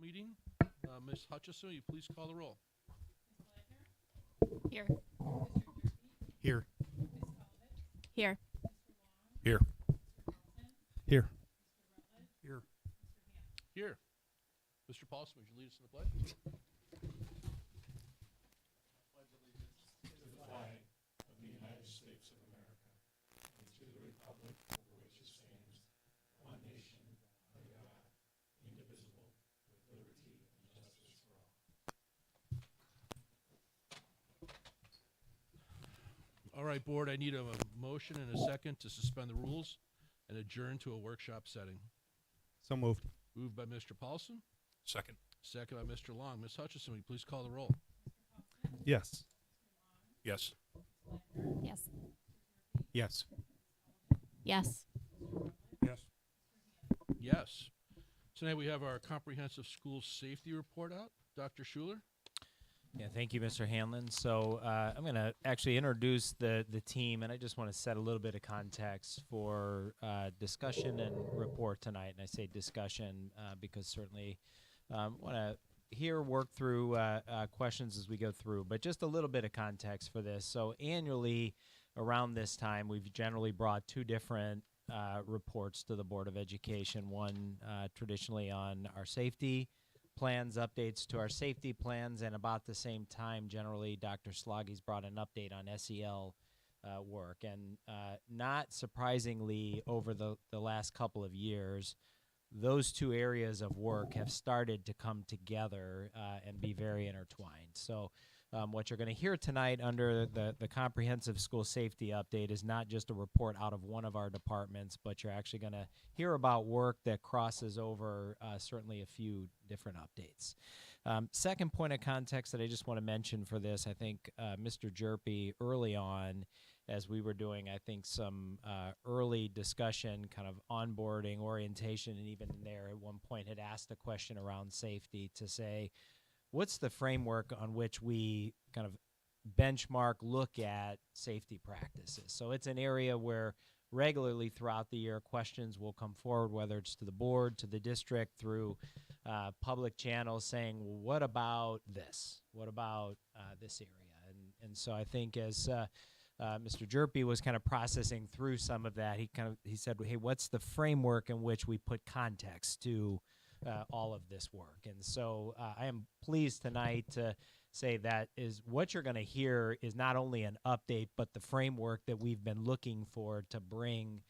meeting. Ms. Hutchison, will you please call the roll? Here. Here. Here. Here. Here. Here. Here. Mr. Paulson, would you lead us in the pledge? All right, Board, I need a motion and a second to suspend the rules and adjourn to a workshop setting. So moved. Moved by Mr. Paulson, Second. second by Mr. Long. Ms. Hutchison, will you please call the roll? Yes. Yes. Yes. Yes. Yes. Yes. Yes. Tonight we have our comprehensive school safety report out. Dr. Schuler? Yeah, thank you, Mr. Hanlon. So I'm going to actually introduce the team, and I just want to set a little bit of context for discussion and report tonight. And I say discussion because certainly want to work through questions as we go through, but just a little bit of context for this. So annually around this time, we've generally brought two different reports to the Board of Education, one traditionally on our safety plans, updates to our safety plans, and about the same time, generally, Dr. Sloggy's brought an update on SEL work. And not surprisingly, over the last couple of years, those two areas of work have started to come together and be very intertwined. So what you're going to hear tonight under the comprehensive school safety update is not just a report out of one of our departments, but you're actually going to hear about work that crosses over certainly a few different updates. Second point of context that I just want to mention for this, I think Mr. Jerpy early on, as we were doing, I think, some early discussion, kind of onboarding, orientation, and even there at one point had asked a question around safety to say, what's the framework on which we kind of benchmark, look at safety practices? So it's an area where regularly throughout the year questions will come forward, whether it's to the board, to the district, through public channels saying, well, what about this? What about this area? And so I think as Mr. Jerpy was kind of processing through some of that, he said, hey, what's the framework in which we put context to all of this work? And so I am pleased tonight to say that is what you're going to hear is not only an update, but the framework that we've been looking for to bring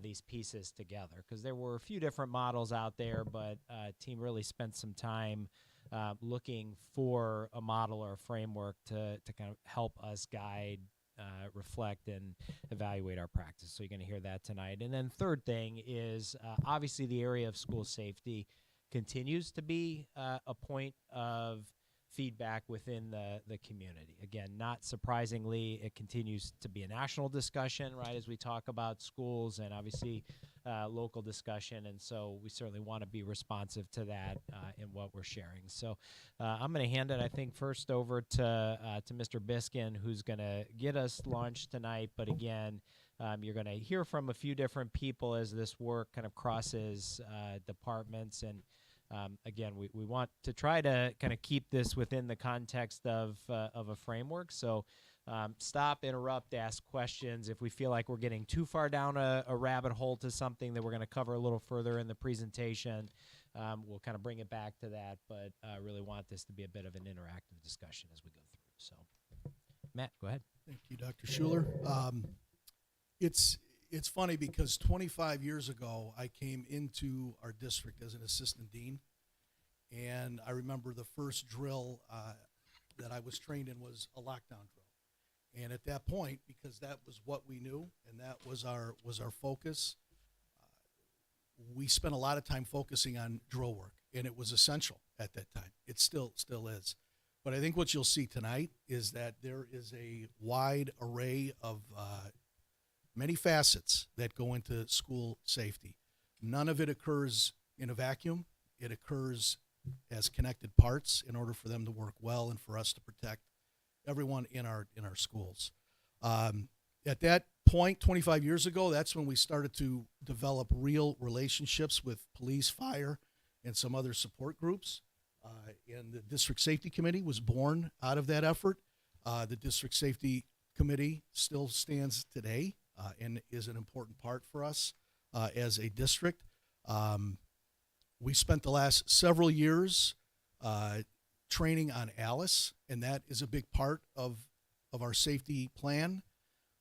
these pieces together. Because there were a few different models out there, but team really spent some time looking for a model or a framework to kind of help us guide, reflect, and evaluate our practice. So you're going to hear that tonight. And then third thing is obviously the area of school safety continues to be a point of feedback within the community. Again, not surprisingly, it continues to be a national discussion, right, as we talk about schools, and obviously local discussion, and so we certainly want to be responsive to that in what we're sharing. So I'm going to hand it, I think, first over to Mr. Biskin, who's going to get us launched tonight, but again, you're going to hear from a few different people as this work kind of crosses departments. And again, we want to try to kind of keep this within the context of a framework. So stop, interrupt, ask questions. If we feel like we're getting too far down a rabbit hole to something that we're going to cover a little further in the presentation, we'll kind of bring it back to that. But really want this to be a bit of an interactive discussion as we go through. So, Matt, go ahead. Thank you, Dr. Schuler. It's funny because 25 years ago, I came into our district as an assistant dean, and I remember the first drill that I was trained in was a lockdown drill. And at that point, because that was what we knew and that was our focus, we spent a lot of time focusing on drill work, and it was essential at that time. It still is. But I think what you'll see tonight is that there is a wide array of many facets that go into school safety. None of it occurs in a vacuum. It occurs as connected parts in order for them to work well and for us to protect everyone in our schools. At that point, 25 years ago, that's when we started to develop real relationships with police, fire, and some other support groups. And the District Safety Committee was born out of that effort. The District Safety Committee still stands today and is an important part for us as a district. We spent the last several years training on ALICE, and that is a big part of our safety plan.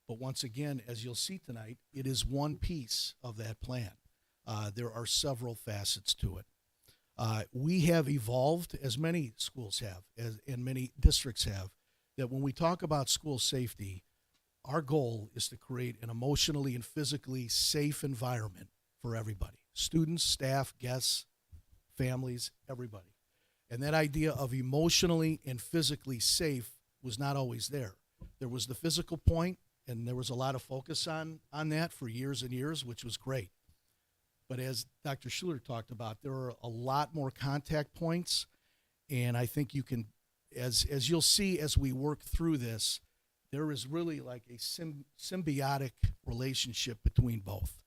But once again, as you'll see tonight, it is one piece of that plan. There are several facets to it. We have evolved, as many schools have, and many districts have, that when we talk about school safety, our goal is to create an emotionally and physically safe environment for everybody. Students, staff, guests, families, everybody. And that idea of emotionally and physically safe was not always there. There was the physical point, and there was a lot of focus on that for years and years, which was great. But as Dr. Schuler talked about, there are a lot more contact points, and I think you can, as you'll see as we work through this, there is really like a symbiotic relationship between both.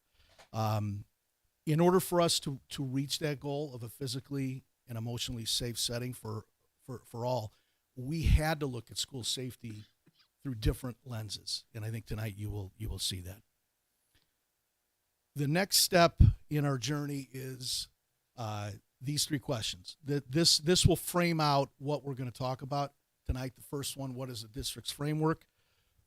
In order for us to reach that goal of a physically and emotionally safe setting for all, we had to look at school safety through different lenses, and I think tonight you will see that. The next step in our journey is these three questions. This will frame out what we're going to talk about tonight. The first one, what is the district's framework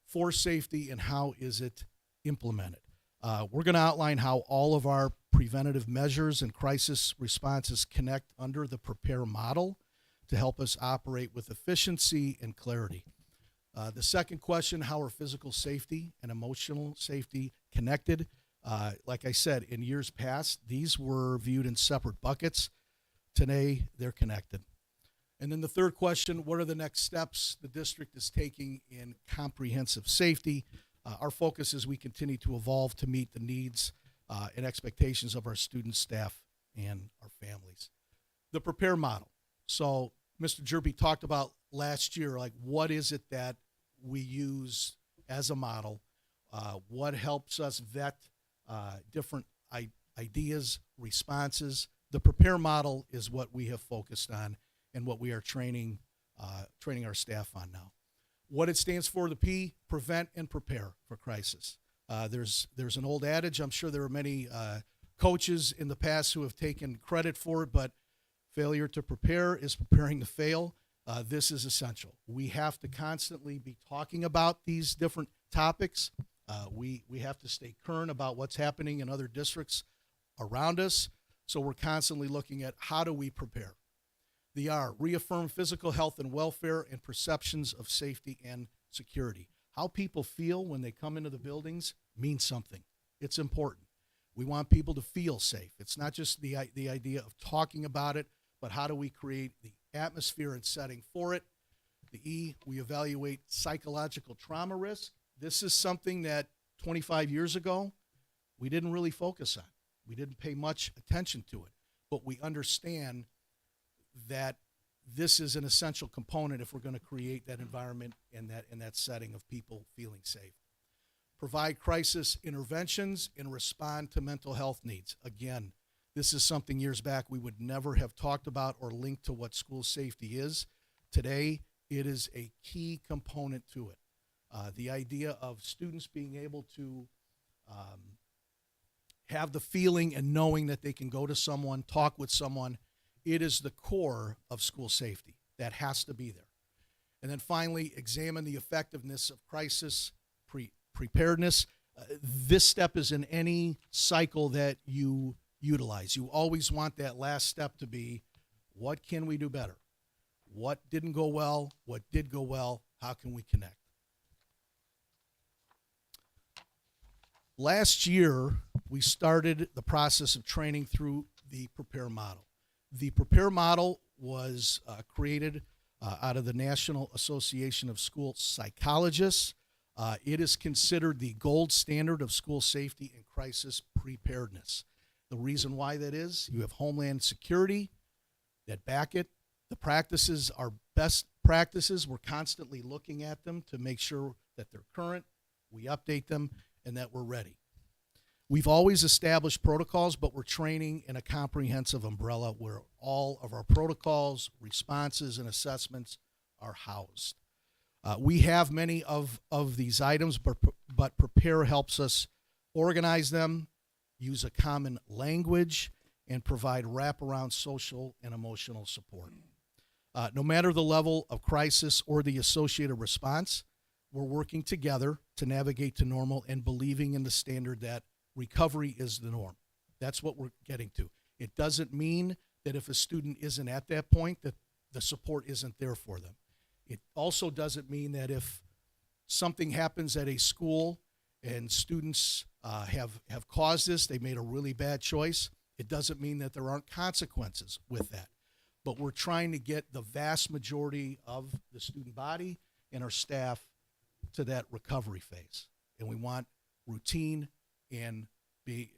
for safety and how is it implemented? We're going to outline how all of our preventative measures and crisis responses connect under the PREPARE model to help us operate with efficiency and clarity. The second question, how are physical safety and emotional safety connected? Like I said, in years past, these were viewed in separate buckets. Today, they're connected. And then the third question, what are the next steps the district is taking in comprehensive safety? Our focus as we continue to evolve to meet the needs and expectations of our students, staff, and our families. The PREPARE model. So Mr. Jerby talked about last year, like what is it that we use as a model? What helps us vet different ideas, responses? The PREPARE model is what we have focused on and what we are training our staff on now. What it stands for, the P, prevent and prepare for crisis. There's an old adage, I'm sure there are many coaches in the past who have taken credit for it, but failure to prepare is preparing to fail. This is essential. We have to constantly be talking about these different topics. We have to stay current about what's happening in other districts around us, so we're constantly looking at how do we prepare. The R, reaffirm physical health and welfare and perceptions of safety and security. How people feel when they come into the buildings means something. It's important. We want people to feel safe. It's not just the idea of talking about it, but how do we create the atmosphere and setting for it? The E, we evaluate psychological trauma risk. This is something that 25 years ago, we didn't really focus on. We didn't pay much attention to it, but we understand that this is an essential component if we're going to create that environment and that setting of people feeling safe. Provide crisis interventions and respond to mental health needs. Again, this is something years back we would never have talked about or linked to what school safety is. Today, it is a key component to it. The idea of students being able to have the feeling and knowing that they can go to someone, talk with someone, it is the core of school safety. That has to be there. And then finally, examine the effectiveness of crisis preparedness. This step is in any cycle that you utilize. You always want that last step to be, what can we do better? What didn't go well? What did go well? How can we connect? Last year, we started the process of training through the PREPARE model. The PREPARE model was created out of the National Association of School Psychologists. It is considered the gold standard of school safety and crisis preparedness. The reason why that is, you have Homeland Security that back it. The practices are best practices. We're constantly looking at them to make sure that they're current, we update them, and that we're ready. We've always established protocols, but we're training in a comprehensive umbrella where all of our protocols, responses, and assessments are housed. We have many of these items, but Prepare helps us organize them, use a common language, and provide wraparound social and emotional support. No matter the level of crisis or the associated response, we're working together to navigate to normal and believing in the standard that recovery is the norm. That's what we're getting to. It doesn't mean that if a student isn't at that point that the support isn't there for them. It also doesn't mean that if something happens at a school and students have caused this, they made a really bad choice, it doesn't mean that there aren't consequences with that. But we're trying to get the vast majority of the student body and our staff to that recovery phase. And we want routine and be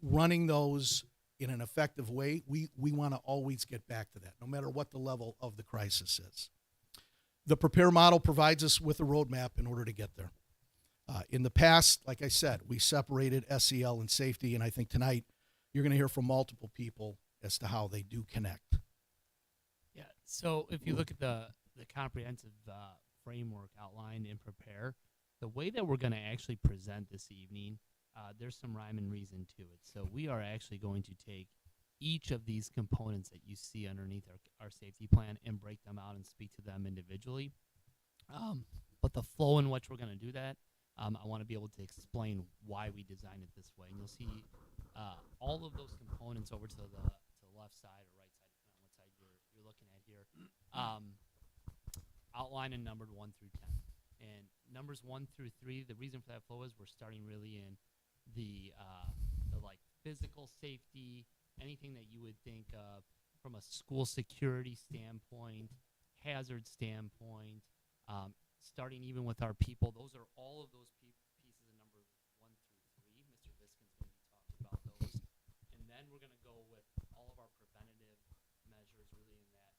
running those in an effective way. We want to always get back to that, no matter what the level of the crisis is. The Prepare model provides us with a roadmap in order to get there. In the past, like I said, we separated SEL and safety, and I think tonight you're going to hear from multiple people as to how they do connect. Yeah, so if you look at the comprehensive framework outlined in Prepare, the way that we're going to actually present this evening, there's some rhyme and reason to it. So we are actually going to take each of these components that you see underneath our safety plan and break them out and speak to them individually. But the flow in which we're going to do that, I want to be able to explain why we designed it this way. And you'll see all of those components over to the left side or right side, depending on what side you're looking at here, outlined and numbered 1 through 10. And numbers 1 through 3, the reason for that flow is we're starting really in the like physical safety, anything that you would think of from a school security standpoint, hazard standpoint, starting even with our people. Those are all of those pieces of numbers 1 through 3. Mr. Viskin's going to be talking about those. And then we're going to go with all of our preventative measures really in that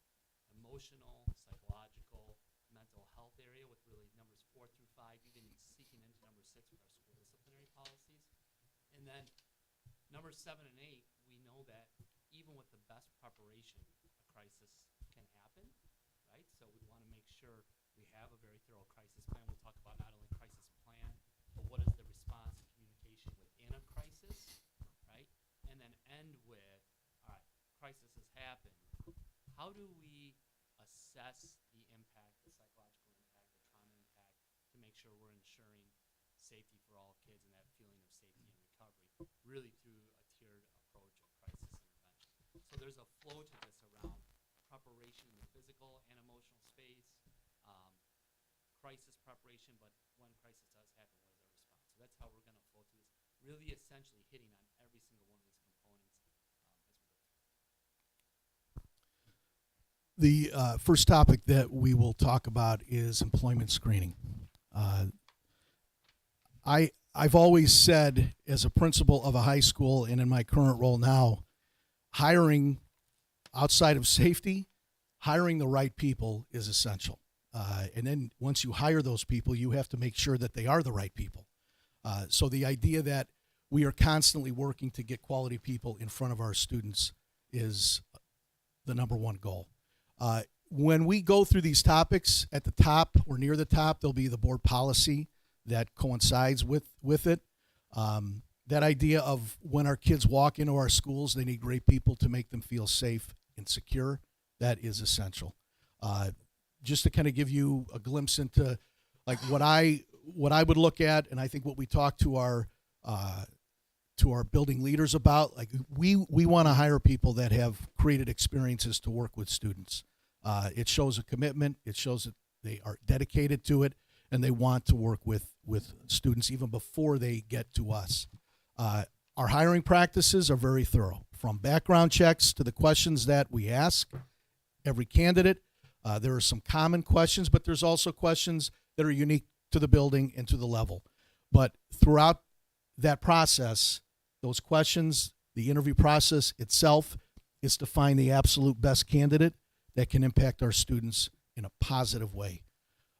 emotional, psychological, mental health area with really numbers 4 through 5, even seeking into number 6 with our school disciplinary policies. And then numbers 7 and 8, we know that even with the best preparation, a crisis can happen, right? So we want to make sure we have a very thorough crisis plan. We'll talk about not only crisis plan, but what is the response and communication within a crisis, right? And then end with, all right, crisis has happened. How do we assess the impact, the psychological impact, the trauma impact, to make sure we're ensuring safety for all kids and that feeling of safety and recovery, really through a tiered approach of crisis intervention. So there's a flow to this around preparation in the physical and emotional space, crisis preparation, but when crisis does happen, what is our response? So that's how we're going to flow through this, really essentially hitting on every single one of these components as we go through. The first topic that we will talk about is employment screening. I've always said, as a principal of a high school and in my current role now, hiring outside of safety, hiring the right people is essential. And then once you hire those people, you have to make sure that they are the right people. So the idea that we are constantly working to get quality people in front of our students is the number one goal. When we go through these topics, at the top or near the top, there'll be the board policy that coincides with it. That idea of when our kids walk into our schools, they need great people to make them feel safe and secure. That is essential. Just to kind of give you a glimpse into like what I would look at, and I think what we talk to our building leaders about, like we want to hire people that have created experiences to work with students. It shows a commitment. It shows that they are dedicated to it, and they want to work with students even before they get to us. Our hiring practices are very thorough, from background checks to the questions that we ask every candidate. There are some common questions, but there's also questions that are unique to the building and to the level. But throughout that process, those questions, the interview process itself is to find the absolute best candidate that can impact our students in a positive way.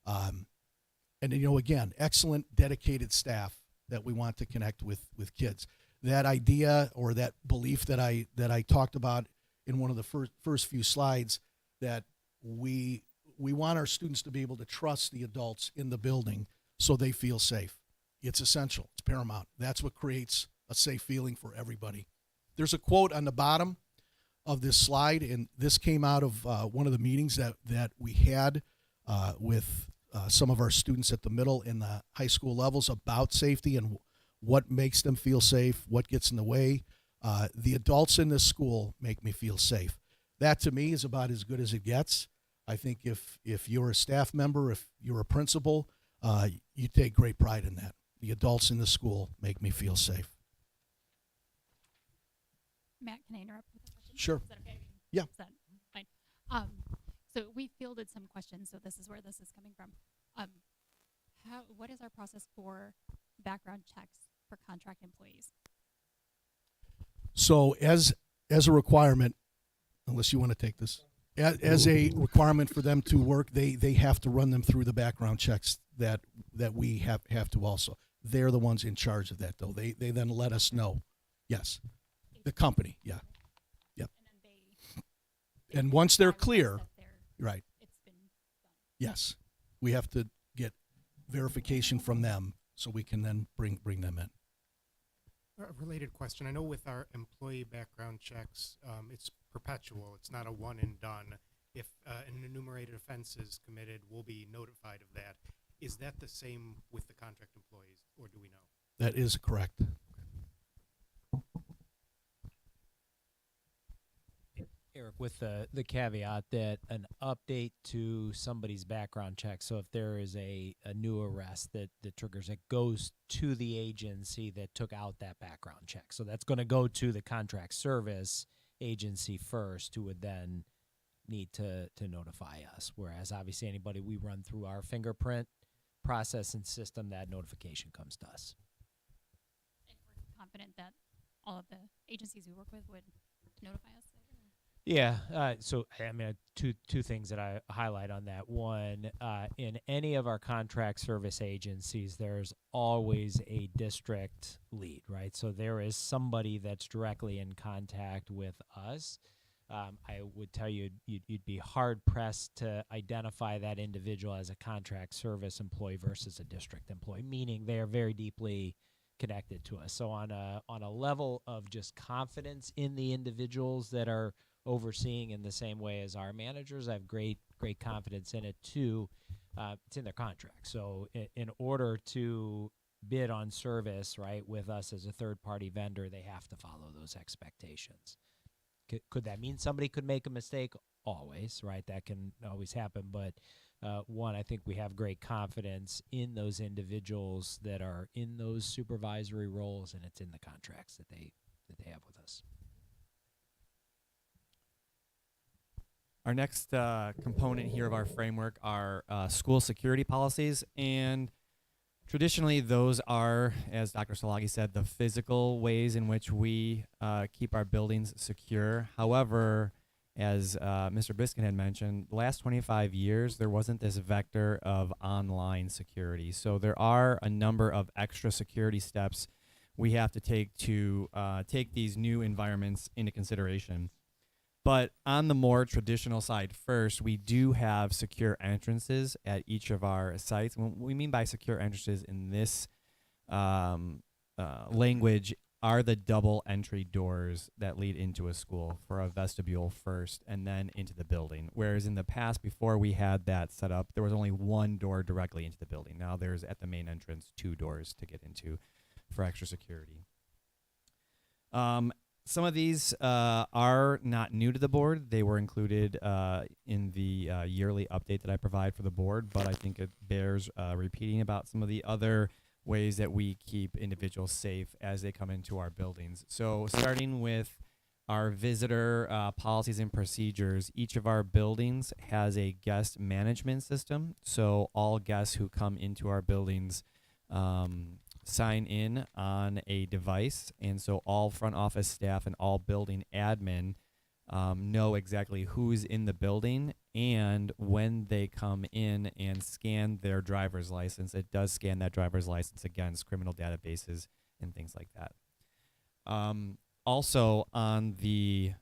And again, excellent, dedicated staff that we want to connect with kids. that idea or that belief that I talked about in one of the first few slides, that we want our students to be able to trust the adults in the building so they feel safe. It's essential. It's paramount. That's what creates a safe feeling for everybody. There's a quote on the bottom of this slide, and this came out of one of the meetings that we had with some of our students at the middle and the high school levels about safety and what makes them feel safe, what gets in the way. The adults in this school make me feel safe. That to me is about as good as it gets. I think if you're a staff member, if you're a principal, you take great pride in that. The adults in the school make me feel safe. Matt, can I interrupt with a question? Sure. Is that okay? Yeah. Is that fine? So we fielded some questions, so this is where this is coming from. What is our process for background checks for contract employees? So as a requirement, unless you want to take this, as a requirement for them to work, they have to run them through the background checks that we have to also. They're the ones in charge of that, though. They then let us know. Yes, the company. Yeah. Yep. And then they And once they're clear, that right? it's been done. Yes, we have to get verification from them so we can then bring them in. A related question. I know with our employee background checks, it's perpetual. It's not a one and done. If an enumerated offense is committed, we'll be notified of that. Is that the same with the contract employees, or do we know? That is correct. Eric, with the caveat that an update to somebody's background check, so if there is a new arrest that triggers, it goes to the agency that took out that background check. So that's going to go to the contract service agency first, who would then need to notify us. Whereas obviously anybody we run through our fingerprint process and system, that notification comes to us. And we're confident that all of the agencies we work with would notify us. Yeah, so I mean, two things that I highlight on that. One, in any of our contract service agencies, there's always a district lead, right? So there is somebody that's directly in contact with us. I would tell you, you'd be hard-pressed to identify that individual as a contract service employee versus a district employee, meaning they are very deeply connected to us. So on a level of just confidence in the individuals that are overseeing in the same way as our managers, I have great confidence in it too. It's in their contract. So in order to bid on service, right, with us as a third-party vendor, they have to follow those expectations. Could that mean somebody could make a mistake? Always, right? That can always happen. But one, I think we have great confidence in those individuals that are in those supervisory roles, and it's in the contracts that they have with us. Our next component here of our framework are school security policies, and traditionally those are, as Dr. Salagi said, the physical ways in which we keep our buildings secure. However, as Mr. Biskin had mentioned, the last 25 years there wasn't this vector of online security. So there are a number of extra security steps we have to take these new environments into consideration. But on the more traditional side first, we do have secure entrances at each of our sites. What we mean by secure entrances in this language are the double entry doors that lead into a school for a vestibule first and then into the building. Whereas in the past, before we had that set up, there was only one door directly into the building. Now there's at the main entrance 2 doors to get into for extra security. Some of these are not new to the board. They were included in the yearly update that I provide for the board, but I think it bears repeating about some of the other ways that we keep individuals safe as they come into our buildings. So starting with our visitor policies and procedures, each of our buildings has a guest management system. So all guests who come into our buildings sign in on a device, and so all front office staff and all building admin know exactly who's in the building, and when they come in and scan their driver's license, it does scan that driver's license against criminal databases and things like that. Also, on the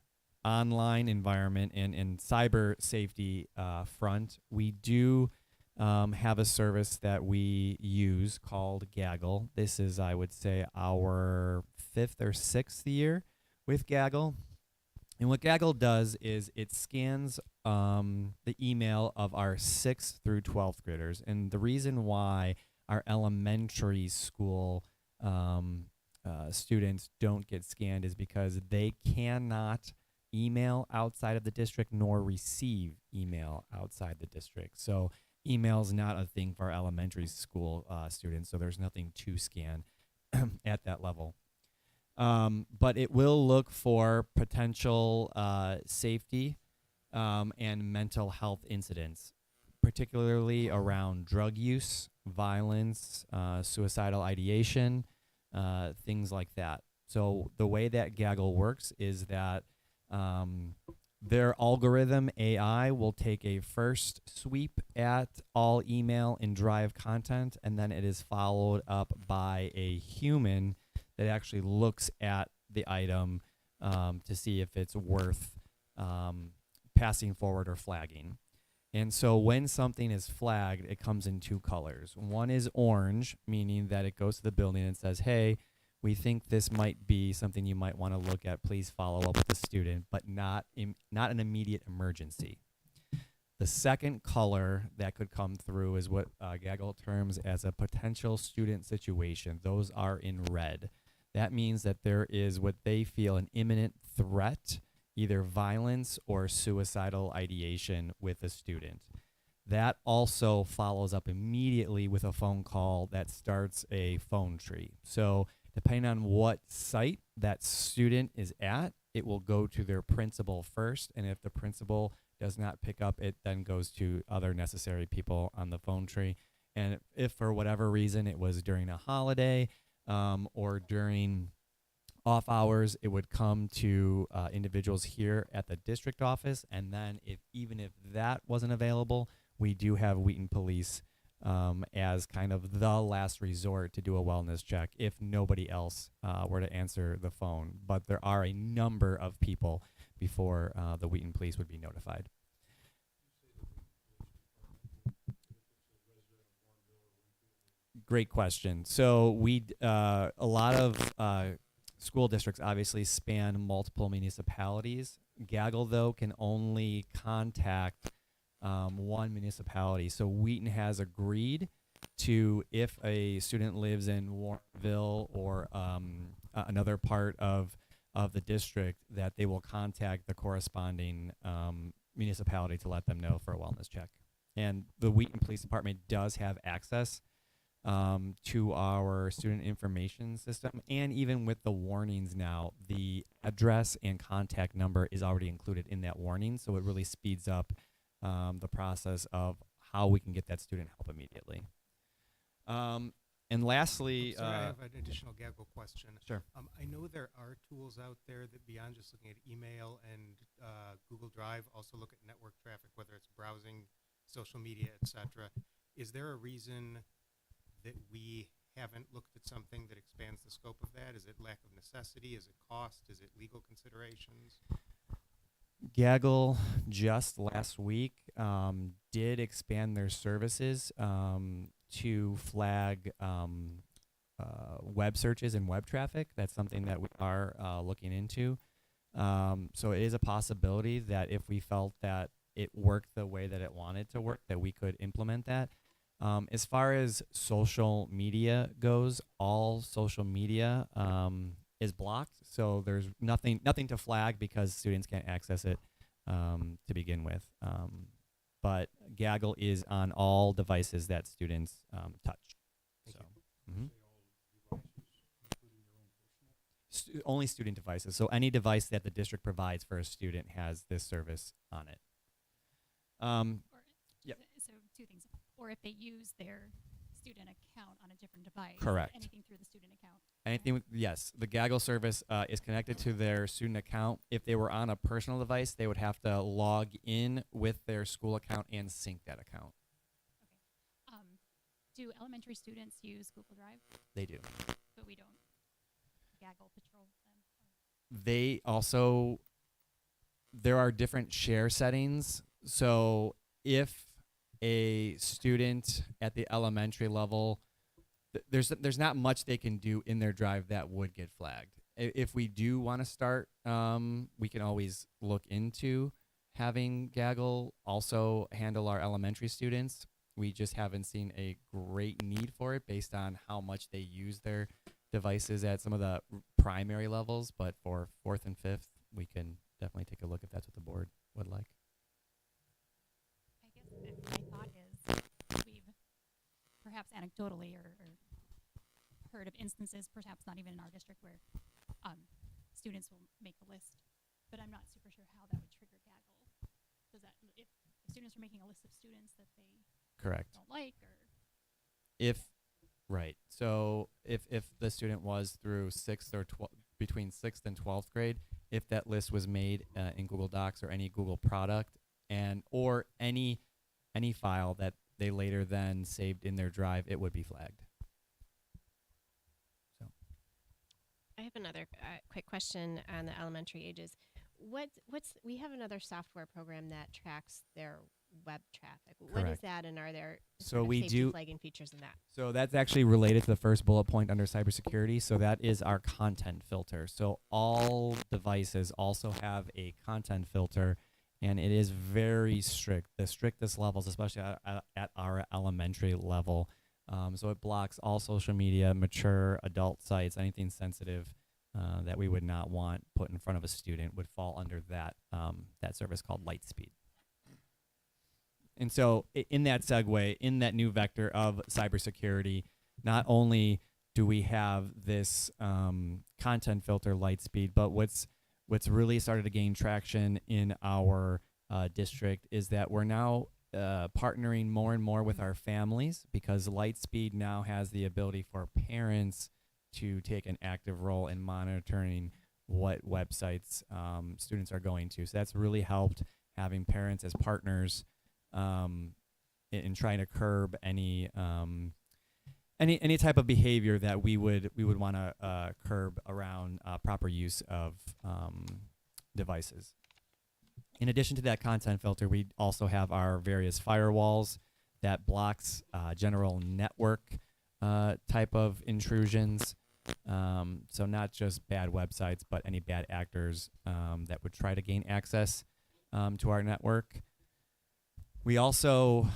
online environment and cyber safety front, we do have a service that we use called Gaggle. This is, I would say, our 5th or 6th year with Gaggle. And what Gaggle does is it scans the email of our 6th through 12th graders. And the reason why our elementary school students don't get scanned is because they cannot email outside of the district nor receive email outside the district. So email is not a thing for elementary school students, so there's nothing to scan at that level. But it will look for potential safety and mental health incidents, particularly around drug use, violence, suicidal ideation, things like that. So the way that Gaggle works is that their algorithm AI will take a first sweep at all email and drive content, and then it is followed up by a human that actually looks at the item to see if it's worth passing forward or flagging. And so when something is flagged, it comes in 2 colors. One is orange, meaning that it goes to the building and says, hey, we think this might be something you might want to look at. Please follow up with the student, but not an immediate emergency. The second color that could come through is what Gaggle terms as a potential student situation. Those are in red. That means that there is what they feel an imminent threat, either violence or suicidal ideation with a student. That also follows up immediately with a phone call that starts a phone tree. So depending on what site that student is at, it will go to their principal first. And if the principal does not pick up, it then goes to other necessary people on the phone tree. And if for whatever reason it was during a holiday or during off hours, it would come to individuals here at the district office. And then even if that wasn't available, we do have Wheaton Police as kind of the last resort to do a wellness check if nobody else were to answer the phone. But there are a number of people before the Wheaton Police would be notified. Great question. So a lot of school districts obviously span multiple municipalities. Gaggle, though, can only contact one municipality. So Wheaton has agreed to, if a student lives in Warrenville or another part of the district, that they will contact the corresponding municipality to let them know for a wellness check. And the Wheaton Police Department does have access to our student information system. And even with the warnings now, the address and contact number is already included in that warning. So it really speeds up the process of how we can get that student help immediately. And lastly, Sorry, I have an additional Gaggle question. Sure. I know there are tools out there that beyond just looking at email and Google Drive also look at network traffic, whether it's browsing, social media, etc. Is there a reason that we haven't looked at something that expands the scope of that? Is it lack of necessity? Is it cost? Is it legal considerations? Gaggle just last week did expand their services to flag web searches and web traffic. That's something that we are looking into. So it is a possibility that if we felt that it worked the way that it wanted to work, that we could implement that. As far as social media goes, all social media is blocked, so there's nothing to flag because students can't access it to begin with. But Gaggle is on all devices that students touch. Only student devices. So any device that the district provides for a student has this service on it. Yep. So 2 things. Or if they use their student account on a different device. Correct. Anything through the student account. Anything yes, the Gaggle service is connected to their student account. If they were on a personal device, they would have to log in with their school account and sync that account. Okay. Do elementary students use Google Drive? They do. But we don't Gaggle patrol them? they also, there are different share settings. So if a student at the elementary level, there's not much they can do in their drive that would get flagged. If we do want to start, we can always look into having Gaggle also handle our elementary students. We just haven't seen a great need for it based on how much they use their devices at some of the primary levels. But for 4th and 5th, we can definitely take a look if that's what the board would like. I guess my thought is we've perhaps anecdotally or heard of instances, perhaps not even in our district, where students will make a list, but I'm not super sure how that would trigger Gaggle. Does that, if students are making a list of students that they Correct. don't like, or Right. So if the student was through 6th or between 6th and 12th grade, if that list was made in Google Docs or any Google product, and or any file that they later then saved in their drive, it would be flagged. So I have another quick question on the elementary ages. We have another software program that tracks their web traffic. What is Correct. that, and are there So sort of we safety do- flagging features in that? So that's actually related to the first bullet point under cybersecurity. So that is our content filter. So all devices also have a content filter, and it is very strict, the strictest levels, especially at our elementary level. So it blocks all social media, mature adult sites, anything sensitive that we would not want put in front of a student would fall under that service called Lightspeed. And so in that segue, in that new vector of cybersecurity, not only do we have this content filter Lightspeed, but what's really started to gain traction in our district is that we're now partnering more and more with our families, because Lightspeed now has the ability for parents to take an active role in monitoring what websites students are going to. So that's really helped, having parents as partners in trying to curb any type of behavior that we would want to curb around proper use of devices. In addition to that content filter, we also have our various firewalls that blocks general network type of intrusions. So not just bad websites, but any bad actors that would try to gain access to our network. We also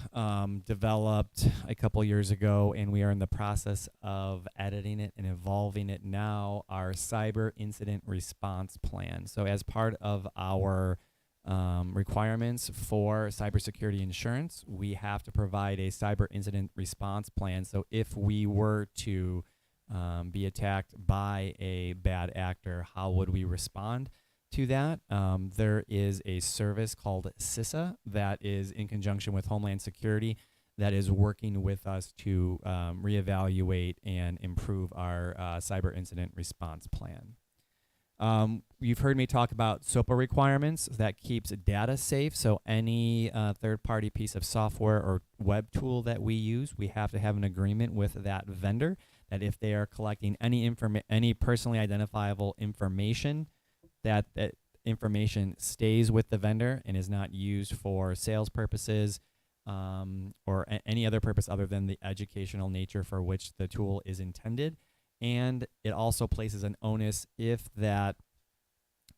developed a couple years ago, and we are in the process of editing it and evolving it now, our cyber incident response plan. So as part of our requirements for cybersecurity insurance, we have to provide a cyber incident response plan. So if we were to be attacked by a bad actor, how would we respond to that? There is a service called CISA that is in conjunction with Homeland Security that is working with us to reevaluate and improve our cyber incident response plan. You've heard me talk about SOPA requirements that keeps data safe. So any third-party piece of software or web tool that we use, we have to have an agreement with that vendor that if they are collecting any personally identifiable information, that information stays with the vendor and is not used for sales purposes or any other purpose other than the educational nature for which the tool is intended. And it also places an onus if that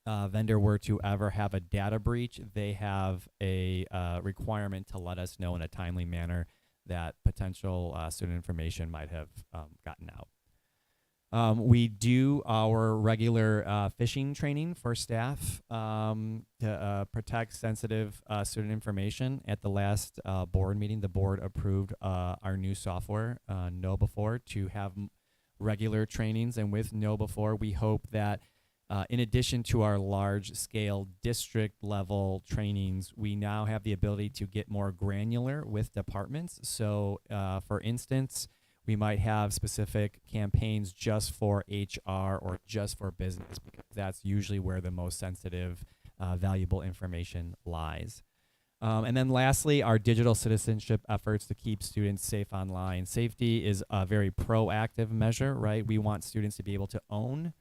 vendor were to ever have a data breach, they have a requirement to let us know in a timely manner that potential student information might have gotten out. We do our regular phishing training for staff to protect sensitive student information. At the last board meeting, the board approved our new software, KnowBefore, to have regular trainings. And with KnowBefore, we hope that in addition to our large-scale district-level trainings, we now have the ability to get more granular with departments. So, for instance, we might have specific campaigns just for HR or just for business, because that's usually where the most sensitive, valuable information lies. And then lastly, our digital citizenship efforts to keep students safe online. Safety is a very proactive measure, right? We want students to be able to own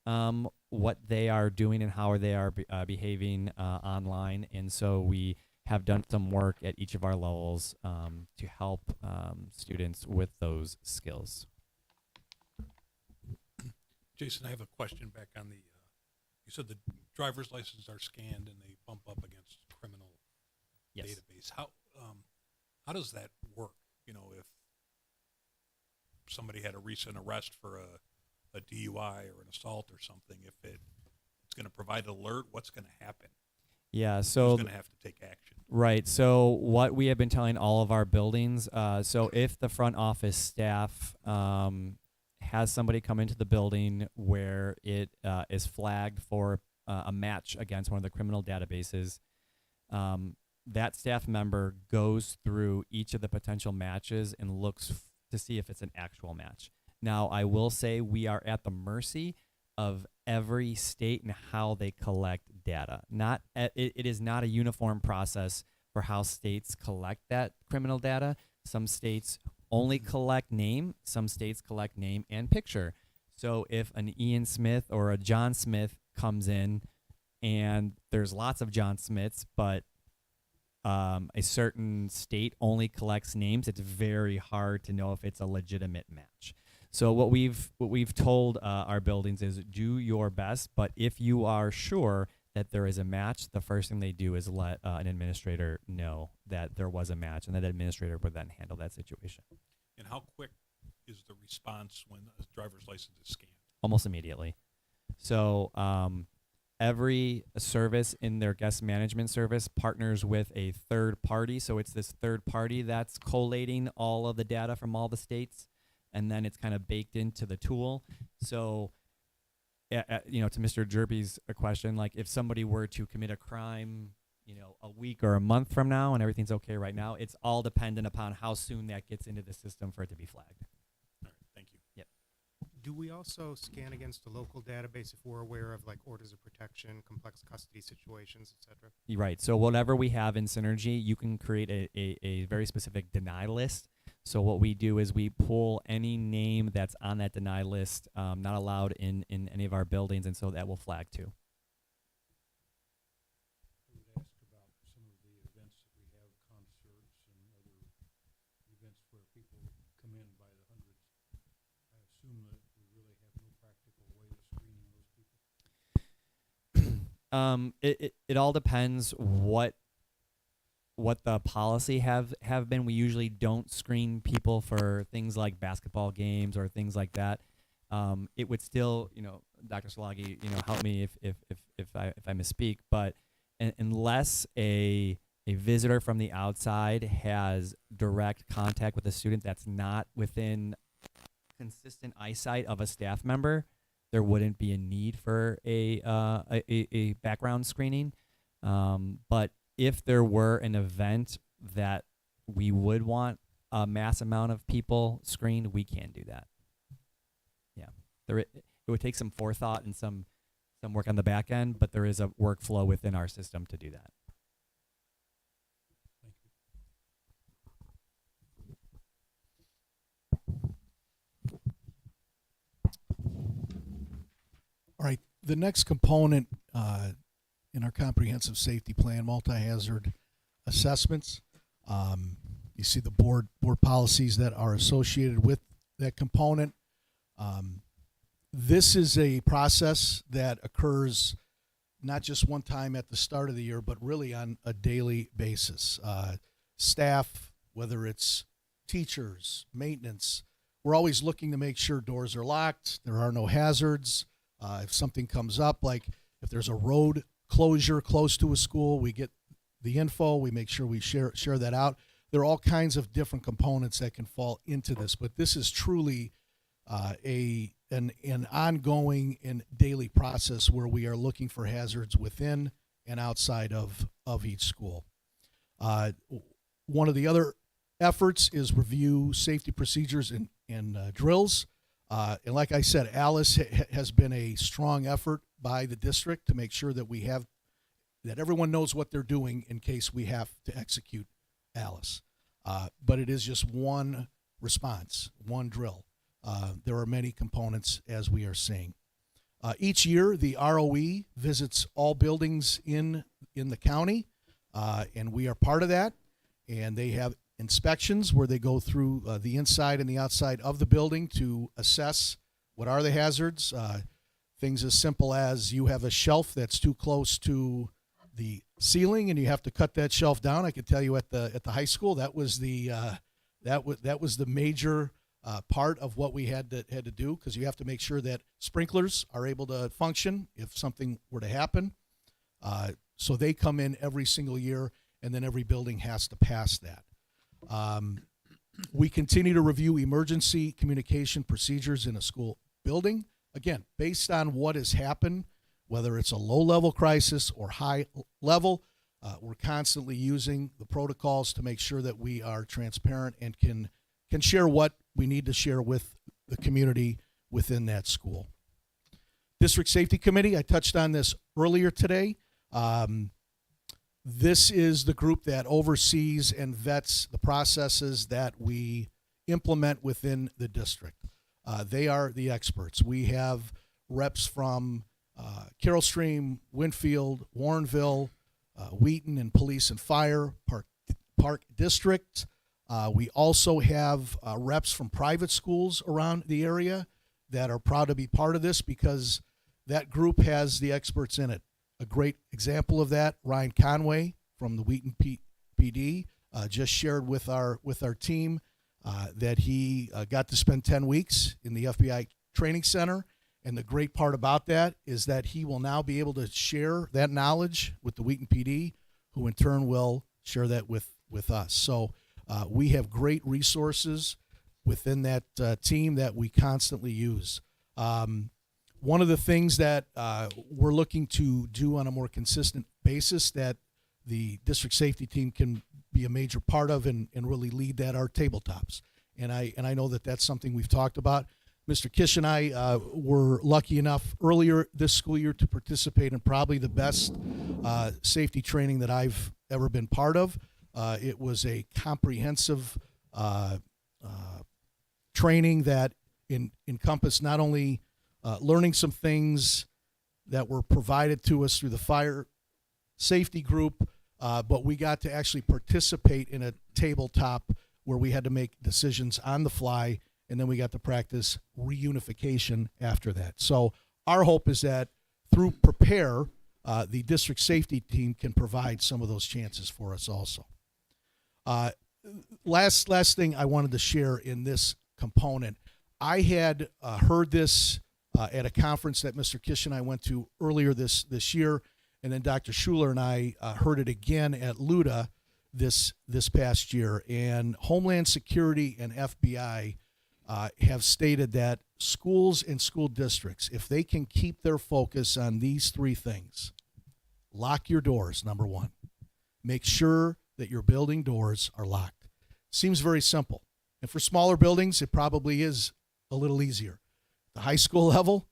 what they are doing and how they are behaving online. And so we have done some work at each of our levels to help students with those skills. Jason, I have a question back on the, you said the driver's licenses are scanned and they bump up against criminal Yes. database. How does that work? You know, if somebody had a recent arrest for a DUI or an assault or something, if it's going to provide alert, what's going to happen? Yeah, so Who's going to have to take action? right. So what we have been telling all of our buildings, so if the front office staff has somebody come into the building where it is flagged for a match against one of the criminal databases, that staff member goes through each of the potential matches and looks to see if it's an actual match. Now, I will say we are at the mercy of every state and how they collect data. It is not a uniform process for how states collect that criminal data. Some states only collect name. Some states collect name and picture. So if an Ian Smith or a John Smith comes in, and there's lots of John Smiths, but a certain state only collects names, it's very hard to know if it's a legitimate match. So what we've told our buildings is do your best, but if you are sure that there is a match, the first thing they do is let an administrator know that there was a match, and that administrator would then handle that situation. And how quick is the response when a driver's license is scanned? Almost immediately. So every service in their guest management service partners with a third party. So it's this third party that's collating all of the data from all the states, and then it's kind of baked into the tool. So, you know, to Mr. Jerby's question, like if somebody were to commit a crime, you know, a week or a month from now and everything's okay right now, it's all dependent upon how soon that gets into the system for it to be flagged. All right, thank you. Yep. Do we also scan against a local database if we're aware of like orders of protection, complex custody situations, et cetera? Right. So whatever we have in Synergy, you can create a very specific deny list. So what we do is we pull any name that's on that deny list, not allowed in any of our buildings, and so that will flag too. I would ask about some of the events that we have, concerts and other events where people come in by the hundreds. I assume that we really have no practical way of screening those people. It all depends what the policy have been. We usually don't screen people for things like basketball games or things like that. It would still, you know, Dr. Salagi, you know, help me if I misspeak, but unless a visitor from the outside has direct contact with a student that's not within consistent eyesight of a staff member, there wouldn't be a need for a background screening. But if there were an event that we would want a mass amount of people screened, we can do that. Yeah, it would take some forethought and some work on the back end, but there is a workflow within our system to do that. Thank you. All right, the next component in our comprehensive safety plan, multi-hazard assessments. You see the board policies that are associated with that component. This is a process that occurs not just one time at the start of the year, but really on a daily basis. Staff, whether it's teachers, maintenance, we're always looking to make sure doors are locked, there are no hazards. If something comes up, like if there's a road closure close to a school, we get the info, we make sure we share that out. There are all kinds of different components that can fall into this, but this is truly an ongoing and daily process where we are looking for hazards within and outside of each school. One of the other efforts is review safety procedures and drills. And like I said, Alice has been a strong effort by the district to make sure that that everyone knows what they're doing in case we have to execute Alice. But it is just one response, one drill. There are many components, as we are seeing. Each year, the ROE visits all buildings in the county, and we are part of that. And they have inspections where they go through the inside and the outside of the building to assess what are the hazards. Things as simple as you have a shelf that's too close to the ceiling and you have to cut that shelf down. I can tell you at the high school that was the major part of what we had to do, because you have to make sure that sprinklers are able to function if something were to happen. So they come in every single year, and then every building has to pass that. We continue to review emergency communication procedures in a school building. Again, based on what has happened, whether it's a low-level crisis or high level, we're constantly using the protocols to make sure that we are transparent and can share what we need to share with the community within that school. District Safety Committee, I touched on this earlier today. This is the group that oversees and vets the processes that we implement within the district. They are the experts. We have reps from Carroll Stream, Winfield, Warrenville, Wheaton, and Police and Fire, Park District. We also have reps from private schools around the area that are proud to be part of this because that group has the experts in it. A great example of that, Ryan Conway from the Wheaton PD just shared with our team that he got to spend 10 weeks in the FBI training center. And the great part about that is that he will now be able to share that knowledge with the Wheaton PD, who in turn will share that with us. So we have great resources within that team that we constantly use. One of the things that we're looking to do on a more consistent basis that the district safety team can be a major part of and really lead that are tabletops. And I know that that's something we've talked about. Mr. Kish and I were lucky enough earlier this school year to participate in probably the best safety training that I've ever been part of. It was a comprehensive training that encompassed not only learning some things that were provided to us through the fire safety group, but we got to actually participate in a tabletop where we had to make decisions on the fly, and then we got to practice reunification after that. So our hope is that through Prepare, the district safety team can provide some of those chances for us also. Last thing I wanted to share in this component, I had heard this at a conference that Mr. Kish and I went to earlier this year, and then Dr. Schuler and I heard it again at LUDA this past year. And Homeland Security and FBI have stated that schools and school districts, if they can keep their focus on these three things: lock your doors, number one. Make sure that your building doors are locked. Seems very simple. And for smaller buildings, it probably is a little easier. The high school level,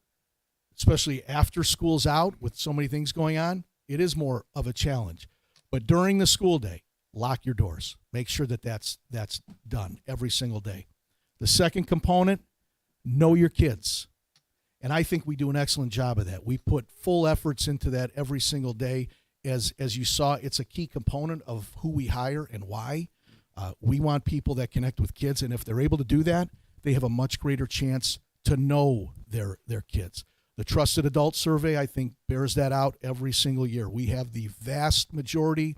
especially after school's out with so many things going on, it is more of a challenge. But during the school day, lock your doors. Make sure that that's done every single day. The second component, know your kids. And I think we do an excellent job of that. We put full efforts into that every single day. As you saw, it's a key component of who we hire and why. We want people that connect with kids, and if they're able to do that, they have a much greater chance to know their kids. The Trusted Adult Survey, I think, bears that out every single year. We have the vast majority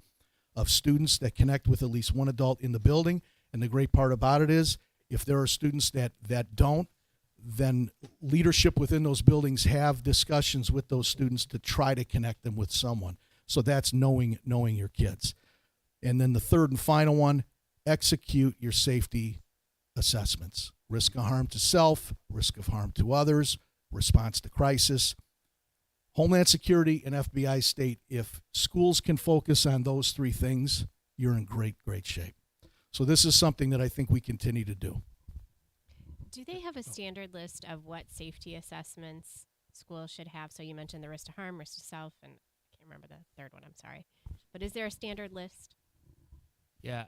of students that connect with at least one adult in the building, and the great part about it is if there are students that don't, then leadership within those buildings have discussions with those students to try to connect them with someone. So that's knowing your kids. And then the third and final one, execute your safety assessments. Risk of harm to self, risk of harm to others, response to crisis. Homeland Security and FBI state if schools can focus on those three things, you're in great shape. So this is something that I think we continue to do. Do they have a standard list of what safety assessments schools should have? So you mentioned the risk to harm, risk to self, and I can't remember the third one, I'm sorry. But is there a standard list? Yeah,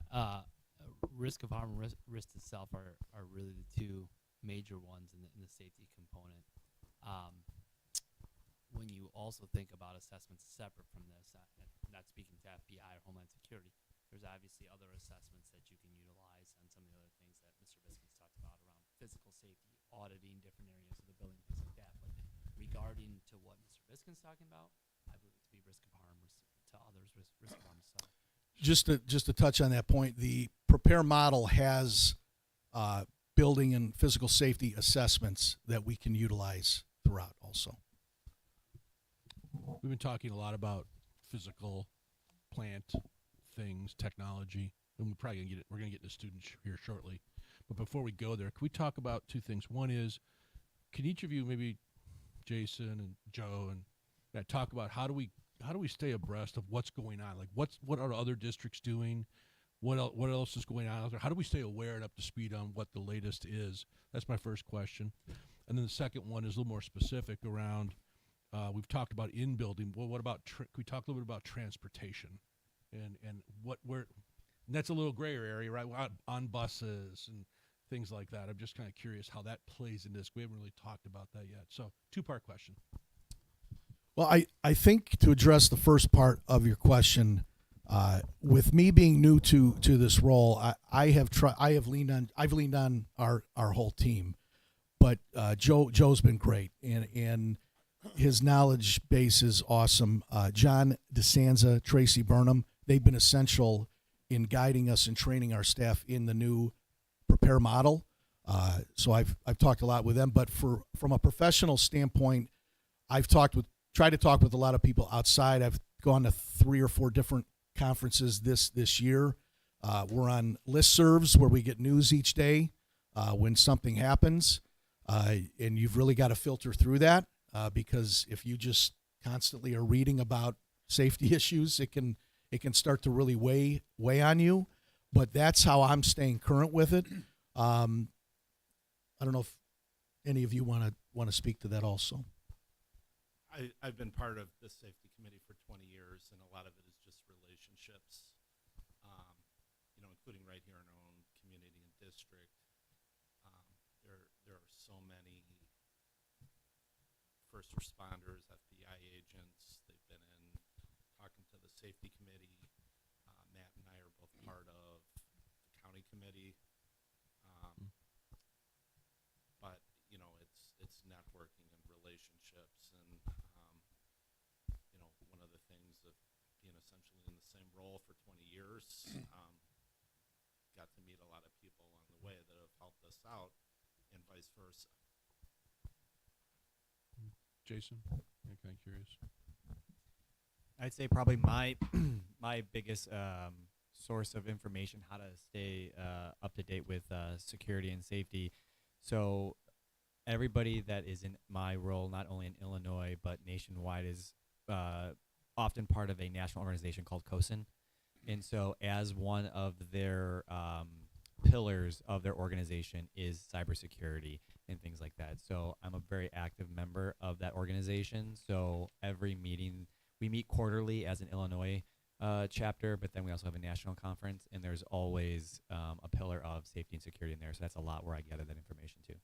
risk of harm and risk to self are really the two major ones in the safety component. when you also think about assessments separate from this, not speaking to FBI or Homeland Security, there's obviously other assessments that you can utilize on some of the other things that Mr. Biskins talked about around physical safety, auditing different areas of the building, things like that. But regarding to what Mr. Biskins talking about, I believe it to be risk of harm to others, risk of harm to self. Just to touch on that point, the Prepare model has building and physical safety assessments that we can utilize throughout also. We've been talking a lot about physical plant things, technology, and we're probably we're gonna get to students here shortly. But before we go there, can we talk about two things? One is, can each of you, maybe Jason and Joe, and talk about how do we stay abreast of what's going on? Like what are other districts doing? What else is going on out there? How do we stay aware and up to speed on what the latest is? That's my first question. And then the second one is a little more specific around, we've talked about in building. Well, what about, can we talk a little bit about transportation and and that's a little grayer area, right? On buses and things like that. I'm just kind of curious how that plays in this. We haven't really talked about that yet. So two-part question. Well, I think to address the first part of your question, with me being new to this role, I've leaned on our whole team, but Joe's been great, and his knowledge base is awesome. John DeSanza, Tracy Burnham, they've been essential in guiding us and training our staff in the new Prepare model. So I've talked a lot with them, but from a professional standpoint, I've tried to talk with a lot of people outside. I've gone to 3 or 4 different conferences this year. We're on listservs where we get news each day when something happens, and you've really got to filter through that because if you just constantly are reading about safety issues, it can start to really weigh on you. But that's how I'm staying current with it. I don't know if any of you want to speak to that also. I've been part of the safety committee for 20 years, and a lot of it is just relationships, including right here in our own community and district. There are so many first responders, FBI agents. They've been in talking to the safety committee. Matt and I are both part of the county committee. But it's networking and relationships, and one of the things of being essentially in the same role for 20 years, got to meet a lot of people along the way that have helped us out, and vice versa. Jason, I'm kind of curious. I'd say probably my my biggest source of information, how to stay up to date with security and safety. So everybody that is in my role, not only in Illinois but nationwide, is often part of a national organization called COSIN. And so as one of their pillars of their organization is cybersecurity and things like that. So I'm a very active member of that organization. So every meeting, we meet quarterly as an Illinois chapter, but then we also have a national conference, and there's always a pillar of safety and security in there. So that's a lot where I gather that information too.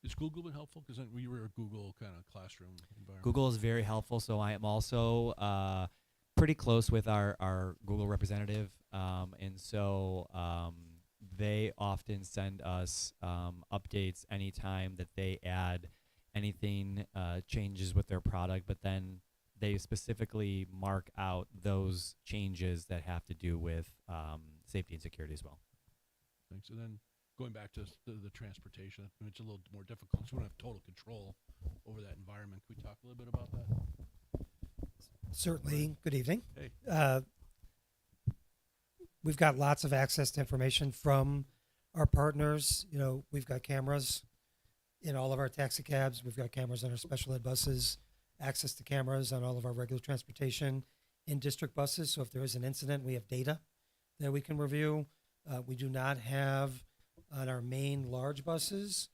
Is Google been helpful? Because we were a Google kind of classroom environment. Google is very helpful. So I am also pretty close with our Google representative. And so they often send us updates anytime that they add anything, changes with their product, but then they specifically mark out those changes that have to do with safety and security as well. Thanks. And then going back to the transportation, it's a little more difficult. So we don't have total control over that environment. Can we talk a little bit about that? Certainly. Good evening. Hey. We've got lots of access to information from our partners. We've got cameras in all of our taxi cabs. We've got cameras on our special ed buses, access to cameras on all of our regular transportation in district buses. So if there is an incident, we have data that we can review. We do not have on our main large buses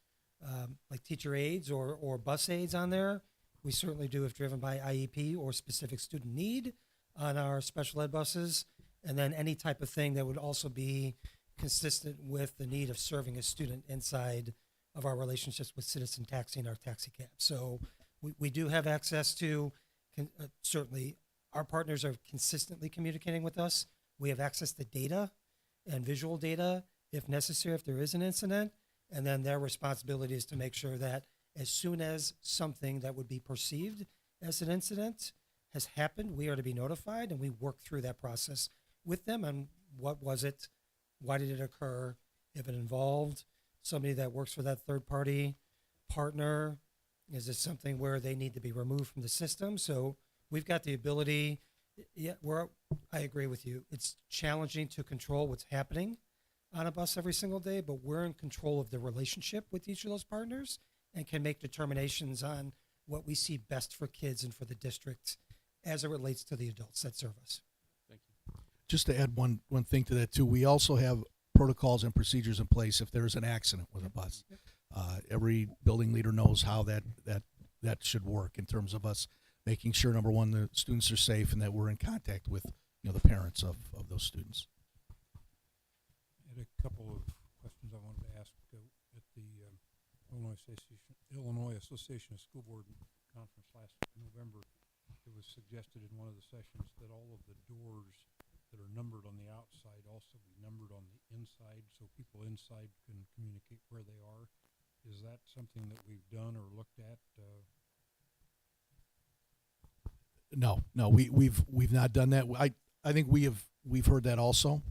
like teacher aids or bus aids on there. We certainly do if driven by IEP or specific student need on our special ed buses. And then any type of thing that would also be consistent with the need of serving a student inside of our relationships with citizen taxi and our taxi cab. So We do have access to, certainly, our partners are consistently communicating with us. We have access to data and visual data if necessary, if there is an incident. And then their responsibility is to make sure that as soon as something that would be perceived as an incident has happened, we are to be notified, and we work through that process with them. And what was it? Why did it occur? If it involved somebody that works for that third party partner, is it something where they need to be removed from the system? So we've got the ability. Yeah, I agree with you. It's challenging to control what's happening on a bus every single day, but we're in control of the relationship with each of those partners and can make determinations on what we see best for kids and for the district as it relates to the adults that serve us. Thank you. Just to add one thing to that too, we also have protocols and procedures in place if there's an accident with a bus. Every building leader knows how that should work in terms of us making sure, number one, the students are safe and that we're in contact with the parents of those students. I had a couple of questions I wanted to ask at the Illinois Association of School Board conference last November. It was suggested in one of the sessions that all of the doors that are numbered on the outside also be numbered on the inside, so people inside can communicate where they are. Is that something that we've done or looked at? No, we've not done that. I think we've heard that also.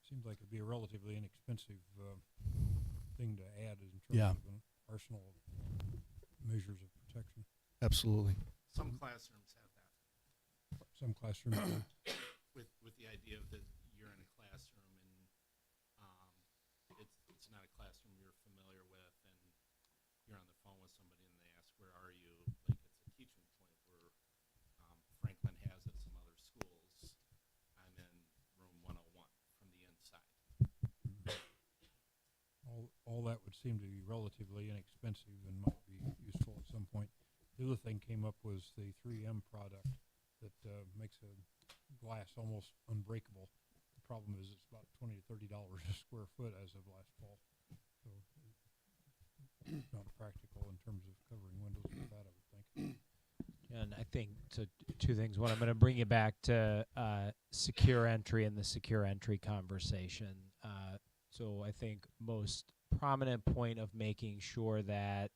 Seems like it'd be a relatively inexpensive thing to add in terms Yeah. of an arsenal of measures of protection. Absolutely. Some classrooms have that. Some classrooms do. with the idea of that you're in a classroom and it's not a classroom you're familiar with, and you're on the phone with somebody and they ask, where are you? Like, it's a teaching point where Franklin has at some other schools. I'm in room 101 from the inside. All that would seem to be relatively inexpensive and might be useful at some point. The other thing came up was the 3M product that makes a glass almost unbreakable. The problem is it's about $20 to $30 a square foot as of last fall. So it's not practical in terms of covering windows with that, I would think. And I think two things. One, I'm going to bring you back to secure entry and the secure entry conversation. So I think most prominent point of making sure that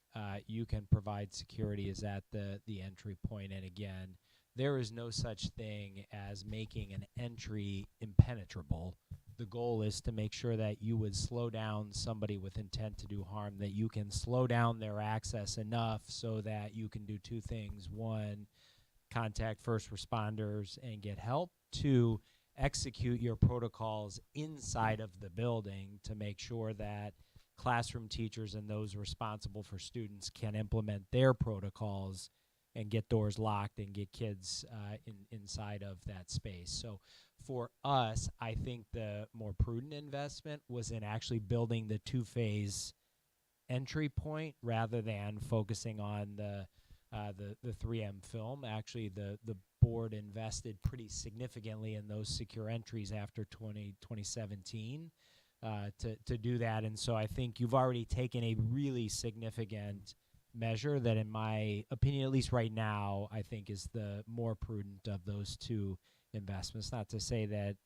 you can provide security is at the entry point. And again, there is no such thing as making an entry impenetrable. The goal is to make sure that you would slow down somebody with intent to do harm, that you can slow down their access enough so that you can do two things. One, contact first responders and get help. Two, execute your protocols inside of the building to make sure that classroom teachers and those responsible for students can implement their protocols and get doors locked and get kids inside of that space. So for us, I think the more prudent investment was in actually building the two-phase entry point rather than focusing on the 3M film. Actually, the board invested pretty significantly in those secure entries after 2017 to do that. And so I think you've already taken a really significant measure that, in my opinion, at least right now, I think is the more prudent of those two investments. Not to say that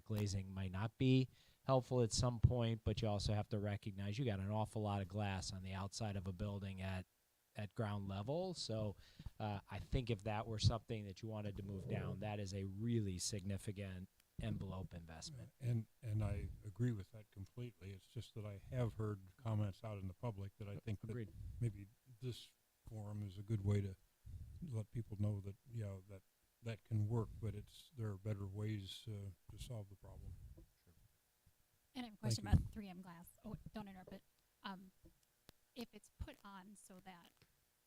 glazing might not be helpful at some point, but you also have to recognize you got an awful lot of glass on the outside of a building at ground level. So I think if that were something that you wanted to move down, that is a really significant envelope investment. And I agree with that completely. It's just that I have heard comments out in the public that I think that maybe this forum is a good way to let people know that that can work, but there are better ways to solve the problem. And I have a question about 3M glass. Oh, don't interrupt it. If it's put on so that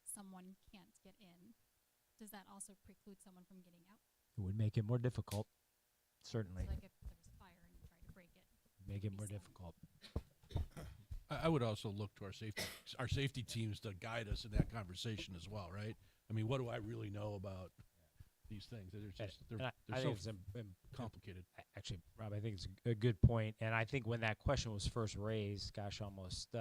someone can't get in, does that also preclude someone from getting out? It would make it more difficult, certainly. So like if there was a fire and you try to break it. Make it more difficult. I would also look to our safety teams to guide us in that conversation as well, right? I mean, what do I really know about these things? They're I so think it's complicated. Actually, Rob, I think it's a good point. And I think when that question was first raised, gosh, almost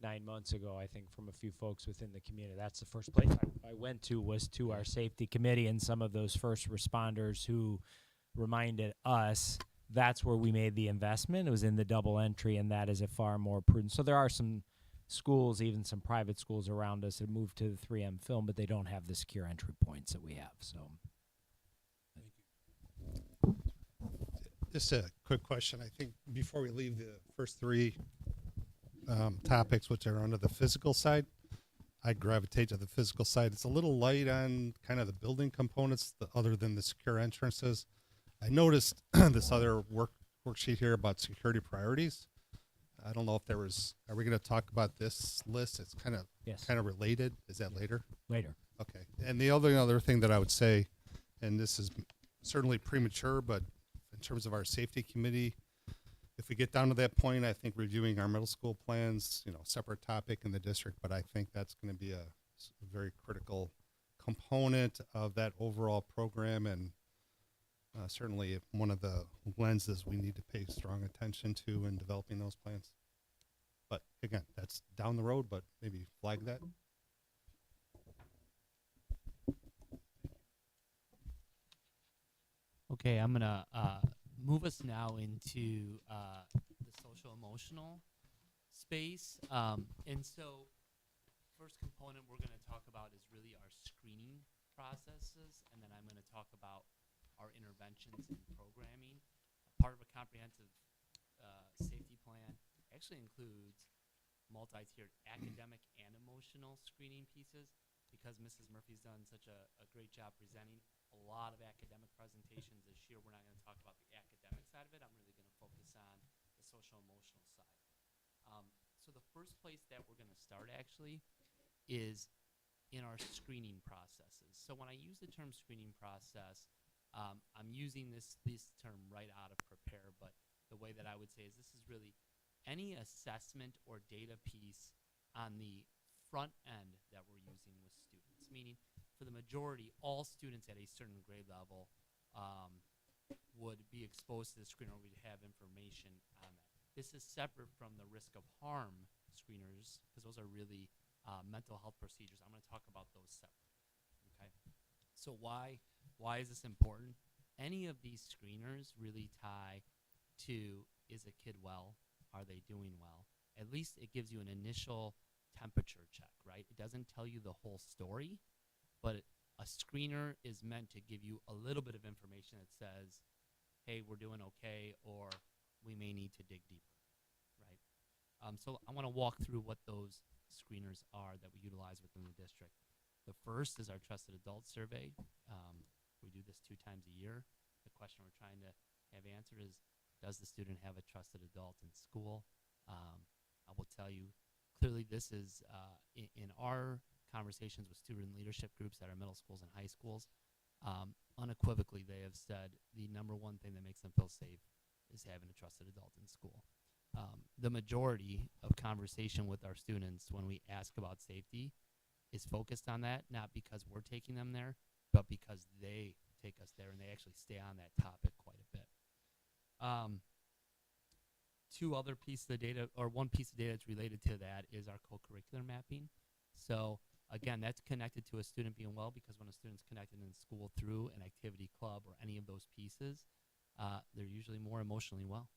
9 months ago, I think, from a few folks within the community. That's the first place I went to, was to our safety committee, and some of those first responders who reminded us that's where we made the investment. It was in the double entry, and that is a far more prudent. So there are some schools, even some private schools around us, that moved to the 3M film, but they don't have the secure entry points that we have. So, Just a quick question. I think before we leave the first three topics, which are under the physical side, I gravitate to the physical side. It's a little light on kind of the building components, other than the secure entrances. I noticed this other worksheet here about security priorities. I don't know if there was. Are we going to talk about this list? It's kind of related. Is that later? later. Okay. And the other thing that I would say, and this is certainly premature, but in terms of our safety committee, if we get down to that point, I think reviewing our middle school plans, separate topic in the district, but I think that's going to be a very critical component of that overall program, and certainly one of the lenses we need to pay strong attention to in developing those plans. But again, that's down the road, but maybe flag that. Okay, I'm gonna move us now into the social emotional space, and so first component we're going to talk about is really our screening processes, and then I'm going to talk about our interventions and programming. Part of a comprehensive safety plan actually includes multi-tiered academic and emotional screening pieces. Because Mrs. Murphy's done such a great job presenting a lot of academic presentations this year, we're not going to talk about the academic side of it. I'm really going to focus on the social emotional side. So the first place that we're going to start actually is in our screening processes. So when I use the term screening process, I'm using this term right out of Prepare, but the way that I would say is this is really any assessment or data piece on the front end that we're using with students, meaning for the majority, all students at a certain grade level would be exposed to the screener. We'd have information on that. This is separate from the risk of harm screeners, because those are really mental health procedures. I'm going to talk about those separate. Okay. So why is this important? Any of these screeners really tie to, is a kid well? Are they doing well? At least it gives you an initial temperature check, right? It doesn't tell you the whole story, but a screener is meant to give you a little bit of information that says, hey, we're doing okay, or we may need to dig deeper, right? So I want to walk through what those screeners are that we utilize within the district. The first is our Trusted Adult Survey. We do this 2 times a year. The question we're trying to have answered is, does the student have a trusted adult in school? I will tell you, clearly this is in our conversations with student leadership groups at our middle schools and high schools, unequivocally they have said the number one thing that makes them feel safe is having a trusted adult in school. The majority of conversation with our students when we ask about safety is focused on that, not because we're taking them there, but because they take us there, and they actually stay on that topic quite a bit. Two other pieces of data, or one piece of data that's related to that, is our co-curricular mapping. So again, that's connected to a student being well, because when a student's connected in school through an activity club or any of those pieces, they're usually more emotionally well,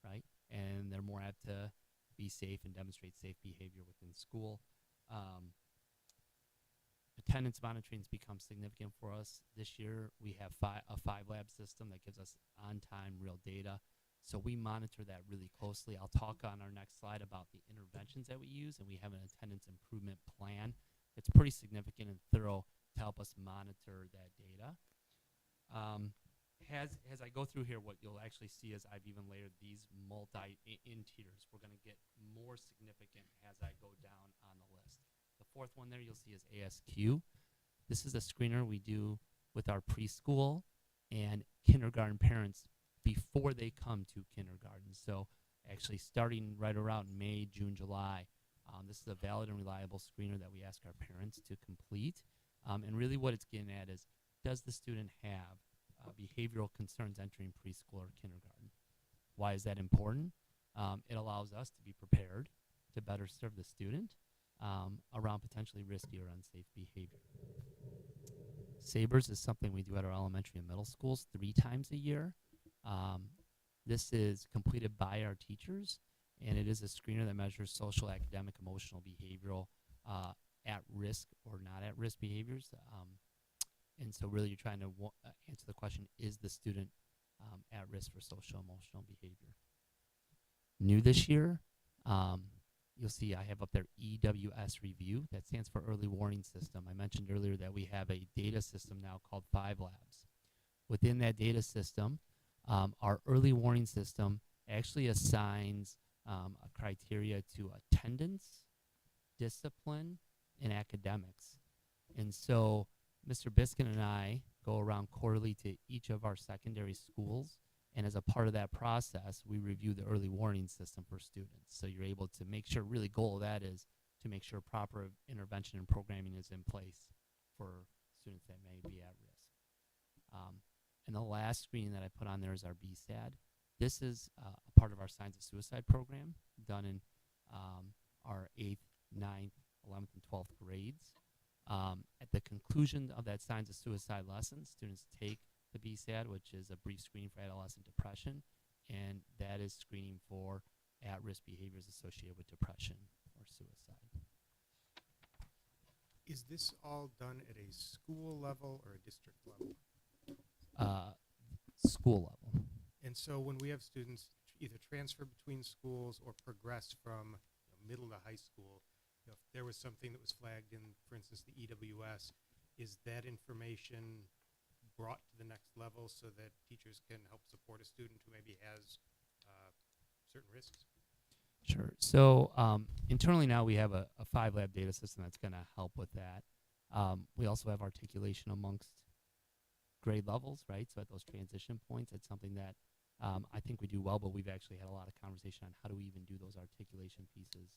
right? And they're more apt to be safe and demonstrate safe behavior within school. Attendance monitoring has become significant for us. This year, we have a 5-lab system that gives us on-time real data. So we monitor that really closely. I'll talk on our next slide about the interventions that we use, and we have an attendance improvement plan. It's pretty significant and thorough to help us monitor that data. As I go through here, what you'll actually see is I've even layered these in tiers. We're going to get more significant as I go down on the list. The fourth one there you'll see is ASQ. This is a screener we do with our preschool and kindergarten parents before they come to kindergarten. So actually starting right around May, June, July, this is a valid and reliable screener that we ask our parents to complete. And really what it's getting at is, does the student have behavioral concerns entering preschool or kindergarten? Why is that important? It allows us to be prepared to better serve the student around potentially risky or unsafe behavior. SABRS is something we do at our elementary and middle schools 3 times a year. This is completed by our teachers, and it is a screener that measures social, academic, emotional, behavioral, at risk or not at risk behaviors. And so really you're trying to answer the question, is the student at risk for social, emotional behavior? New this year, you'll see I have up there EWS review. That stands for Early Warning System. I mentioned earlier that we have a data system now called 5 Labs. Within that data system, our early warning system actually assigns a criteria to attendance, discipline, and academics. And so Mr. Biskin and I go around quarterly to each of our secondary schools, and as a part of that process, we review the early warning system for students. So you're able to make sure, really goal of that is to make sure proper intervention and programming is in place for students that may be at risk. And the last screening that I put on there is our BSAD. This is a part of our Signs of Suicide program done in our 8th, 9th, 11th, and 12th grades. At the conclusion of that Signs of Suicide lesson, students take the BSAD, which is a brief screening for adolescent depression, and that is screening for at-risk behaviors associated with depression or suicide. Is this all done at a school level or a district level? School level. And so when we have students either transfer between schools or progress from middle to high school, if there was something that was flagged in, for instance, the EWS, is that information brought to the next level so that teachers can help support a student who maybe has certain risks? Sure. So internally now we have a 5 lab data system that's going to help with that. We also have articulation amongst grade levels, right? So at those transition points, it's something that I think we do well, but we've actually had a lot of conversation on how do we even do those articulation pieces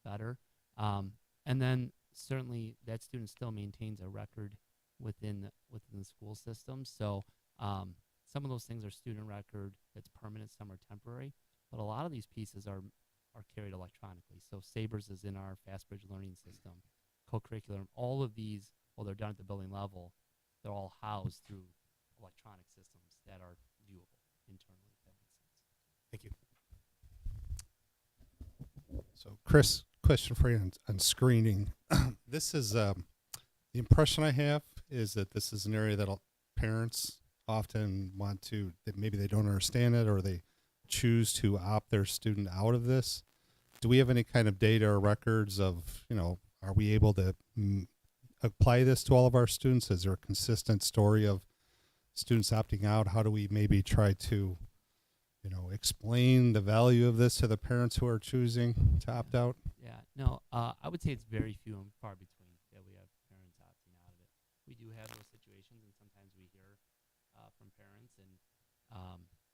better. And then certainly that student still maintains a record within the school system. So some of those things are student record that's permanent, some are temporary, but a lot of these pieces are carried electronically. So SABRS is in our FastBridge learning system, co-curricular, all of these, while they're done at the building level, they're all housed through electronic systems that are viewable internally, if that makes sense. Thank you. So, Chris, question for you on screening. This is the impression I have is that this is an area that parents often want to, that maybe they don't understand it or they choose to opt their student out of this. Do we have any kind of data or records of, are we able to apply this to all of our students? Is there a consistent story of students opting out? How do we maybe try to, explain the value of this to the parents who are choosing to opt out? Yeah, no, I would say it's very few and far between that we have parents opting out of it. We do have those situations, and sometimes we hear from parents, and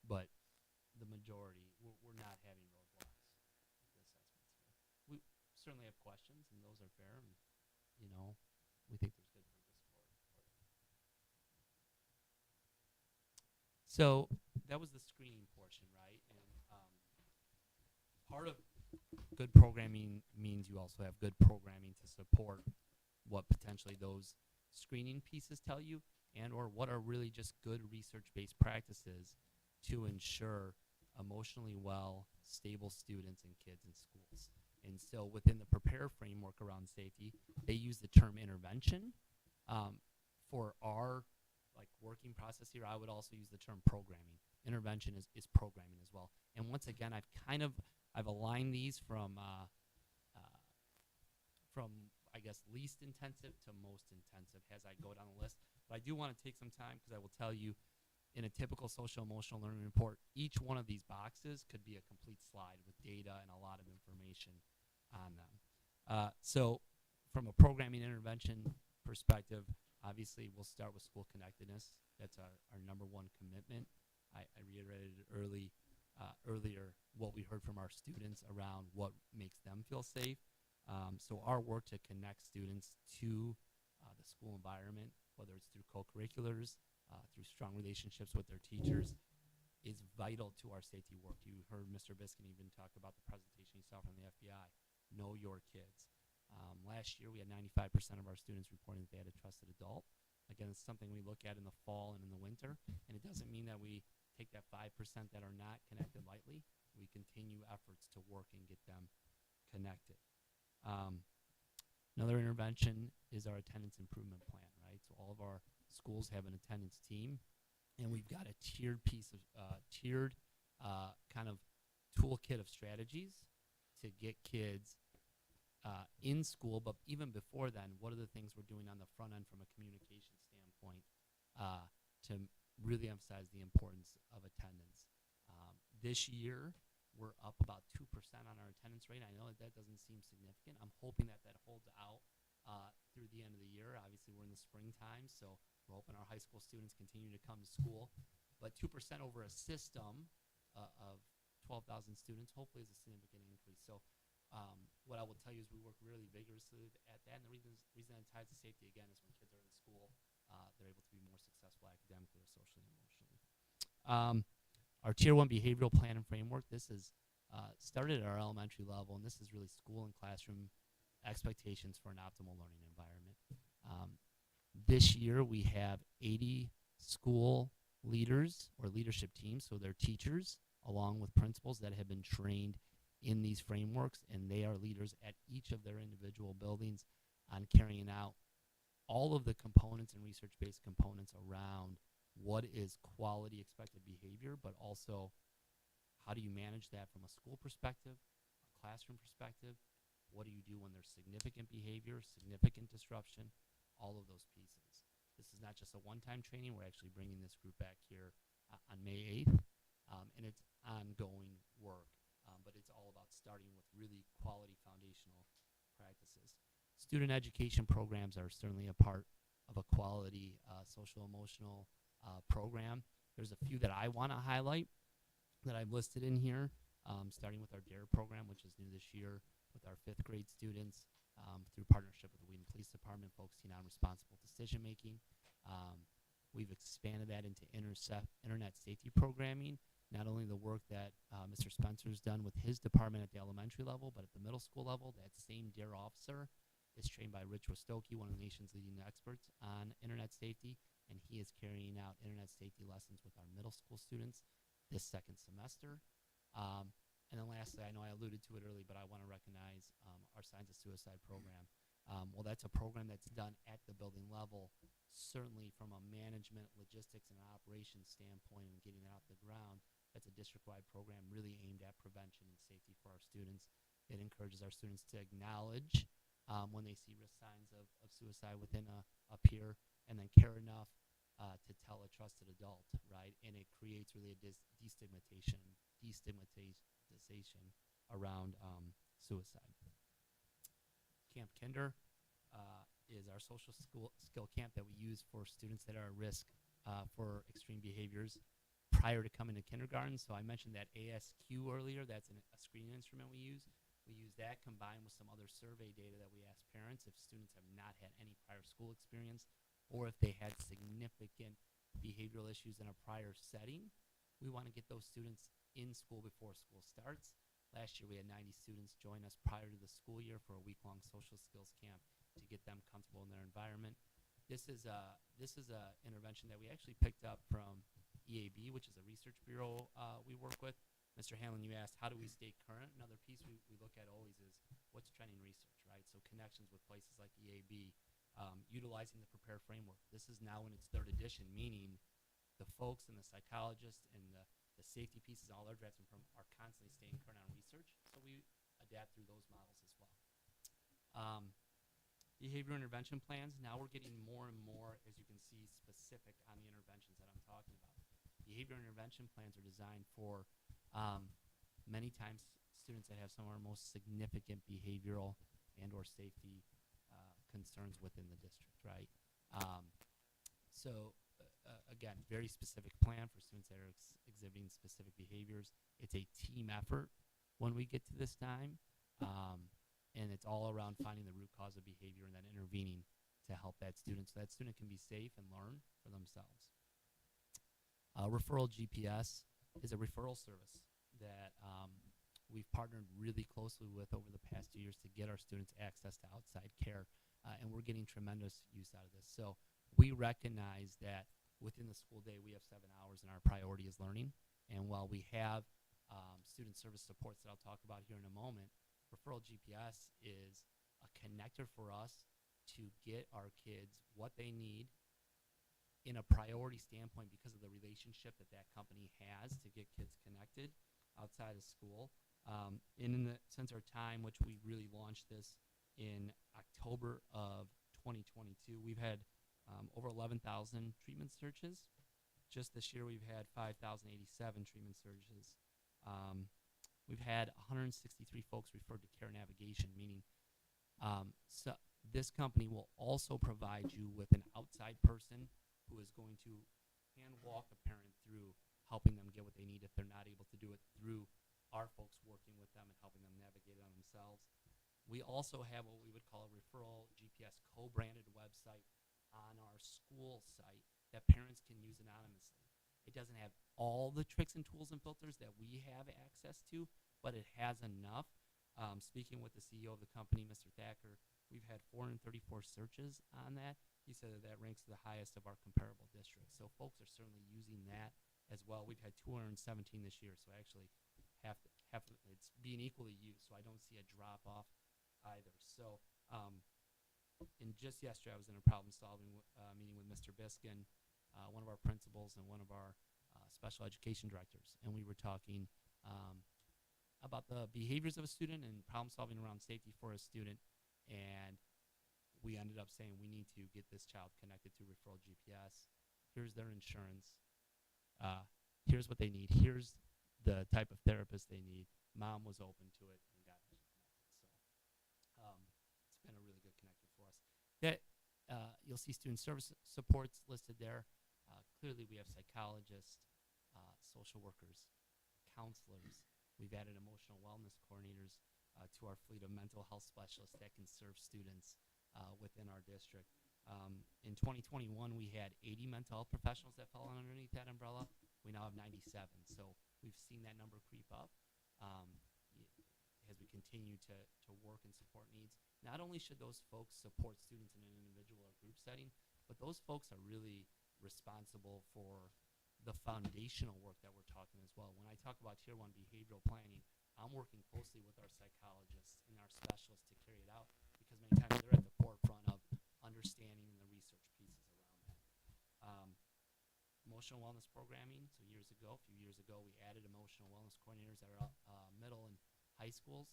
but the majority, we're not having roadblocks with the assessments here. We certainly have questions, and those are fair, and we think there's good purpose for it. So that was the screening portion, right? And part of good programming means you also have good programming to support what potentially those screening pieces tell you, and or what are really just good research-based practices to ensure emotionally well, stable students and kids in schools. And so within the PREPARE framework around safety, they use the term intervention. For our working process here, I would also use the term programming. Intervention is programming as well. And once again, I've aligned these from I guess least intensive to most intensive as I go down the list. But I do want to take some time because I will tell you, in a typical social emotional learning report, each one of these boxes could be a complete slide with data and a lot of information on them. So from a programming intervention perspective, obviously we'll start with school connectedness. That's our number one commitment. I reiterated earlier what we heard from our students around what makes them feel safe. So our work to connect students to the school environment, whether it's through co-curriculars, through strong relationships with their teachers, is vital to our safety work. You heard Mr. Biskin even talk about the presentation he saw from the FBI. know your kids. Last year, we had 95% of our students reporting that they had a trusted adult. Again, it's something we look at in the fall and in the winter, and it doesn't mean that we take that 5% that are not connected lightly. We continue efforts to work and get them connected. Another intervention is our attendance improvement plan, right? So all of our schools have an attendance team, and we've got a tiered kind of toolkit of strategies to get kids in school. But even before then, what are the things we're doing on the front end from a communication standpoint to really emphasize the importance of attendance? This year, we're up about 2% on our attendance rate. I know that doesn't seem significant. I'm hoping that holds out through the end of the year. Obviously, we're in the springtime, so we're hoping our high school students continue to come to school. But 2% over a system of 12,000 students hopefully is a significant increase. So what I will tell you is we work really vigorously at that. And the reason it ties to safety, again, is when kids are in school, they're able to be more successful academically or socially and emotionally. Our Tier 1 behavioral plan and framework, this is started at our elementary level, and this is really school and classroom expectations for an optimal learning environment. This year, we have 80 school leaders or leadership teams, so they're teachers, along with principals that have been trained in these frameworks, and they are leaders at each of their individual buildings on carrying out all of the components and research-based components around what is quality expected behavior, but also how do you manage that from a school perspective, a classroom perspective? What do you do when there's significant behavior, significant disruption, all of those pieces? This is not just a one-time training. We're actually bringing this group back here on May 8th, and it's ongoing work, but it's all about starting with really quality foundational practices. Student education programs are certainly a part of a quality social-emotional program. There's a few that I want to highlight that I've listed in here, starting with our DARE program, which is new this year with our 5th grade students through partnership with the Wheaton Police Department, focusing on responsible decision-making. We've expanded that into internet safety programming, not only the work that Mr. Spencer's done with his department at the elementary level, but at the middle school level. That same DARE officer is trained by Rich Wostocki, one of the nation's leading experts on internet safety, and he is carrying out internet safety lessons with our middle school students this second semester. And then lastly, I know I alluded to it early, but I want to recognize our Signs of Suicide program. Well, that's a program that's done at the building level, certainly from a management, logistics, and operations standpoint and getting it off the ground. That's a district-wide program really aimed at prevention and safety for our students. It encourages our students to acknowledge when they see risk signs of suicide within a peer, and then care enough to tell a trusted adult, right? And it creates really a destigmatization around suicide. Camp Kinder is our social skill camp that we use for students that are at risk for extreme behaviors prior to coming to kindergarten. So I mentioned that ASQ earlier. That's a screening instrument we use. We use that combined with some other survey data that we ask parents if students have not had any prior school experience or if they had significant behavioral issues in a prior setting. We want to get those students in school before school starts. Last year we had 90 students join us prior to the school year for a week-long social skills camp to get them comfortable in their environment. This is a intervention that we actually picked up from EAB, which is a research bureau we work with. Mr. Hanlon, you asked, how do we stay current? Another piece we look at always is what's trending research, right? So connections with places like EAB, utilizing the Prepare framework. This is now in its 3rd edition, meaning the folks and the psychologists and the safety pieces and all their drafts are constantly staying current on research. So we adapt through those models as well. Behavior intervention plans. Now we're getting more and more, as you can see, specific on the interventions that I'm talking about. Behavior intervention plans are designed for many times students that have some of our most significant behavioral and or safety concerns within the district, right? Again, very specific plan for students that are exhibiting specific behaviors. It's a team effort when we get to this time, and it's all around finding the root cause of behavior and then intervening to help that student so that student can be safe and learn for themselves. Referral GPS is a referral service that we've partnered really closely with over the past 2 years to get our students access to outside care, and we're getting tremendous use out of this. So we recognize that within the school day we have 7 hours and our priority is learning. And while we have student service supports that I'll talk about here in a moment, Referral GPS is a connector for us to get our kids what they need in a priority standpoint because of the relationship that that company has to get kids connected outside of school. Since our time, which we really launched this in October of 2022, we've had over 11,000 treatment searches. Just this year, we've had 5,087 treatment searches. We've had 163 folks referred to care navigation, meaning so this company will also provide you with an outside person who is going to hand walk a parent through helping them get what they need if they're not able to do it through our folks working with them and helping them navigate it on themselves. We also have what we would call a Referral GPS co-branded website on our school site that parents can use anonymously. It doesn't have all the tricks and tools and filters that we have access to, but it has enough. Speaking with the CEO of the company, Mr. Thacker, we've had 434 searches on that. He said that ranks the highest of our comparable districts. So folks are certainly using that as well. We've had 217 this year, so actually half it's being equally used. So I don't see a drop off either. So, and just yesterday I was in a problem solving meeting with Mr. Biskin, one of our principals and one of our special education directors, and we were talking about the behaviors of a student and problem solving around safety for a student. And we ended up saying we need to get this child connected to Referral GPS. Here's their insurance. Here's what they need. Here's the type of therapist they need. Mom was open to it and got them connected. So it's been a really good connector for us. That you'll see student service supports listed there. Clearly we have psychologists, social workers, counselors. We've added emotional wellness coordinators to our fleet of mental health specialists that can serve students within our district. In 2021, we had 80 mental health professionals that fell underneath that umbrella. We now have 97. So we've seen that number creep up as we continue to work and support needs. Not only should those folks support students in an individual or group setting, but those folks are really responsible for the foundational work that we're talking as well. When I talk about Tier 1 behavioral planning, I'm working closely with our psychologists and our specialists to carry it out because many times they're at the forefront of understanding the research pieces around that. Emotional wellness programming. So a few years ago, we added emotional wellness coordinators at our middle and high schools.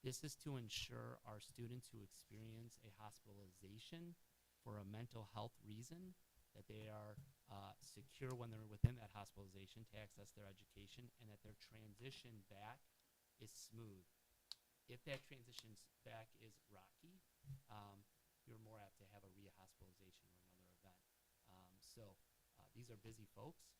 This is to ensure our students who experience a hospitalization for a mental health reason that they are secure when they're within that hospitalization to access their education and that their transition back is smooth. If that transition back is rocky, you're more apt to have a re-hospitalization or another event. These are busy folks.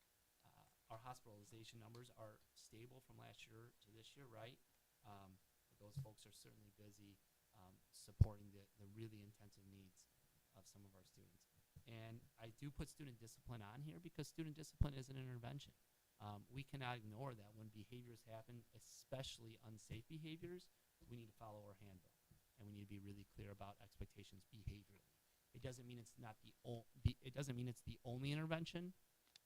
Our hospitalization numbers are stable from last year to this year, right? But those folks are certainly busy supporting the really intensive needs of some of our students. And I do put student discipline on here because student discipline is an intervention. We cannot ignore that when behaviors happen, especially unsafe behaviors, we need to follow our handbook. And we need to be really clear about expectations behaviorally. It doesn't mean it's not it doesn't mean it's the only intervention,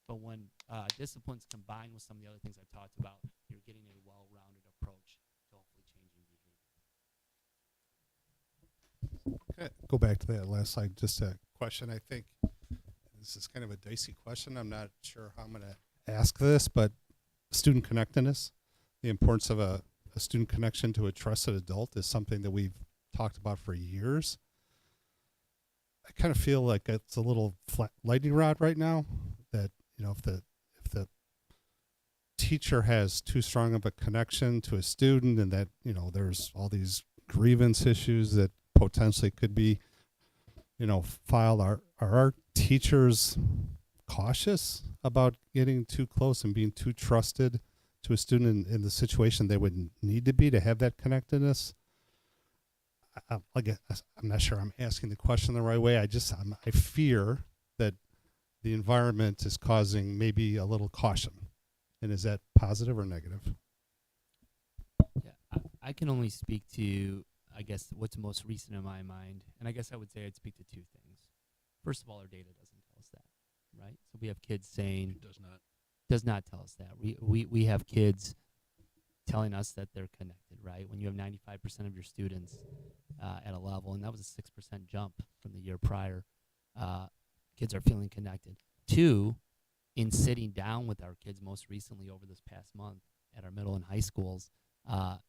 but when discipline's combined with some of the other things I've talked about, you're getting a well-rounded approach to hopefully changing behavior. Okay, go back to that last slide. Just a question. I think this is kind of a dicey question. I'm not sure how I'm going to ask this, but student connectedness, the importance of a student connection to a trusted adult is something that we've talked about for years. I kind of feel like it's a little flat lightning rod right now that, you know, if the teacher has too strong of a connection to a student and that, you know, there's all these grievance issues that potentially could be, you know, filed. Are our teachers cautious about getting too close and being too trusted to a student in the situation they would need to be to have that connectedness? I'm not sure I'm asking the question the right way. I fear that the environment is causing maybe a little caution. And is that positive or negative? I can only speak to, I guess, what's most recent in my mind. And I guess I would say I'd speak to two things. First of all, our data doesn't tell us that, right? So we have kids saying, It does not tell us that. We have kids telling us that they're connected, right? When you have 95% of your students at a level, and that was a 6% jump from the year prior, kids are feeling connected. Two, in sitting down with our kids most recently over this past month at our middle and high schools,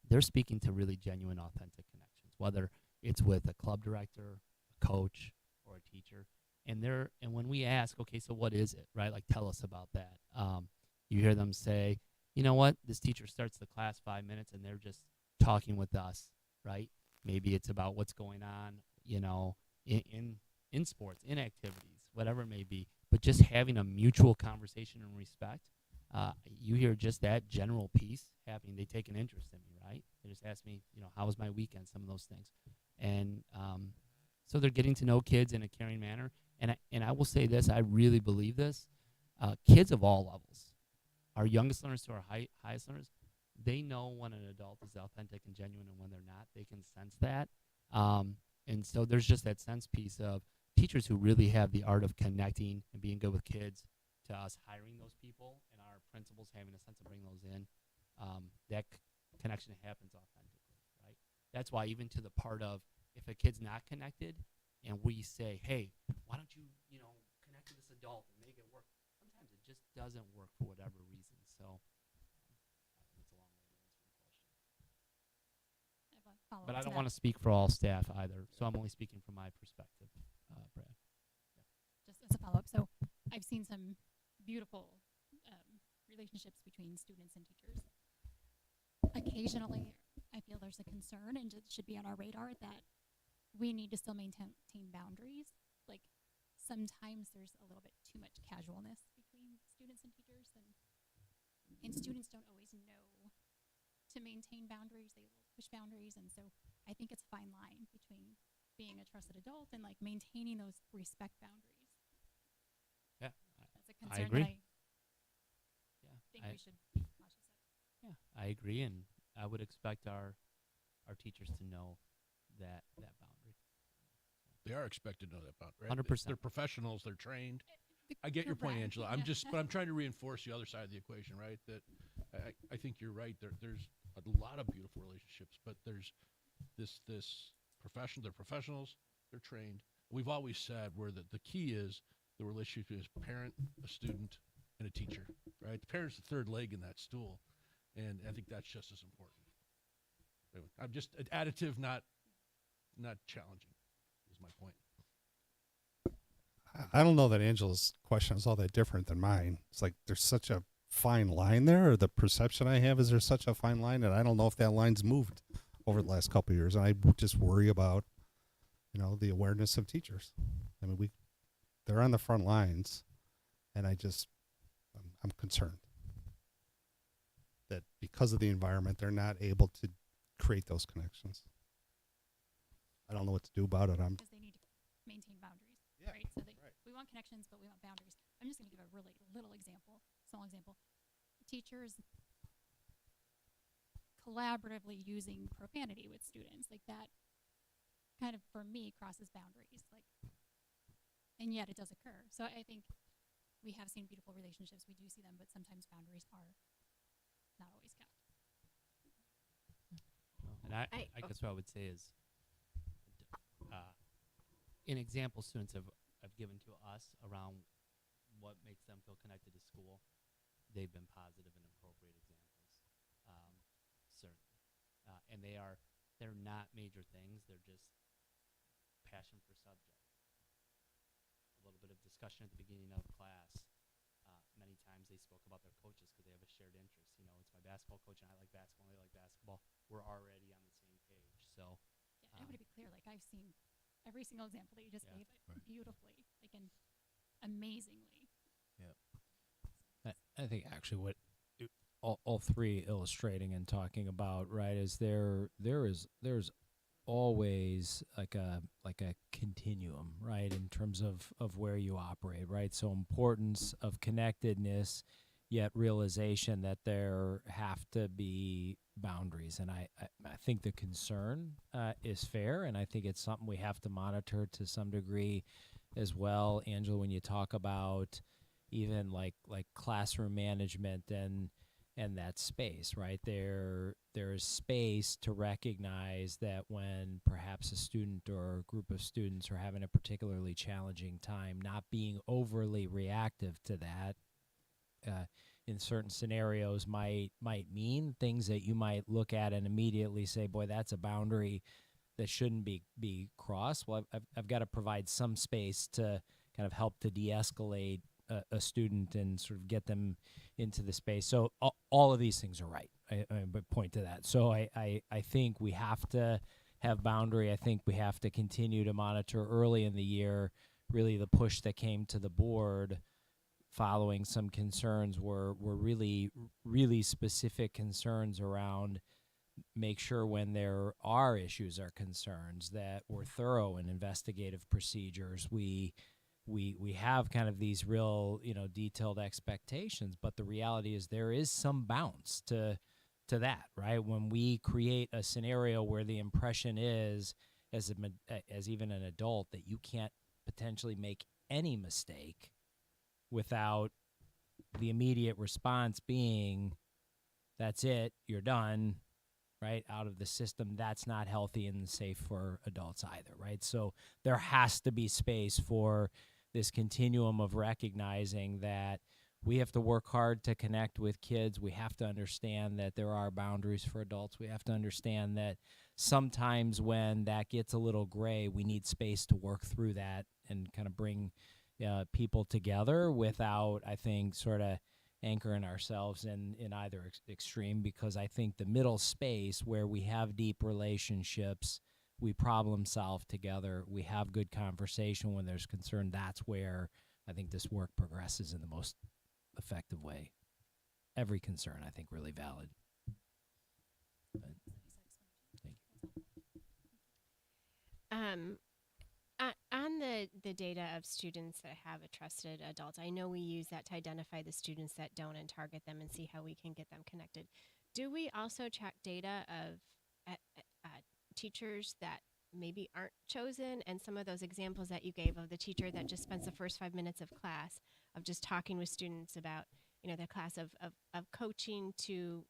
they're speaking to really genuine, authentic connections, whether it's with a club director, a coach, or a teacher. And when we ask, okay, so what is it, right? Like, tell us about that. You hear them say, you know what? This teacher starts the class 5 minutes and they're just talking with us, right? Maybe it's about what's going on, in sports, in activities, whatever it may be. But just having a mutual conversation and respect, you hear just that general piece happening. They take an interest in me, right? They just ask me, how was my weekend? Some of those things, and so they're getting to know kids in a caring manner. And I will say this: I really believe this. Kids of all levels, our youngest learners to our highest learners, they know when an adult is authentic and genuine, and when they're not. They can sense that. And so there's just that sense piece of teachers who really have the art of connecting and being good with kids, to us hiring those people and our principals having a sense of bringing those in. That connection happens authentically, right? That's why even to the part of, if a kid's not connected and we say, hey, why don't you, connect to this adult and make it work? Sometimes it just doesn't work for whatever reason. So that's a long way to answer your question. But I don't want to speak for all staff either, so I'm only speaking from my perspective, Brad. Just as a follow-up, so I've seen some beautiful relationships between students and teachers. Occasionally, I feel there's a concern, and it should be on our radar, that we need to still maintain boundaries. Like, sometimes there's a little bit too much casualness between students and teachers, and students don't always know to maintain boundaries. They will push boundaries, and so I think it's a fine line between being a trusted adult and, like, maintaining those respect boundaries. Yeah, That's a concern I agree. that I think we should be cautious of. Yeah, I agree, and I would expect our teachers to know that boundary. They are expected to know that about, right? 100%. They're professionals. They're trained. The I get your point, correct, Angela. yeah. But I'm trying to reinforce the other side of the equation, right? That I think you're right. There's a lot of beautiful relationships, but there's this profession. They're professionals. They're trained. We've always said where the key is the relationship between a parent, a student, and a teacher, right? The parent's the third leg in that stool, and I think that's just as important. Anyway, I'm just additive, not challenging, is my point. I don't know that Angela's question is all that different than mine. It's like there's such a fine line there, or the perception I have is there's such a fine line, and I don't know if that line's moved over the last couple of years. And I just worry about, the awareness of teachers. I mean, they're on the front lines, and I'm concerned that because of the environment, they're not able to create those connections. I don't know what to do about it. Because they need to maintain boundaries, Yeah, right? So right. we want connections, but we want boundaries. I'm just going to give a really little example, small example. Teachers collaboratively using profanity with students, like that kind of, for me, crosses boundaries, and yet it does occur. So I think we have seen beautiful relationships. We do see them, but sometimes boundaries are not always kept. And I guess what I would say is, an example students have given to us around what makes them feel connected to school, they've been positive and appropriate examples, certainly. And they're not major things. They're just passion for subject. A little bit of discussion at the beginning of class. Many times they spoke about their coaches because they have a shared interest. It's my basketball coach and I like basketball and they like basketball. We're already on the same page. So Yeah, I want to be clear. Like, I've seen every single example that you just gave beautifully, and amazingly. I think actually what all three illustrating and talking about, right, is there's always like a continuum, right, in terms of where you operate, right? So importance of connectedness yet realization that there have to be boundaries. And I think the concern is fair, and I think it's something we have to monitor to some degree as well. Angela, when you talk about even like classroom management and that space, right? There is space to recognize that when perhaps a student or a group of students are having a particularly challenging time, not being overly reactive to that in certain scenarios might mean things that you might look at and immediately say, boy, that's a boundary that shouldn't be crossed. Well, I've got to provide some space to kind of help to de-escalate a student and sort of get them into the space. So all of these things are right. I would point to that. So I think we have to have boundary. I think we have to continue to monitor early in the year. Really, the push that came to the board following some concerns were really, really specific concerns around make sure when there are issues or concerns that we're thorough in investigative procedures. We have kind of these real, detailed expectations, but the reality is there is some bounce to that, right? When we create a scenario where the impression is, as even an adult, that you can't potentially make any mistake without the immediate response being, that's it, you're done, right, out of the system, that's not healthy and safe for adults either, right? So there has to be space for this continuum of recognizing that we have to work hard to connect with kids. We have to understand that there are boundaries for adults. We have to understand that sometimes when that gets a little gray, we need space to work through that and kind of bring people together without, I think, sort of anchoring ourselves in either extreme, because I think the middle space where we have deep relationships, we problem solve together, we have good conversation when there's concern, that's where I think this work progresses in the most effective way. Every concern, I think, really valid. But, thank you. On the data of students that have a trusted adult, I know we use that to identify the students that don't and target them and see how we can get them connected. Do we also track data of teachers that maybe aren't chosen, and some of those examples that you gave of the teacher that just spends the first 5 minutes of class of just talking with students about, the class of coaching to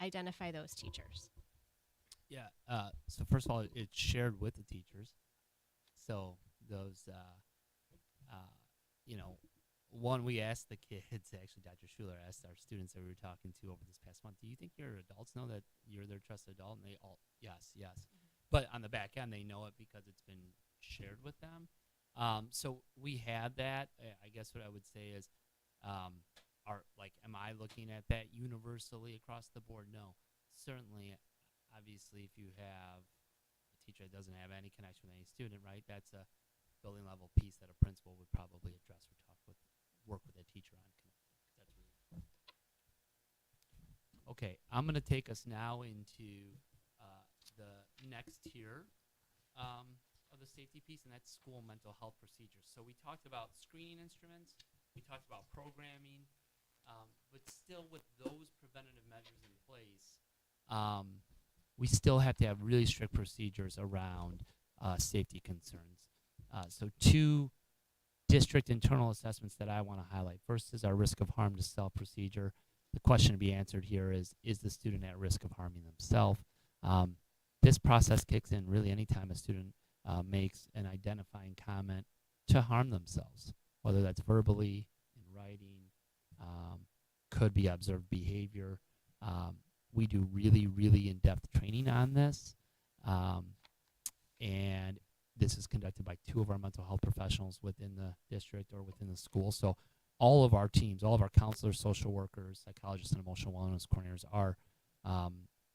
identify those teachers? Yeah. So first of all, it's shared with the teachers. So those, one, we asked the kids, actually Dr. Schuler asked our students that we were talking to over this past month, do you think your adults know that you're their trusted adult? And they all, yes. Mm-hmm. But on the back end, they know it because it's been shared with them. So we had that. I guess what I would say is, am I looking at that universally across the board? No. Certainly, obviously, if you have teacher that doesn't have any connection with any student, right? That's a building level piece that a principal would probably address or work with a teacher on connecting. That's really important. Okay, I'm going to take us now into the next tier of the safety piece, and that's school mental health procedures. So we talked about screening instruments, we talked about programming, but still with those preventative measures in place, we still have to have really strict procedures around safety concerns. So 2 district internal assessments that I want to highlight. First is our risk of harm to self procedure. The question to be answered here is the student at risk of harming themselves? This process kicks in really anytime a student makes an identifying comment to harm themselves, whether that's verbally, in writing, could be observed behavior. We do really, really in-depth training on this, and this is conducted by 2 of our mental health professionals within the district or within the school. So all of our teams, all of our counselors, social workers, psychologists, and emotional wellness coordinators are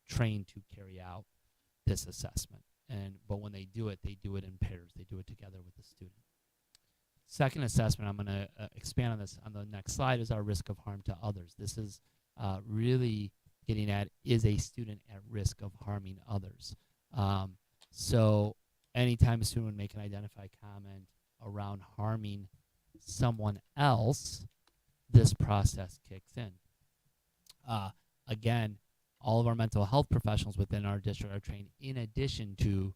trained to carry out this assessment. But when they do it in pairs. They do it together with the student. Second assessment, I'm going to expand on this on the next slide, is our risk of harm to others. This is really getting at, is a student at risk of harming others? So anytime a student would make an identified comment around harming someone else, this process kicks in. Again, all of our mental health professionals within our district are trained in addition to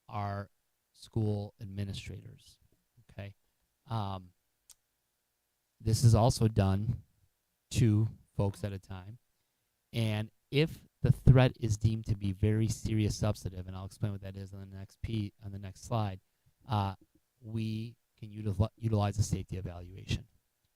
our school administrators. Okay. This is also done 2 folks at a time. And if the threat is deemed to be very serious substantive, and I'll explain what that is on the next slide, we can utilize a safety evaluation.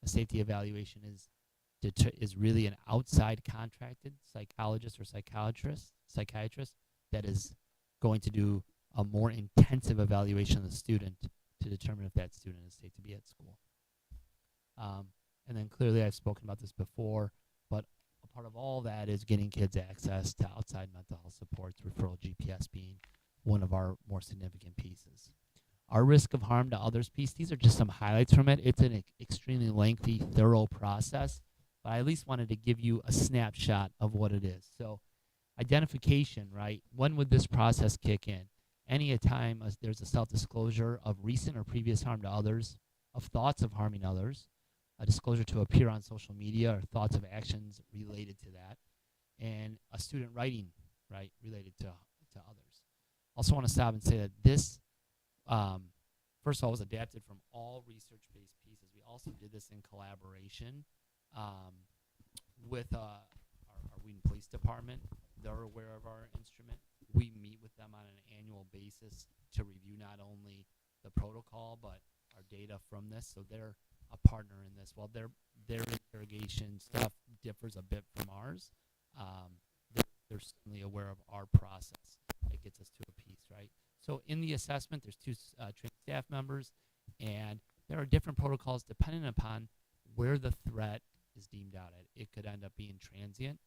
A safety evaluation is really an outside contracted psychologist or psychiatrist that is going to do a more intensive evaluation of the student to determine if that student is safe to be at school. And then clearly I've spoken about this before, but a part of all that is getting kids access to outside mental health supports, referral GPS being one of our more significant pieces. Our risk of harm to others piece, these are just some highlights from it. It's an extremely lengthy, thorough process, but I at least wanted to give you a snapshot of what it is. So identification, right? When would this process kick in? Any time there's a self-disclosure of recent or previous harm to others, of thoughts of harming others, a disclosure to appear on social media or thoughts of actions related to that, and a student writing, right, related to others. Also want to stop and say that this, first of all, was adapted from all research-based pieces. We also did this in collaboration with our Wheaton Police Department. They're aware of our instrument. We meet with them on an annual basis to review not only the protocol, but our data from this. So they're a partner in this. While their interrogation stuff differs a bit from ours, they're certainly aware of our process. It gets us to a piece, right? So in the assessment, there's 2 trained staff members, and there are different protocols depending upon where the threat is deemed out at. It could end up being transient.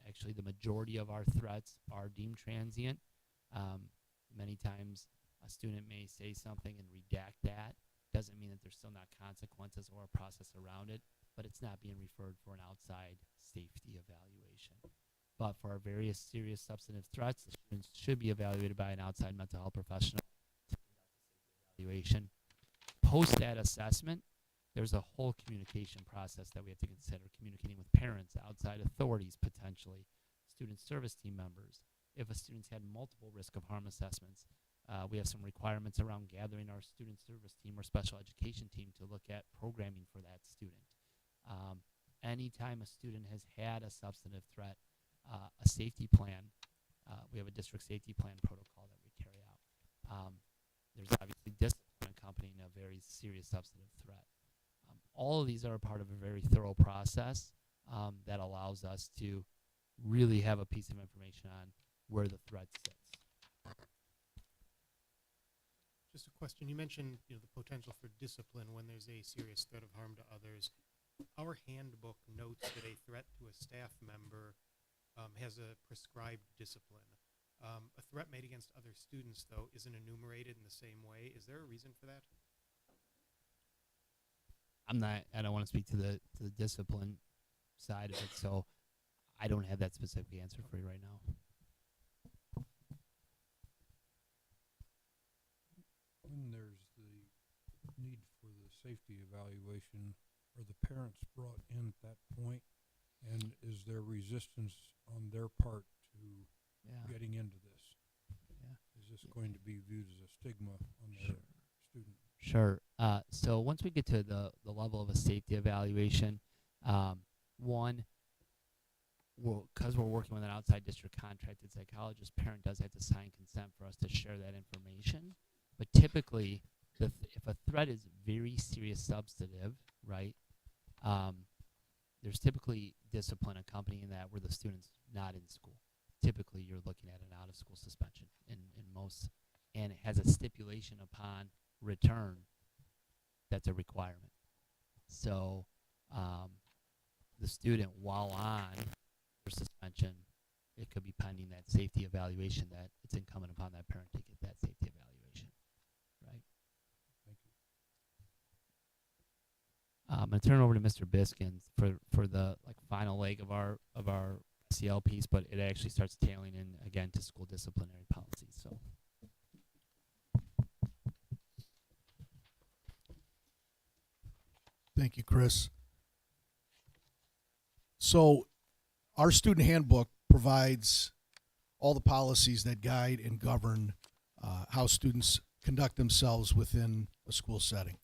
Actually, the majority of our threats are deemed transient. Many times a student may say something and redact that. Doesn't mean that there's still not consequences or a process around it, but it's not being referred for an outside safety evaluation. But for our various serious substantive threats, the students should be evaluated by an outside mental health professional to conduct a safety evaluation. Post that assessment, there's a whole communication process that we have to consider, communicating with parents, outside authorities potentially, student service team members. If a student's had multiple risk of harm assessments, we have some requirements around gathering our student service team or special education team to look at programming for that student. Anytime a student has had a substantive threat, a safety plan, we have a district safety plan protocol that we carry out. There's obviously discipline accompanying a very serious substantive threat. All of these are a part of a very thorough process that allows us to really have a piece of information on where the threat sits. Just a question. You mentioned, the potential for discipline when there's a serious threat of harm to others. Our handbook notes that a threat to a staff member has a prescribed discipline. A threat made against other students, though, isn't enumerated in the same way. Is there a reason for that? I don't want to speak to the discipline side of it, so I don't have that specific answer for you right now. When there's the need for the safety evaluation, are the parents brought in at that point? And is there resistance on their part to getting into this? Yeah. Is this going to be viewed as a stigma on their student? Sure. So once we get to the level of a safety evaluation, one, because we're working with an outside district contracted psychologist, parent does have to sign consent for us to share that information. But typically, if a threat is very serious substantive, right, there's typically discipline accompanying that where the student's not in school. Typically, you're looking at an out-of-school suspension in most, and it has a stipulation upon return that's a requirement. So the student, while on their suspension, it could be pending that safety evaluation that it's incumbent upon that parent to get that safety evaluation, right? Thank you. I'm going to turn it over to Mr. Biskins for the final leg of our CL piece, but it actually starts tailing in again to school disciplinary policies. So. Thank you, Chris. So our student handbook provides all the policies that guide and govern how students conduct themselves within a school setting.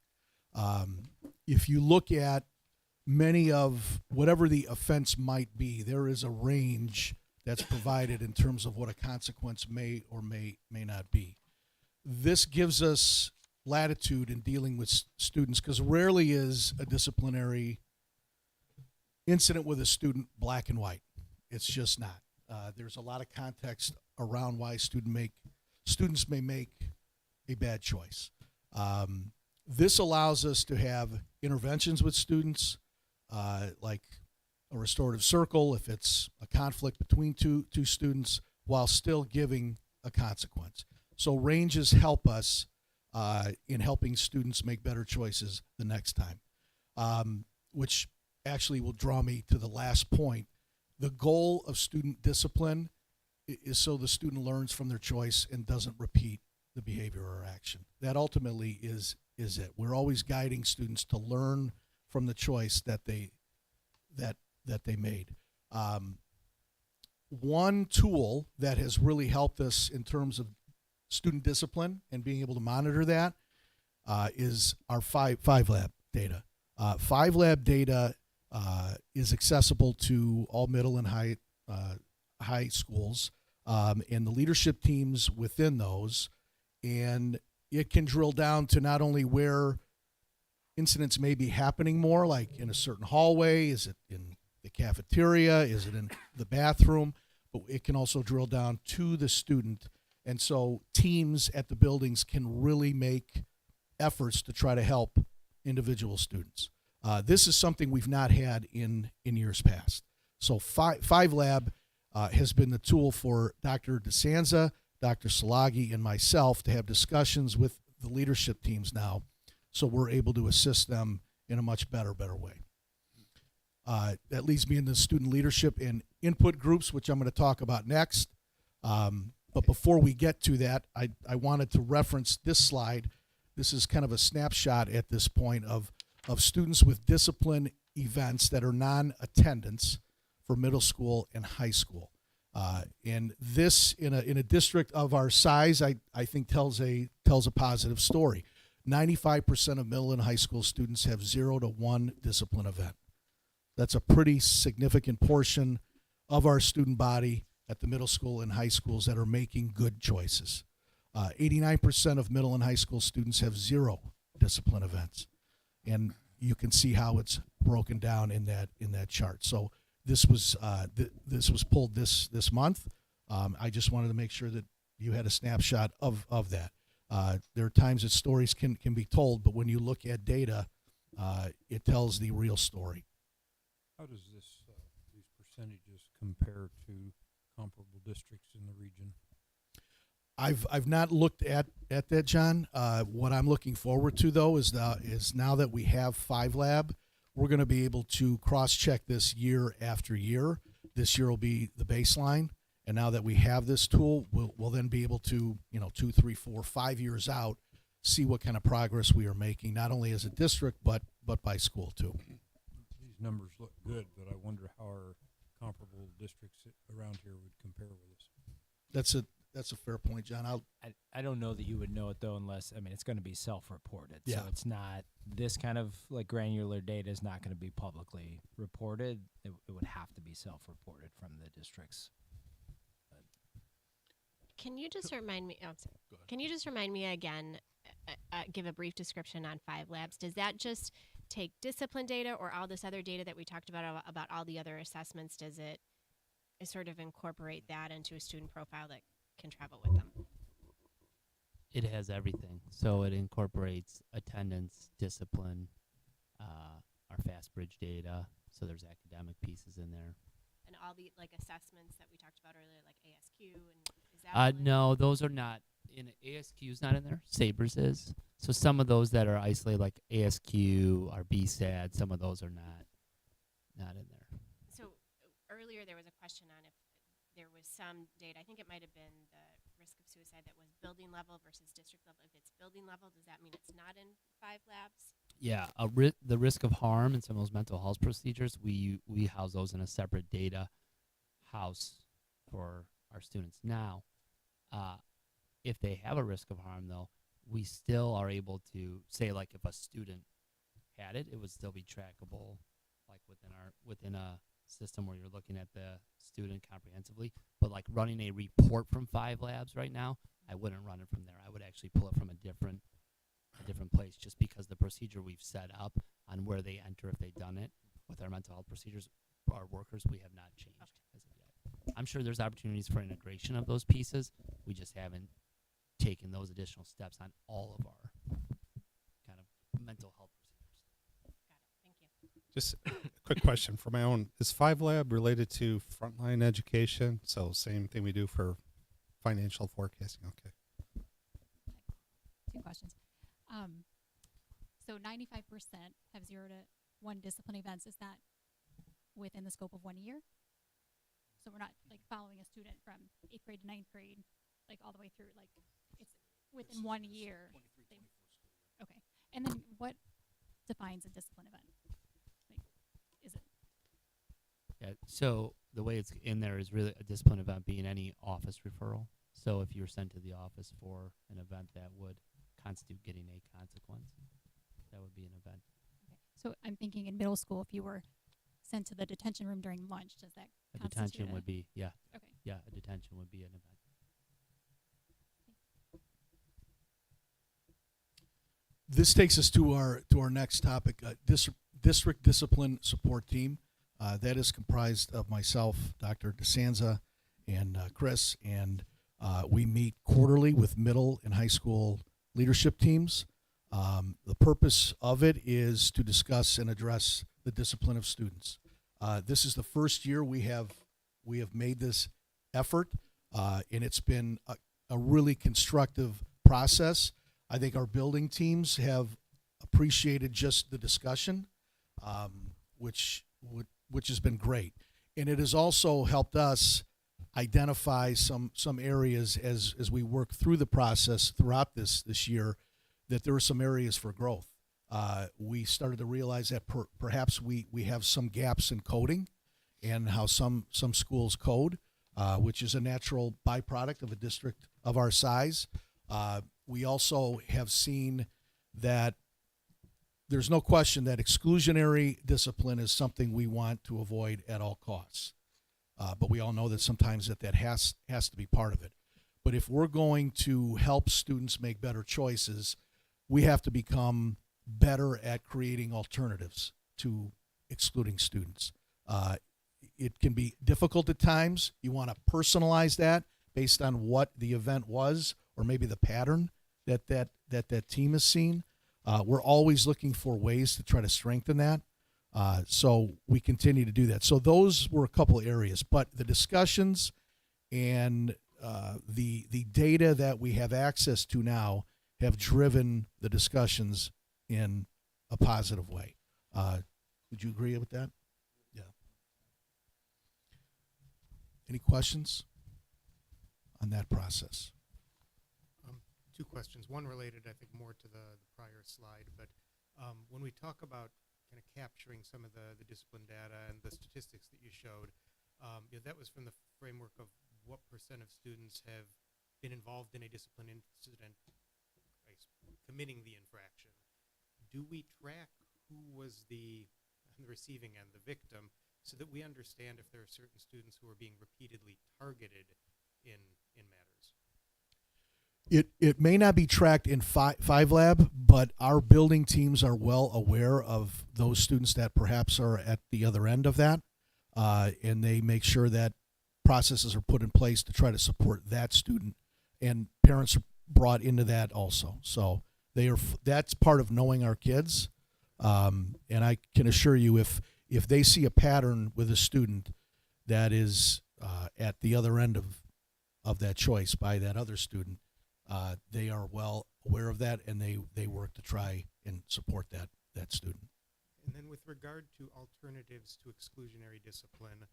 If you look at many of whatever the offense might be, there is a range that's provided in terms of what a consequence may or may not be. This gives us latitude in dealing with students, because rarely is a disciplinary incident with a student black and white. It's just not. There's a lot of context around why students may make a bad choice. This allows us to have interventions with students, like a restorative circle if it's a conflict between two students, while still giving a consequence. So ranges help us in helping students make better choices the next time, which actually will draw me to the last point. The goal of student discipline is so the student learns from their choice and doesn't repeat the behavior or action. That ultimately is it. We're always guiding students to learn from the choice that they made. One tool that has really helped us in terms of student discipline and being able to monitor that is our five lab data. Five lab data is accessible to all middle and high schools and the leadership teams within those, and it can drill down to not only where incidents may be happening more, like in a certain hallway, is it in the cafeteria, is it in the bathroom, but it can also drill down to the student. And so teams at the buildings can really make efforts to try to help individual students. This is something we've not had in years past. So Five Lab has been the tool for Dr. DeSanza, Dr. Salagi, and myself to have discussions with the leadership teams now, so we're able to assist them in a much better way. That leads me into student leadership and input groups, which I'm going to talk about next. But before we get to that, I wanted to reference this slide. This is kind of a snapshot at this point of students with discipline events that are non-attendance for middle school and high school. And this, in a district of our size, I think tells a positive story. 95% of middle and high school students have 0 to 1 discipline event. That's a pretty significant portion of our student body at the middle school and high schools that are making good choices. 89% of middle and high school students have 0 discipline events. And you can see how it's broken down in that chart. So this was pulled this month. I just wanted to make sure that you had a snapshot of that. There are times that stories can be told, but when you look at data, it tells the real story. How does these percentages compare to comparable districts in the region? I've not looked at that, John. What I'm looking forward to, though, is now that we have Five Lab, we're going to be able to cross-check this year after year. This year will be the baseline, and now that we have this tool, we'll then be able to, 2, 3, 4, 5 years out, see what kind of progress we are making, not only as a district but by school too. These numbers look good, but I wonder how our comparable districts around here would compare with us. That's a fair point, John. I don't know that you would know it though, unless it's going to be self-reported. Yeah. So it's not this kind of like granular data is not going to be publicly reported. It would have to be self-reported from the districts. Can you just remind me? Oh, sorry. Go ahead. Can you just remind me again? Give a brief description on Five Labs. Does that just take discipline data, or all this other data that we talked about all the other assessments? Does it sort of incorporate that into a student profile that can travel with them? It has everything. So it incorporates attendance, discipline, our fast bridge data. So there's academic pieces in there. And all the assessments that we talked about earlier, like ASQ, and is that No, those are not in ASQ's not in there. Sabres is. So some of those that are isolated, like ASQ, or BSAD, some of those are not in there. So earlier there was a question on if there was some data. I think it might have been the risk of suicide that was building level versus district level. If it's building level, does that mean it's not in Five Labs? Yeah, the risk of harm and some of those mental health procedures, we house those in a separate data house for our students. Now, if they have a risk of harm, though, we still are able to say, like, if a student had it, it would still be trackable, like within a system where you're looking at the student comprehensively. But like running a report from 5 labs right now, I wouldn't run it from there. I would actually pull it from a different place, just because the procedure we've set up on where they enter if they've done it with our mental health procedures, our workers, we have not changed as of yet. I'm sure there's opportunities for integration of those pieces. We just haven't taken those additional steps on all of our kind of mental health procedures. Got it. Thank you. Just a quick question for my own. Is 5 Lab related to frontline education? So same thing we do for financial forecasting. Okay. 2 questions. So 95% have 0 to 1 discipline events. Is that within the scope of 1 year? So we're not like following a student from 8th grade to 9th grade, like all the way through. Like it's within 1 year. Okay. And then what defines a discipline event? Like, is it? Yeah. So the way it's in there is really a discipline event being any office referral. So if you're sent to the office for an event that would constitute getting a consequence, that would be an event. Okay. So I'm thinking in middle school, if you were sent to the detention room during lunch, does that A constitute detention would be, yeah. Okay. Yeah, a detention would be an event. This takes us to our next topic, district discipline support team. That is comprised of myself, Dr. DeSanza, and Chris, and we meet quarterly with middle and high school leadership teams. The purpose of it is to discuss and address the discipline of students. This is the first year we have made this effort, and it's been a really constructive process. I think our building teams have appreciated just the discussion, which has been great, and it has also helped us identify some areas as we work through the process throughout this year, that there are some areas for growth. We started to realize that perhaps we have some gaps in coding and how some schools code, which is a natural byproduct of a district of our size. We also have seen that there's no question that exclusionary discipline is something we want to avoid at all costs. But we all know that sometimes that has to be part of it. But if we're going to help students make better choices, we have to become better at creating alternatives to excluding students. It can be difficult at times. You want to personalize that based on what the event was, or maybe the pattern that team has seen. We're always looking for ways to try to strengthen that. So we continue to do that. So those were a couple of areas, but the discussions and the data that we have access to now have driven the discussions in a positive way. Would you agree with that? Yeah. Any questions on that process? 2 questions. One related, I think, more to the prior slide, but when we talk about kind of capturing some of the discipline data and the statistics that you showed, that was from the framework of what % of students have been involved in a discipline incident committing the infraction. Do we track who was on the receiving end, the victim, so that we understand if there are certain students who are being repeatedly targeted in matters? It may not be tracked in 5 Lab, but our building teams are well aware of those students that perhaps are at the other end of that, and they make sure that processes are put in place to try to support that student, and parents are brought into that also. So that's part of knowing our kids, and I can assure you, if they see a pattern with a student that is at the other end of that choice by that other student, they are well aware of that, and they work to try and support that student. And then with regard to alternatives to exclusionary discipline,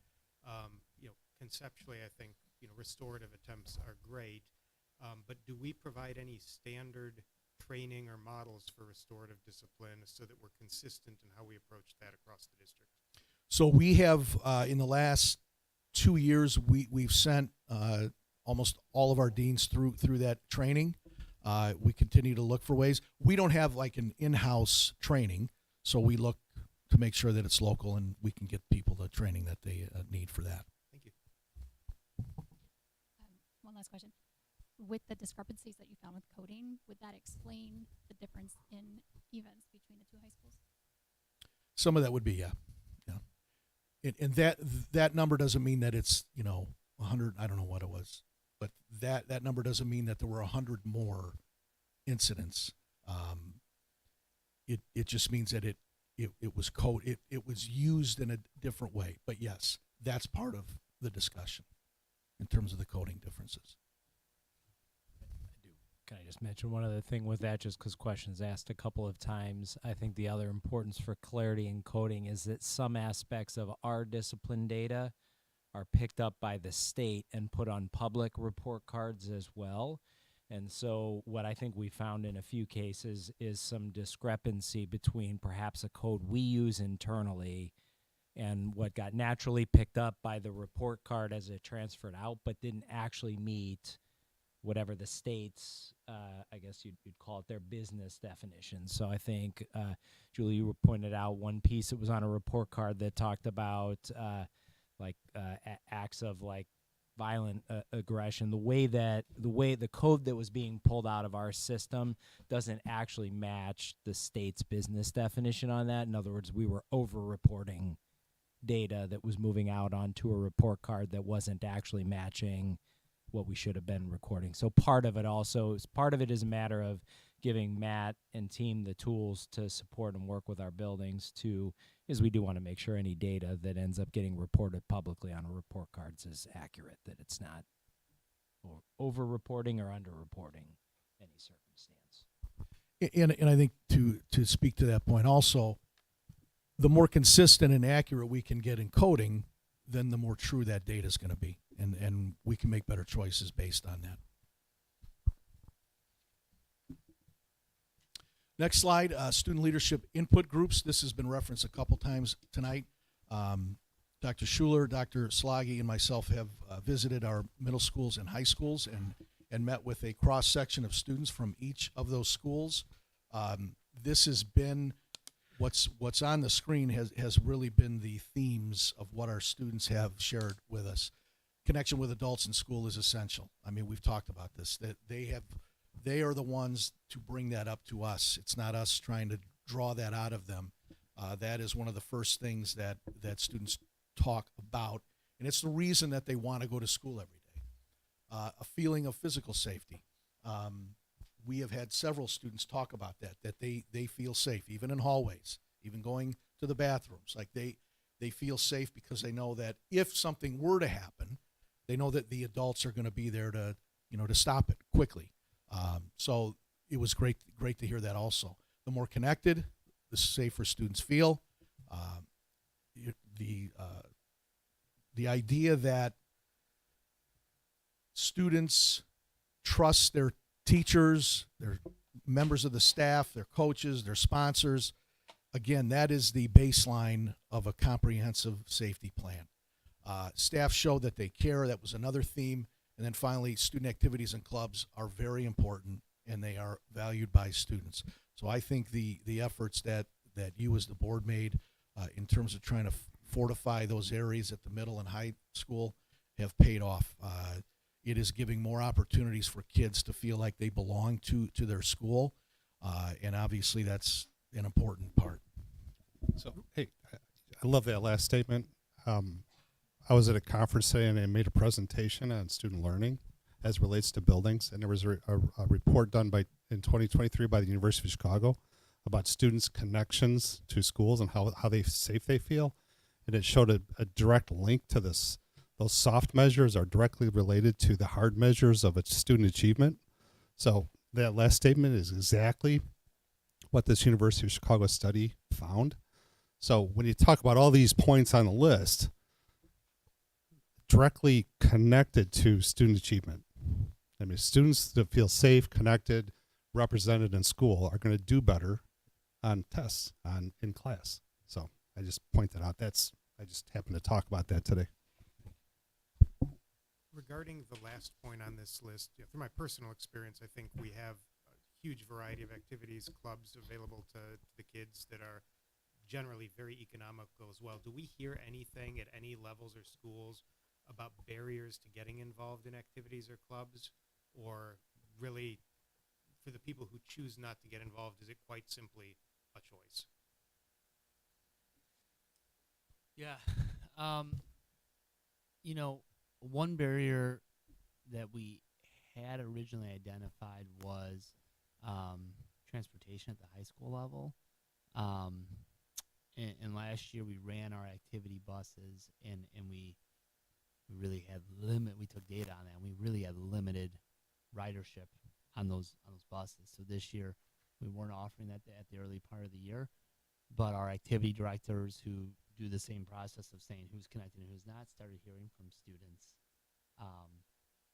conceptually, I think, restorative attempts are great, but do we provide any standard training or models for restorative discipline so that we're consistent in how we approach that across the district? So we have, in the last 2 years, we've sent almost all of our deans through that training. We continue to look for ways. We don't have like an in-house training, so we look to make sure that it's local and we can get people the training that they need for that. Thank you. One last question. With the discrepancies that you found with coding, would that explain the difference in events between the two high schools? Some of that would be, yeah. And that number doesn't mean that it's 100. I don't know what it was, but that number doesn't mean that there were 100 more incidents. It just means that it was it was used in a different way. But yes, that's part of the discussion in terms of the coding differences. Can I just mention one other thing with that, just because questions asked a couple of times? I think the other importance for clarity in coding is that some aspects of our discipline data are picked up by the state and put on public report cards as well. And so what I think we found in a few cases is some discrepancy between perhaps a code we use internally and what got naturally picked up by the report card as it transferred out, but didn't actually meet whatever the state's, I guess you'd call it their business definition. So I think, Julie, you pointed out one piece that was on a report card that talked about acts of like violent aggression. The way the code that was being pulled out of our system doesn't actually match the state's business definition on that. In other words, we were over-reporting data that was moving out onto a report card that wasn't actually matching what we should have been recording. So part of it is a matter of giving Matt and team the tools to support and work with our buildings is we do want to make sure any data that ends up getting reported publicly on a report cards is accurate, that it's not over-reporting or under-reporting any circumstance. And I think to speak to that point also, the more consistent and accurate we can get in coding, then the more true that data is going to be. And we can make better choices based on that. Next slide, student leadership input groups. This has been referenced a couple times tonight. Dr. Schuler, Dr. Slaggy, and myself have visited our middle schools and high schools and met with a cross-section of students from each of those schools. This has been, what's on the screen has really been the themes of what our students have shared with us. Connection with adults in school is essential. I mean, we've talked about this, that they are the ones to bring that up to us. It's not us trying to draw that out of them. That is one of the first things that students talk about, and it's the reason that they want to go to school every day. A feeling of physical safety. We have had several students talk about that they feel safe, even in hallways, even going to the bathrooms. Like they feel safe because they know that if something were to happen, they know that the adults are going to be there to stop it quickly. So it was great to hear that also. The more connected, the safer students feel. The idea that students trust their teachers, their members of the staff, their coaches, their sponsors. Again, that is the baseline of a comprehensive safety plan. Staff show that they care. That was another theme. And then finally, student activities and clubs are very important, and they are valued by students. So I think the efforts that you as the board made in terms of trying to fortify those areas at the middle and high school have paid off. It is giving more opportunities for kids to feel like they belong to their school, and obviously that's an important part. So, hey, I love that last statement. I was at a conference today and I made a presentation on student learning as it relates to buildings, and there was a report done in 2023 by the University of Chicago about students' connections to schools and how safe they feel, and it showed a direct link to this. Those soft measures are directly related to the hard measures of student achievement. So that last statement is exactly what this University of Chicago study found. So when you talk about all these points on the list, directly connected to student achievement. I mean, students that feel safe, connected, represented in school are going to do better on tests in class. So I just point that out. I just happened to talk about that today. Regarding the last point on this list, through my personal experience, I think we have a huge variety of activities, clubs available to the kids that are generally very economical as well. Do we hear anything at any levels or schools about barriers to getting involved in activities or clubs? Or really, for the people who choose not to get involved, is it quite simply a choice? Yeah. You know, one barrier that we had originally identified was transportation at the high school level. And last year we ran our activity buses, and we really had we took data on that, and we really had limited ridership on those buses. So this year we weren't offering that at the early part of the year, but our activity directors who do the same process of saying who's connected and who's not started hearing from students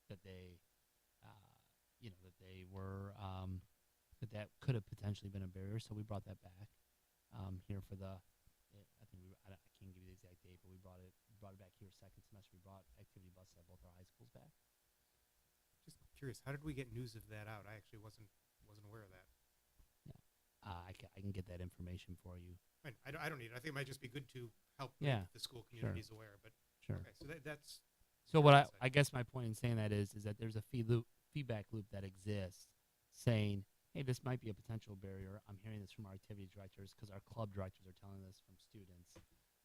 that they were that could have potentially been a barrier. So we brought that back here for the I can't give you the exact date, but we brought it back here second semester. We brought activity buses at both our high schools back. Just curious, how did we get news of that out? I actually wasn't aware of that. I can get that information for you. I don't need it. I think it might just be good to help Yeah, make the school communities aware. But Sure. okay, so that's So what I guess my point in saying that is that there's a feedback loop that exists saying, hey, this might be a potential barrier. I'm hearing this from our activity directors because our club directors are telling us from students.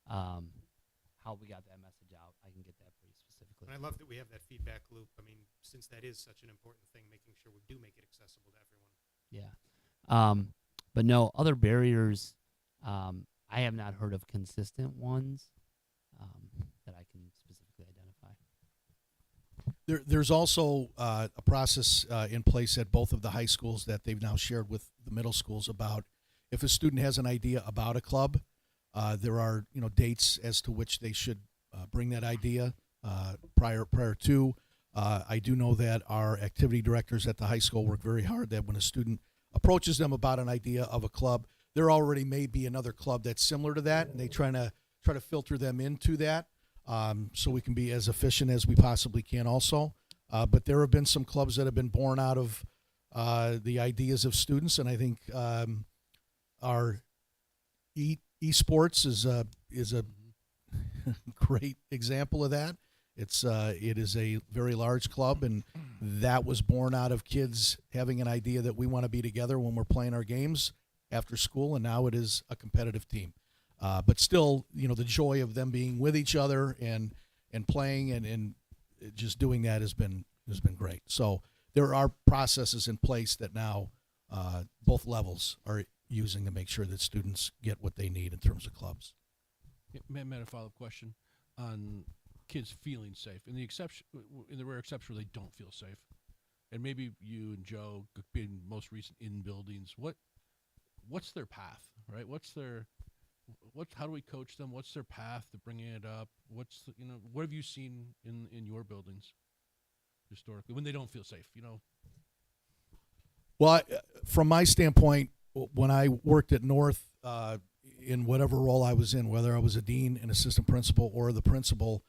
How we got that message out, I can get that for you specifically. And I love that we have that feedback loop. I mean, since that is such an important thing, making sure we do make it accessible to everyone. Yeah. But no, other barriers, I have not heard of consistent ones that I can specifically identify. There's also a process in place at both of the high schools that they've now shared with the middle schools about if a student has an idea about a club, there are dates as to which they should bring that idea prior to. I do know that our activity directors at the high school work very hard that when a student approaches them about an idea of a club, there already may be another club that's similar to that, and they try to filter them into that so we can be as efficient as we possibly can also. But there have been some clubs that have been born out of the ideas of students, and I think our esports is a great example of that. It is a very large club, and that was born out of kids having an idea that we want to be together when we're playing our games after school, and now it is a competitive team. But still, the joy of them being with each other and playing and just doing that has been great. So there are processes in place that now both levels are using to make sure that students get what they need in terms of clubs. Yeah, Matt, a follow-up question on kids feeling safe. In the rare exception where they don't feel safe, and maybe you and Joe being most recent in buildings, what's their path, right? How do we coach them? What's their path to bringing it up? What have you seen in your buildings historically when they don't feel safe? Well, from my standpoint, when I worked at North, in whatever role I was in, whether I was a dean, an assistant principal, or the principal,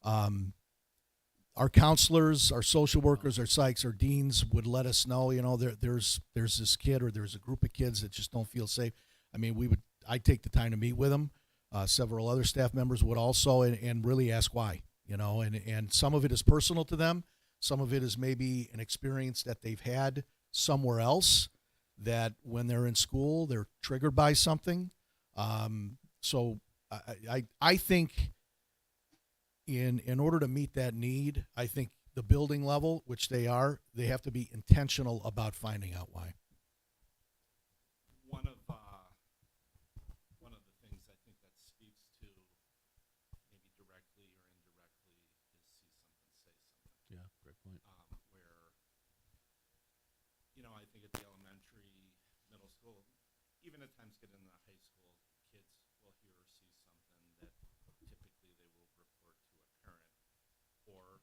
our counselors, our social workers, our psychs, our deans would let us know, there's this kid or there's a group of kids that just don't feel safe. I mean, I'd take the time to meet with them. Several other staff members would also, and really ask why, and some of it is personal to them. Some of it is maybe an experience that they've had somewhere else that when they're in school, they're triggered by something. So I think in order to meet that need, I think the building level, which they have to be intentional about finding out why. One of the things I think that speaks to maybe directly or indirectly is see something, say something. Yeah, great point. Where, I think at the elementary, middle school, even at times get into the high school, kids will hear or see something that typically they will report to a parent or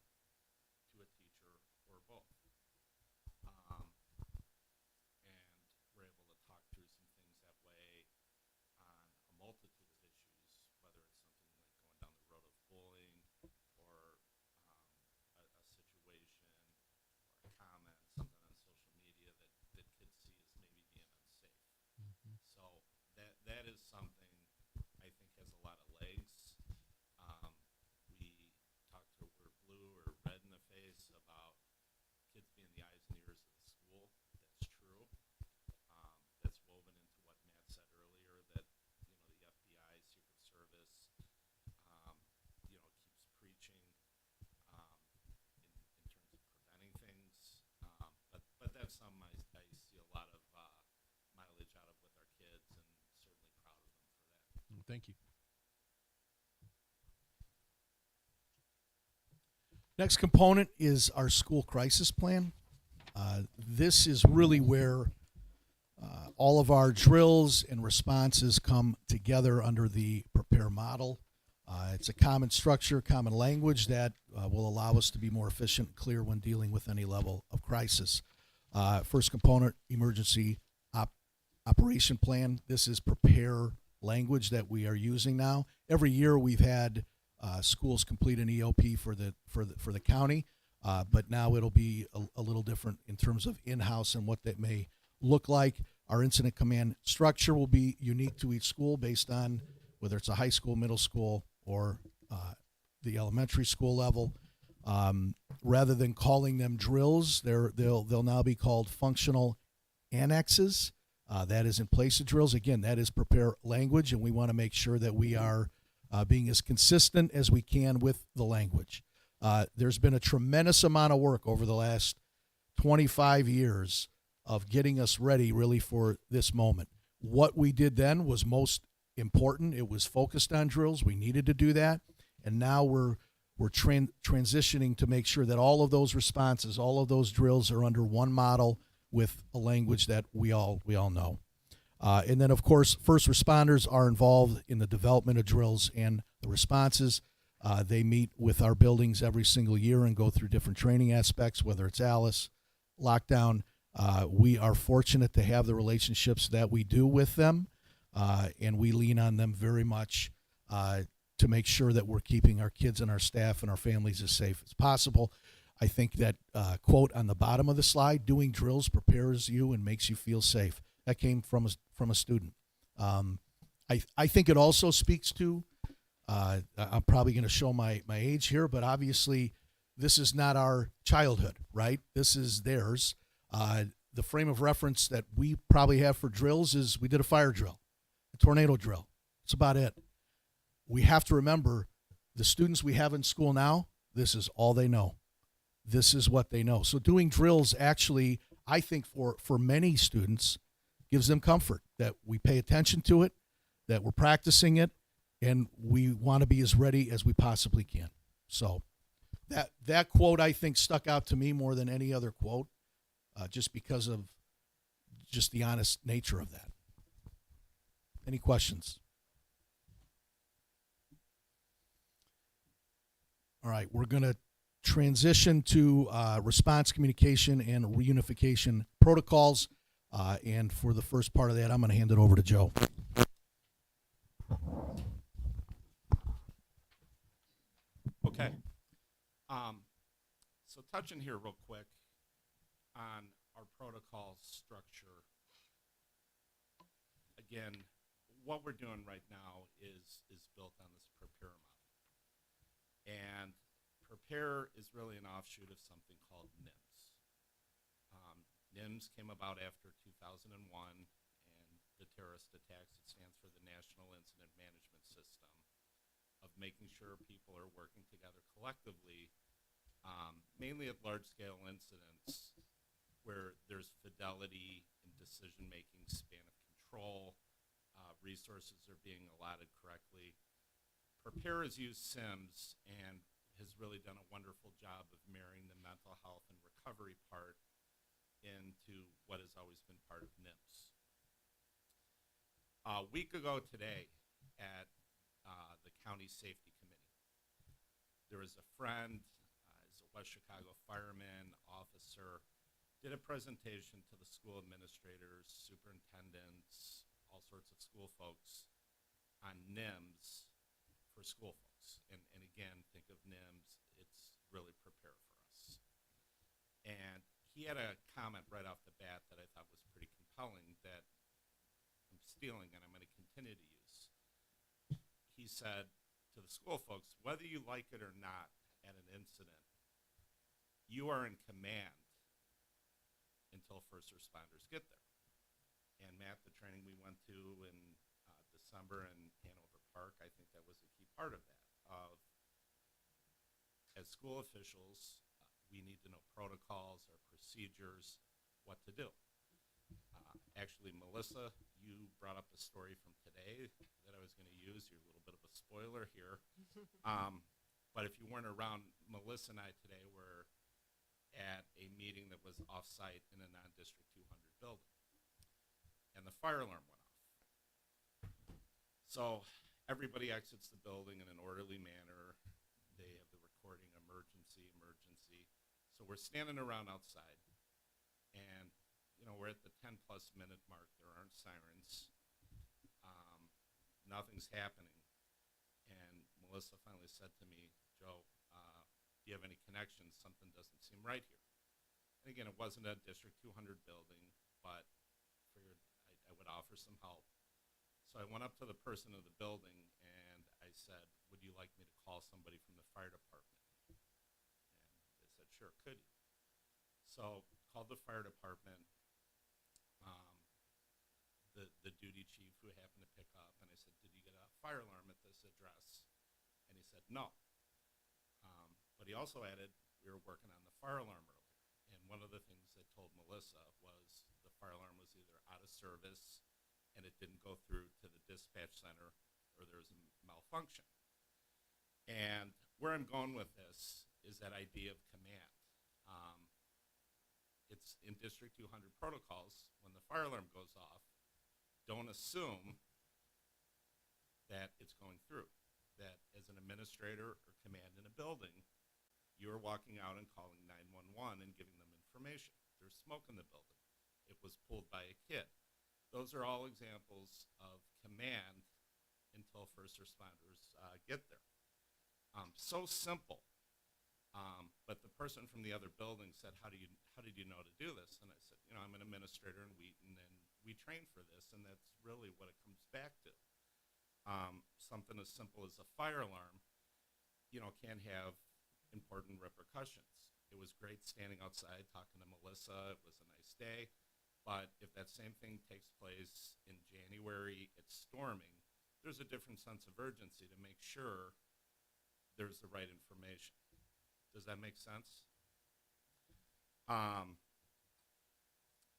to a teacher or both. And Thank you. Next component is our school crisis plan. This is really where all of our drills and responses come together under the prepare model. It's a common structure, common language that will allow us to be more efficient and clear when dealing with any level of crisis. First component, emergency operation plan. This is prepare language that we are using now. Every year we've had schools complete an EOP for the county, but now it'll be a little different in terms of in-house and what that may look like. Our incident command structure will be unique to each school based on whether it's a high school, middle school, or the elementary school level. Rather than calling them drills, they'll now be called functional annexes. That is in place of drills. Again, that is prepare language, and we want to make sure that we are being as consistent as we can with the language. There's been a tremendous amount of work over the last 25 years of getting us ready really for this moment. What we did then was most important. It was focused on drills. We needed to do that. And now we're transitioning to make sure that all of those responses, all of those drills are under one model with a language that we all know. And then, of course, first responders are involved in the development of drills and the responses. They meet with our buildings every single year and go through different training aspects, whether it's ALICE, lockdown. We are fortunate to have the relationships that we do with them, and we lean on them very much to make sure that we're keeping our kids and our staff and our families as safe as possible. I think that quote on the bottom of the slide, doing drills prepares you and makes you feel safe. That came from a student. I think it also speaks to, I'm probably going to show my age here, but obviously this is not our childhood, right? This is theirs. The frame of reference that we probably have for drills is we did a fire drill, a tornado drill. That's about it. We have to remember the students we have in school now, this is all they know. This is what they know. So doing drills actually, I think for many students, gives them comfort that we pay attention to it, that we're practicing it, and we want to be as ready as we possibly can. So that quote, I think, stuck out to me more than any other quote, just because of just the honest nature of that. Any questions? All right, we're going to transition to response communication and reunification protocols. And for the first part of that, I'm going to hand it over to Joe. Okay. So touching here real quick on our protocol structure. Again, what we're doing right now is built on this prepare model. And prepare is really an offshoot of something called NIMS. NIMS came about after 2001 and the terrorist attacks. It stands for the National Incident Management System, of making sure people are working together collectively, mainly at large-scale incidents where there's fidelity in decision-making, span of control, resources are being allotted correctly. Prepare has used SIMS and has really done a wonderful job of marrying the mental health and recovery part into what has always been part of NIMS. A week ago today at the County Safety Committee, there was a friend, is a West Chicago fireman, officer, did a presentation to the school administrators, superintendents, all sorts of school folks on NIMS for school folks. And again, think of NIMS, it's really prepare for us. And he had a comment right off the bat that I thought was pretty compelling that I'm stealing and I'm going to continue to use. He said to the school folks, whether you like it or not at an incident, you are in command until first responders get there. And Matt, the training we went to in December in Hanover Park, I think that was a key part of that. As school officials, we need to know protocols or procedures, what to do. Actually, Melissa, you brought up a story from today that I was going to use. You're a little bit of a spoiler here. But if you weren't around, Melissa and I today were at a meeting that was off-site in a non-District 200 building. And the fire alarm went off. So everybody exits the building in an orderly manner. They have the recording, emergency, emergency. So we're standing around outside. And, you know, we're at the 10-plus minute mark. There aren't sirens. Nothing's happening. And Melissa finally said to me, Joe, do you have any connections? Something doesn't seem right here. And again, it wasn't a District 200 building, but figured I would offer some help. So I went up to the person of the building and I said, would you like me to call somebody from the fire department? And they said, sure, could you? So called the fire department, the duty chief who happened to pick up, and I said, did you get a fire alarm at this address? And he said, no. But he also added, we were working on the fire alarm earlier. And one of the things I told Melissa was the fire alarm was either out of service and it didn't go through to the dispatch center, or there was a malfunction. And where I'm going with this is that idea of command. It's in District 200 protocols, when the fire alarm goes off, don't assume that it's going through. That as an administrator or command in a building, you're walking out and calling 911 and giving them information. There's smoke in the building. It was pulled by a kid. Those are all examples of command until first responders get there. So simple. But the person from the other building said, how did you know to do this? And I said, you know, I'm an administrator in Wheaton, and we train for this, and that's really what it comes back to. Something as simple as a fire alarm, you know, can have important repercussions. It was great standing outside talking to Melissa. It was a nice day. But if that same thing takes place in January, it's storming, there's a different sense of urgency to make sure there's the right information. Does that make sense?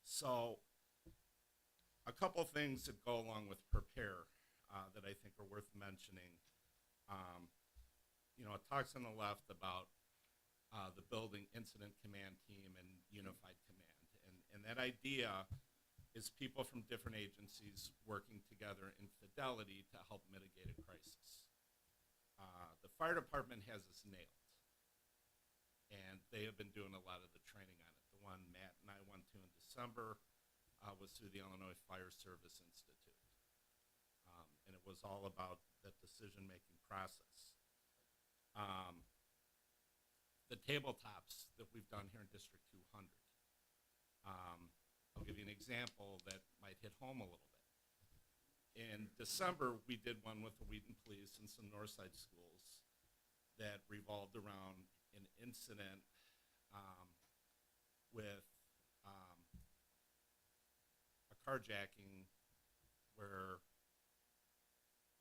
So a couple things that go along with prepare that I think are worth mentioning. You know, it talks on the left about the building incident command team and unified command. And that idea is people from different agencies working together in fidelity to help mitigate a crisis. The fire department has this nailed, and they have been doing a lot of the training on it. The one Matt and I went to in December was through the Illinois Fire Service Institute. And it was all about that decision-making process. The tabletops that we've done here in District 200. I'll give you an example that might hit home a little bit. In December, we did one with the Wheaton Police and some Northside schools that revolved around an incident with a carjacking where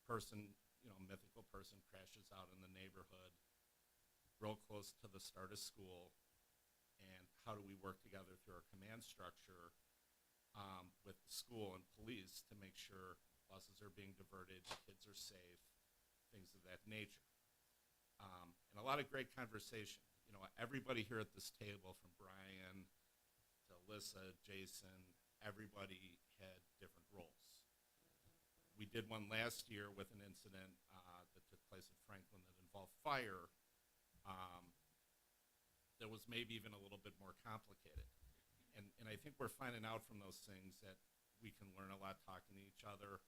person, you know, mythical person crashes out in the neighborhood real close to the start of school, and how do we work together through our command structure with the school and police to make sure buses are being diverted, kids are safe, things of that nature. And a lot of great conversation. You know, everybody here at this table, from Brian to Alyssa, Jason, everybody had different roles. We did one last year with an incident that took place at Franklin that involved fire that was maybe even a little bit more complicated. And I think we're finding out from those things that we can learn a lot talking to each other.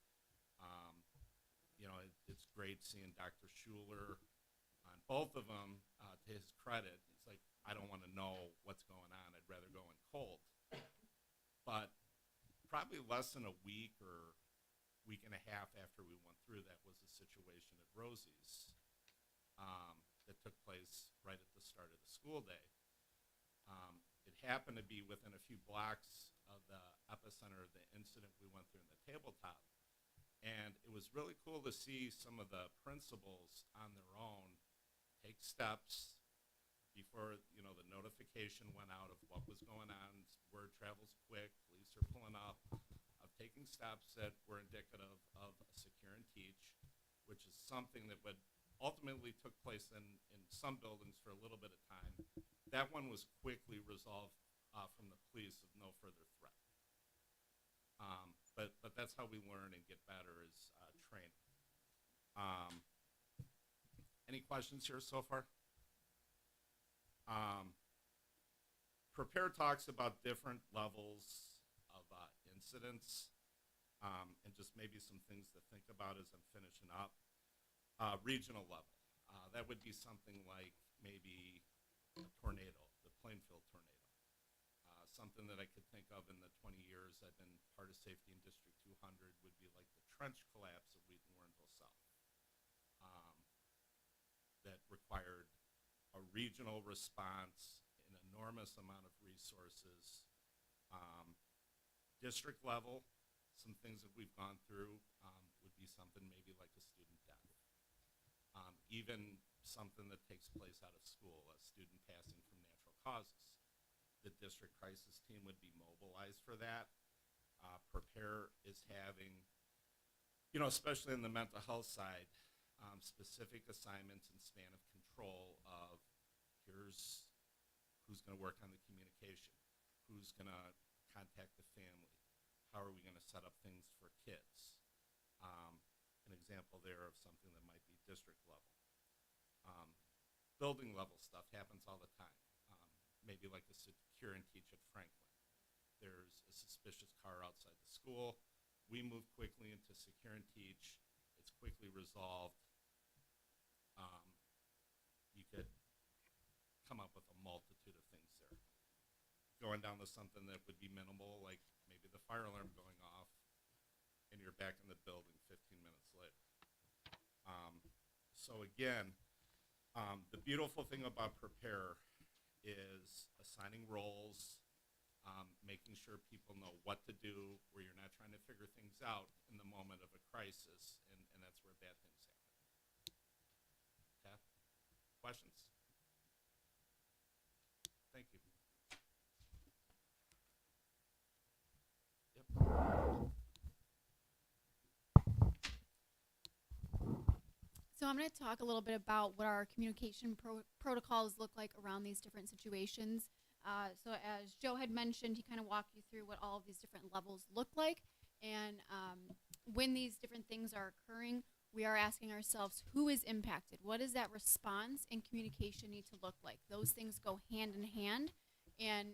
You know, it's great seeing Dr. Schuler on both of them. To his credit, it's like, I don't want to know what's going on. I'd rather go in cold. But probably less than a week or week and a half after we went through that was a situation at Rosie's that took place right at the start of the school day. It happened to be within a few blocks of the epicenter of the incident we went through in the tabletop. And it was really cool to see some of the principals on their own take steps before, you know, the notification went out of what was going on. Word travels quick, police are pulling up, of taking parking stops that were indicative of a secure and teach, which is something that would ultimately took place in some buildings for a little bit of time. That one was quickly resolved from the police of no further threat. But that's how we learn and get better is training. Any questions here so far? Prepare talks about different levels of incidents and just maybe some things to think about as I'm finishing up. Regional level. That would be something like maybe a tornado, the Plainfield tornado. Something that I could think of in the 20 years I've been part of safety in District 200 would be like the trench collapse of Wheaton, Warrenville South. That required a regional response, an enormous amount of resources. District level, some things that we've gone through would be something maybe like a student death. Even something that takes place out of school, a student passing from natural causes. The district crisis team would be mobilized for that. Prepare is having, especially in the mental health side, specific assignments and span of control of here's who's going to work on the communication, who's going to contact the family, how are we going to set up things for kids. An example there of something that might be district level. Building level stuff happens all the time. Maybe like a secure and teach at Franklin. There's a suspicious car outside the school. We move quickly into secure and teach. It's quickly resolved. You could come up with a multitude of things there. Going down to something that would be minimal, like maybe the fire alarm going off, and you're back in the building 15 minutes later. So again, the beautiful thing about Prepare is assigning roles, making sure people know what to do, where you're not trying to figure things out in the moment of a crisis, and that's where bad things happen. Okay? Questions? Thank you. Yep. So I'm going to talk a little bit about what our communication protocols look like around these different situations. So as Joe had mentioned, he kind of walked you through what all of these different levels look like. And when these different things are occurring, we are asking ourselves, who is impacted? What does that response and communication need to look like? Those things go hand in hand. And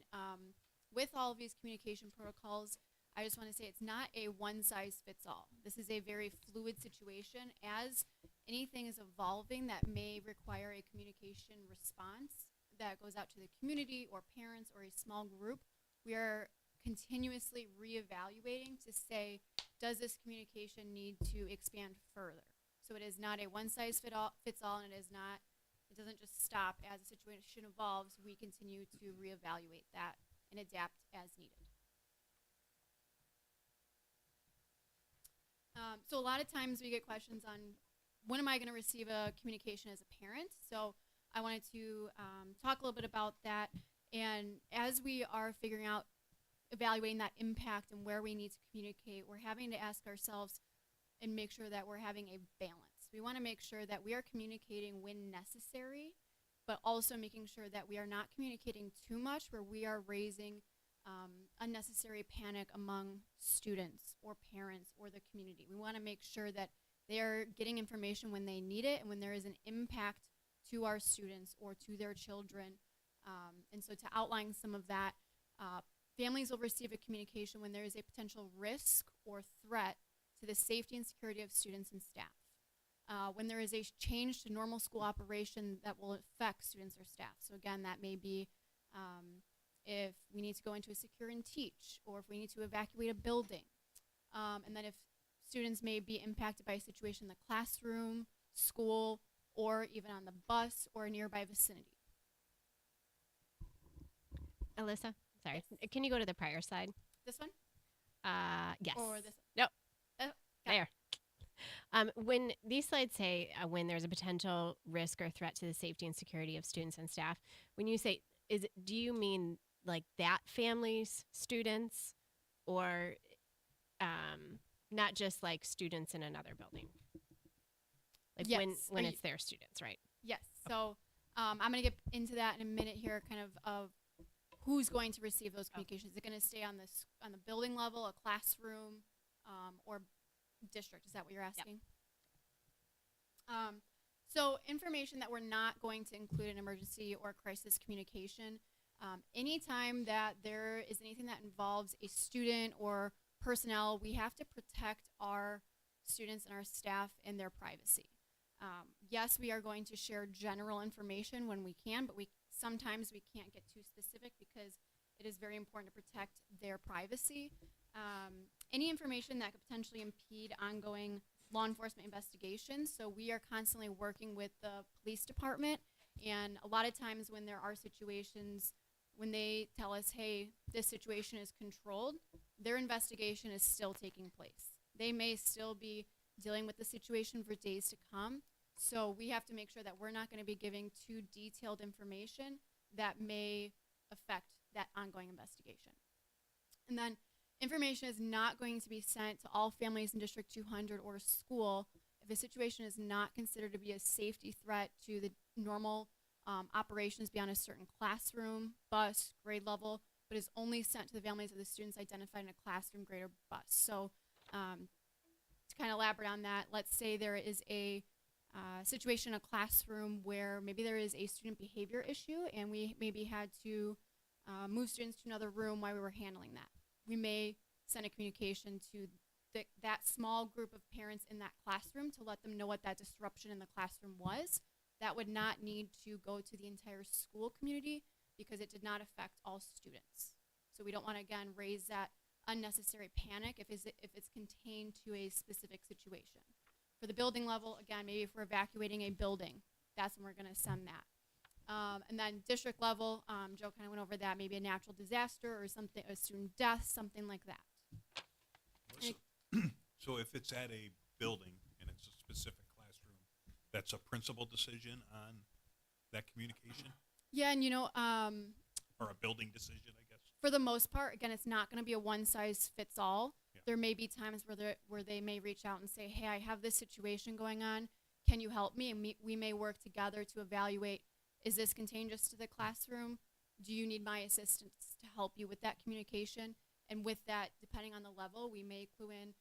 with all of these communication protocols, I just want to say it's not a one-size-fits-all. This is a very fluid situation. As anything is evolving that may require a communication response that goes out to the community or parents or a small group, we are continuously reevaluating to say, does this communication need to expand further? So it is not a one-size-fits-all, and it doesn't just stop as the situation evolves. We continue to reevaluate that and adapt as needed. So a lot of times we get questions on when am I going to receive a communication as a parent? So I wanted to talk a little bit about that. And as we are figuring out, evaluating that impact and where we need to communicate, we're having to ask ourselves and make sure that we're having a balance. We want to make sure that we are communicating when necessary, but also making sure that we are not communicating too much where we are raising unnecessary panic among students or parents or the community. We want to make sure that they are getting information when they need it and when there is an impact to our students or to their children. And so to outline some of that, families will receive a communication when there is a potential risk or threat to the safety and security of students and staff. When there is a change to normal school operation that will affect students or staff. So again, that may be if we need to go into a secure and teach, or if we need to evacuate a building. And then if students may be impacted by a situation in the classroom, school, or even on the bus or a nearby vicinity. Alyssa, sorry. Can you go to the prior slide? This one? Yes. Or this one? Nope. Got There. When these slides say when there's a potential risk or threat to the safety and security of students and staff, when you say, do you mean like that family's students, or not just like students in another building. Like Yes. when Are it's their students, right? Yes. So I'm going to get into that in a minute here, kind of who's going to receive those communications. Is it going to stay on the building level, a classroom, or district? Is that what you're asking? So information that we're not going to include in emergency or crisis communication. Anytime that there is anything that involves a student or personnel, we have to protect our students and our staff and their privacy. Yes, we are going to share general information when we can, but sometimes we can't get too specific because it is very important to protect their privacy. Any information that could potentially impede ongoing law enforcement investigations. So we are constantly working with the police department, and a lot of times when there are situations when they tell us, hey, this situation is controlled, their investigation is still taking place. They may still be dealing with the situation for days to come. So we have to make sure that we're not going to be giving too detailed information that may affect that ongoing investigation. And then information is not going to be sent to all families in District 200 or school if a situation is not considered to be a safety threat to the normal operations beyond a certain classroom, bus, grade level, but is only sent to the families of the students identified in a classroom, grade, or bus. So to kind of elaborate on that, let's say there is a situation in a classroom where maybe there is a student behavior issue and we maybe had to move students to another room while we were handling that. We may send a communication to that small group of parents in that classroom to let them know what that disruption in the classroom was. That would not need to go to the entire school community because it did not affect all students. So we don't want to, again, raise that unnecessary panic if it's contained to a specific situation. For the building level, again, maybe if we're evacuating a building, that's when we're going to send that. And then district level, Joe kind of went over that, maybe a natural disaster or something, a student death, something like that. So if it's at a building and it's a specific classroom, that's a principal decision on that communication? Yeah, and Or a building decision, I guess? for the most part, again, it's not going to be a one-size-fits-all. Yeah. There may be times where they may reach out and say, hey, I have this situation going on. Can you help me? And we may work together to evaluate, is this contagious to the classroom? Do you need my assistance to help you with that communication? And with that, depending on the level, we may clue in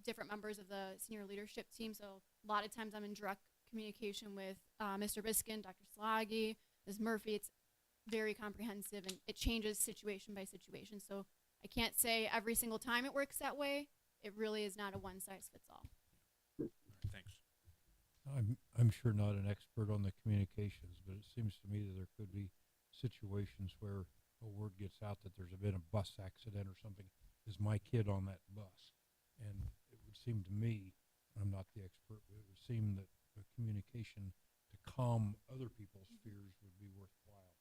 different members of the senior leadership team. So a lot of times I'm in direct communication with Mr. Biskin, Dr. Slagi, Ms. Murphy. It's very comprehensive, and it changes situation by situation. So I can't say every single time it works that way. It really is not a one-size-fits-all. All right, thanks. I'm sure not an expert on the communications, but it seems to me that there could be situations where a word gets out that there's been a bus accident or something. Is my kid on that bus? And it would seem to me, I'm not the expert, but it would seem that the communication to calm other people's fears would be worthwhile.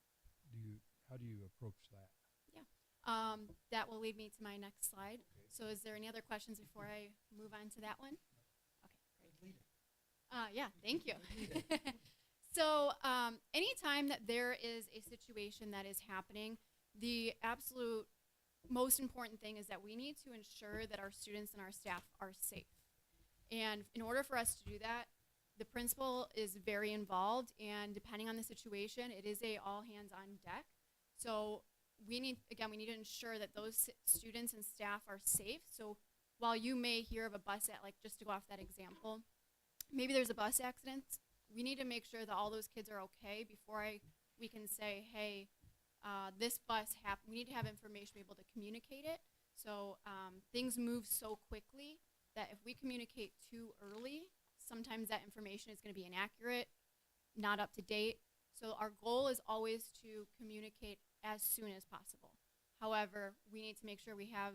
How do you approach that? Yeah. That will lead me to my next slide. Okay. So is there any other questions before I move on to that one? Okay, great. Yeah, thank you. So anytime that there is a situation that is happening, the absolute most important thing is that we need to ensure that our students and our staff are safe. And in order for us to do that, the principal is very involved, and depending on the situation, it is a all hands on deck. So we need to ensure that those students and staff are safe. So while you may hear of a bus just to go off that example, maybe there's a bus accident, we need to make sure that all those kids are okay before we can say, hey, this bus happened. We need to have information, be able to communicate it. So things move so quickly that if we communicate too early, sometimes that information is going to be inaccurate, not up to date. So our goal is always to communicate as soon as possible. However, we need to make sure we have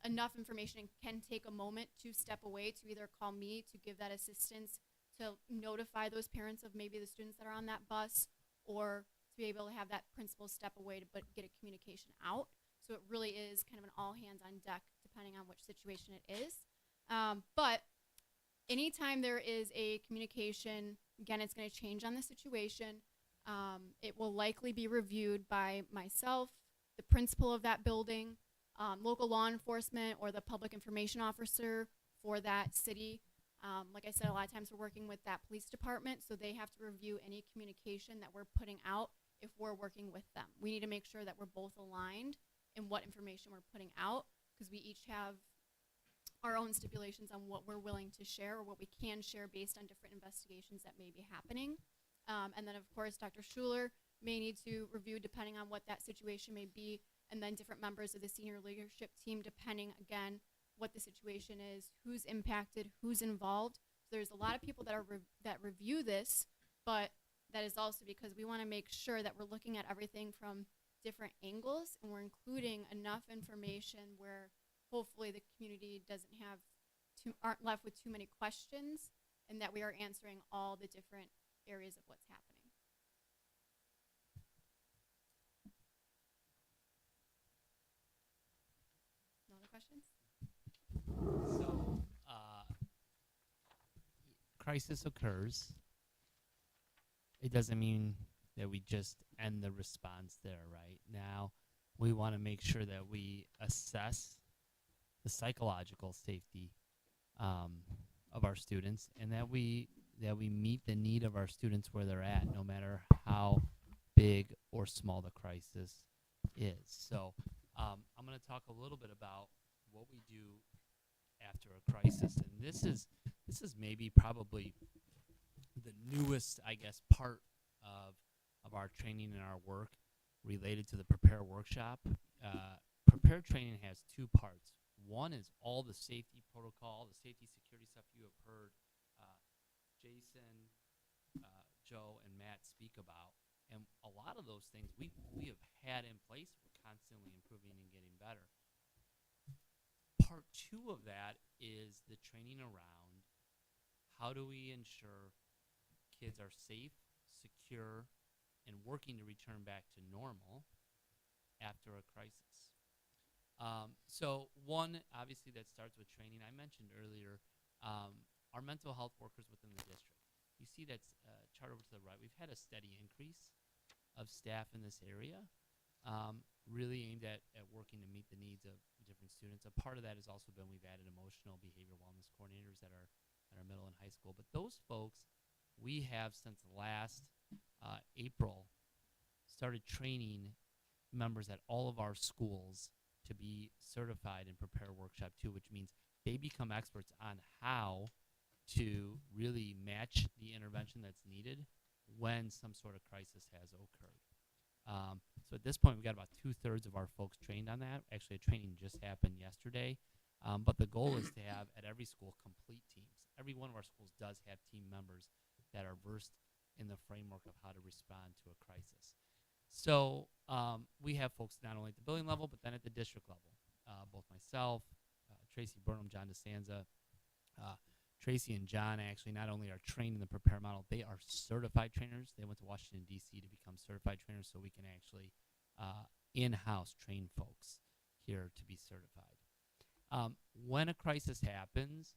enough information and can take a moment to step away to either call me to give that assistance, to notify those parents of maybe the students that are on that bus, or to be able to have that principal step away to get a communication out. So it really is kind of an all hands on deck depending on which situation it is. But anytime there is a communication, again, it's going to change on the situation. It will likely be reviewed by myself, the principal of that building, local law enforcement or the public information officer for that city. Like I said, a lot of times we're working with that police department, so they have to review any communication that we're putting out if we're working with them. We need to make sure that we're both aligned in what information we're putting out, because we each have our own stipulations on what we're willing to share or what we can share based on different investigations that may be happening. And then, of course, Dr. Schuler may need to review depending on what that situation may be, and then different members of the senior leadership team depending, again, what the situation is, who's impacted, who's involved. So there's a lot of people that are that review this, but that is also because we want to make sure that we're looking at everything from different angles, and we're including enough information where hopefully the community aren't left with too many questions, and that we are answering all the different areas of what's happening. No other questions? So, crisis occurs. It doesn't mean that we just end the response there, right? Now, we want to make sure that we assess the psychological safety of our students, and that we meet the need of our students where they're at, no matter how big or small the crisis is. So, I'm going to talk a little bit about what we do after a crisis, and this is maybe probably the newest, I guess, part of our training and our work related to the Prepare workshop. Prepare training has two parts. One is all the safety protocol, the safety security stuff you have heard Jason, Joe, and Matt speak about, and a lot of those things we have had in place. We're constantly improving and getting better. Part two of that is the training around how do we ensure kids are safe, secure, and working to return back to normal after a crisis. So one, obviously, that starts with training. I mentioned earlier our mental health workers within the district. You see that chart over to the right. We've had a steady increase of staff in this area, really aimed at working to meet the needs of different students. A part of that has also been we've added emotional behavior wellness coordinators at our middle and high school. But those folks, we have since last April started training members at all of our schools to be certified in Prepare Workshop 2, which means they become experts on how to really match the intervention that's needed when some sort of crisis has occurred. So at this point, we've got about 2/3 of our folks trained on that. Actually, a training just happened yesterday. But the goal is to have at every school complete teams. Every one of our schools does have team members that are versed in the framework of how to respond to a crisis. So we have folks not only at the building level, but then at the district level. Both myself, Tracy Burnham, John DeSanza, Tracy and John actually not only are trained in the Prepare model, they are certified trainers. They went to Washington, D.C. to become certified trainers, so we can actually in-house train folks here to be certified. When a crisis happens,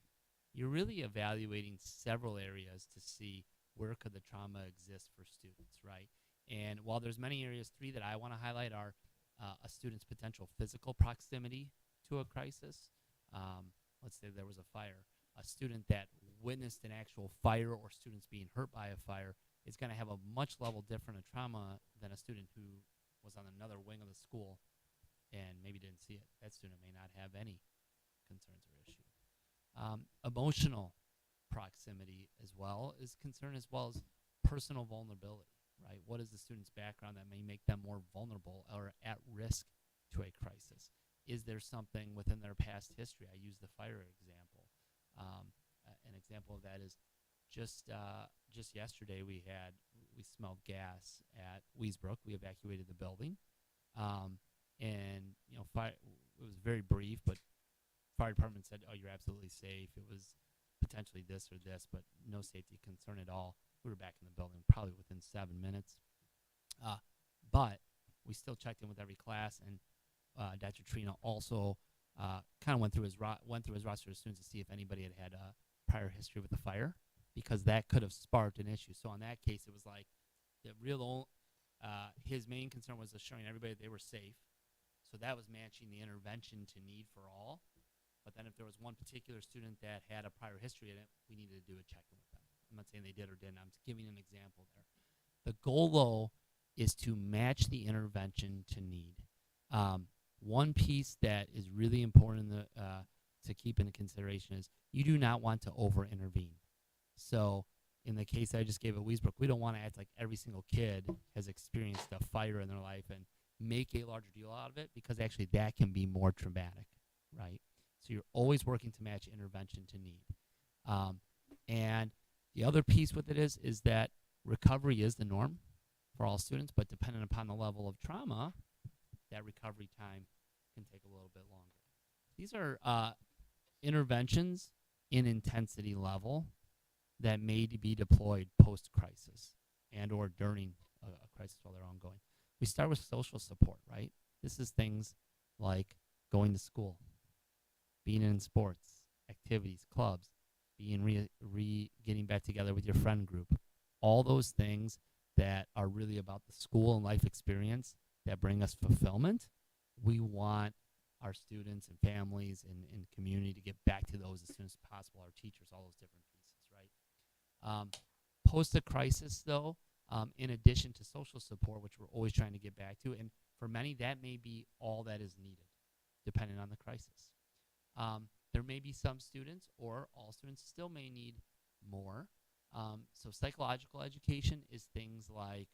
you're really evaluating several areas to see where could the trauma exist for students, right? And while there's many areas, three that I want to highlight are a student's potential physical proximity to a crisis. Let's say there was a fire. A student that witnessed an actual fire or students being hurt by a fire is going to have a much level different of trauma than a student who was on another wing of the school and maybe didn't see it. That student may not have any concerns or issue. Emotional proximity as well is concern, as well as personal vulnerability, right? What is the student's background that may make them more vulnerable or at risk to a crisis? Is there something within their past history? I use the fire example. An example of that is just yesterday we smelled gas at Weesbrook. We evacuated the building, and it was very brief, but fire department said, "Oh, you're absolutely safe." It was potentially this or this, but no safety concern at all. We were back in the building probably within 7 minutes, but we still checked in with every class, and Dr. Trina also kind of went through his roster of students to see if anybody had a prior history with the fire, because that could have sparked an issue. So in that case, it was like his main concern was assuring everybody they were safe. So that was matching the intervention to need for all. But then if there was one particular student that had a prior history in it, we needed to do a check-in with them. I'm not saying they did or didn't. I'm just giving an example there. The goal, though, is to match the intervention to need. One piece that is really important to keep in consideration is you do not want to over-intervene. So in the case I just gave at Weesbrook, we don't want to act like every single kid has experienced a fire in their life and make a larger deal out of it, because actually that can be more traumatic, right? So you're always working to match intervention to need. And the other piece with it is that recovery is the norm for all students, but depending upon the level of trauma, that recovery time can take a little bit longer. These are interventions in intensity level that may be deployed post-crisis and or during a crisis while they're ongoing. We start with social support, right? This is things like going to school, being in sports, activities, clubs, being getting back together with your friend group. All those things that are really about the school and life experience that bring us fulfillment. We want our students and families and community to get back to those as soon as possible, our teachers, all those different pieces, right? Post a crisis, though, in addition to social support, which we're always trying to get back to, and for many, that may be all that is needed, depending on the crisis. There may be some students, or all students still may need more. So psychological education is things like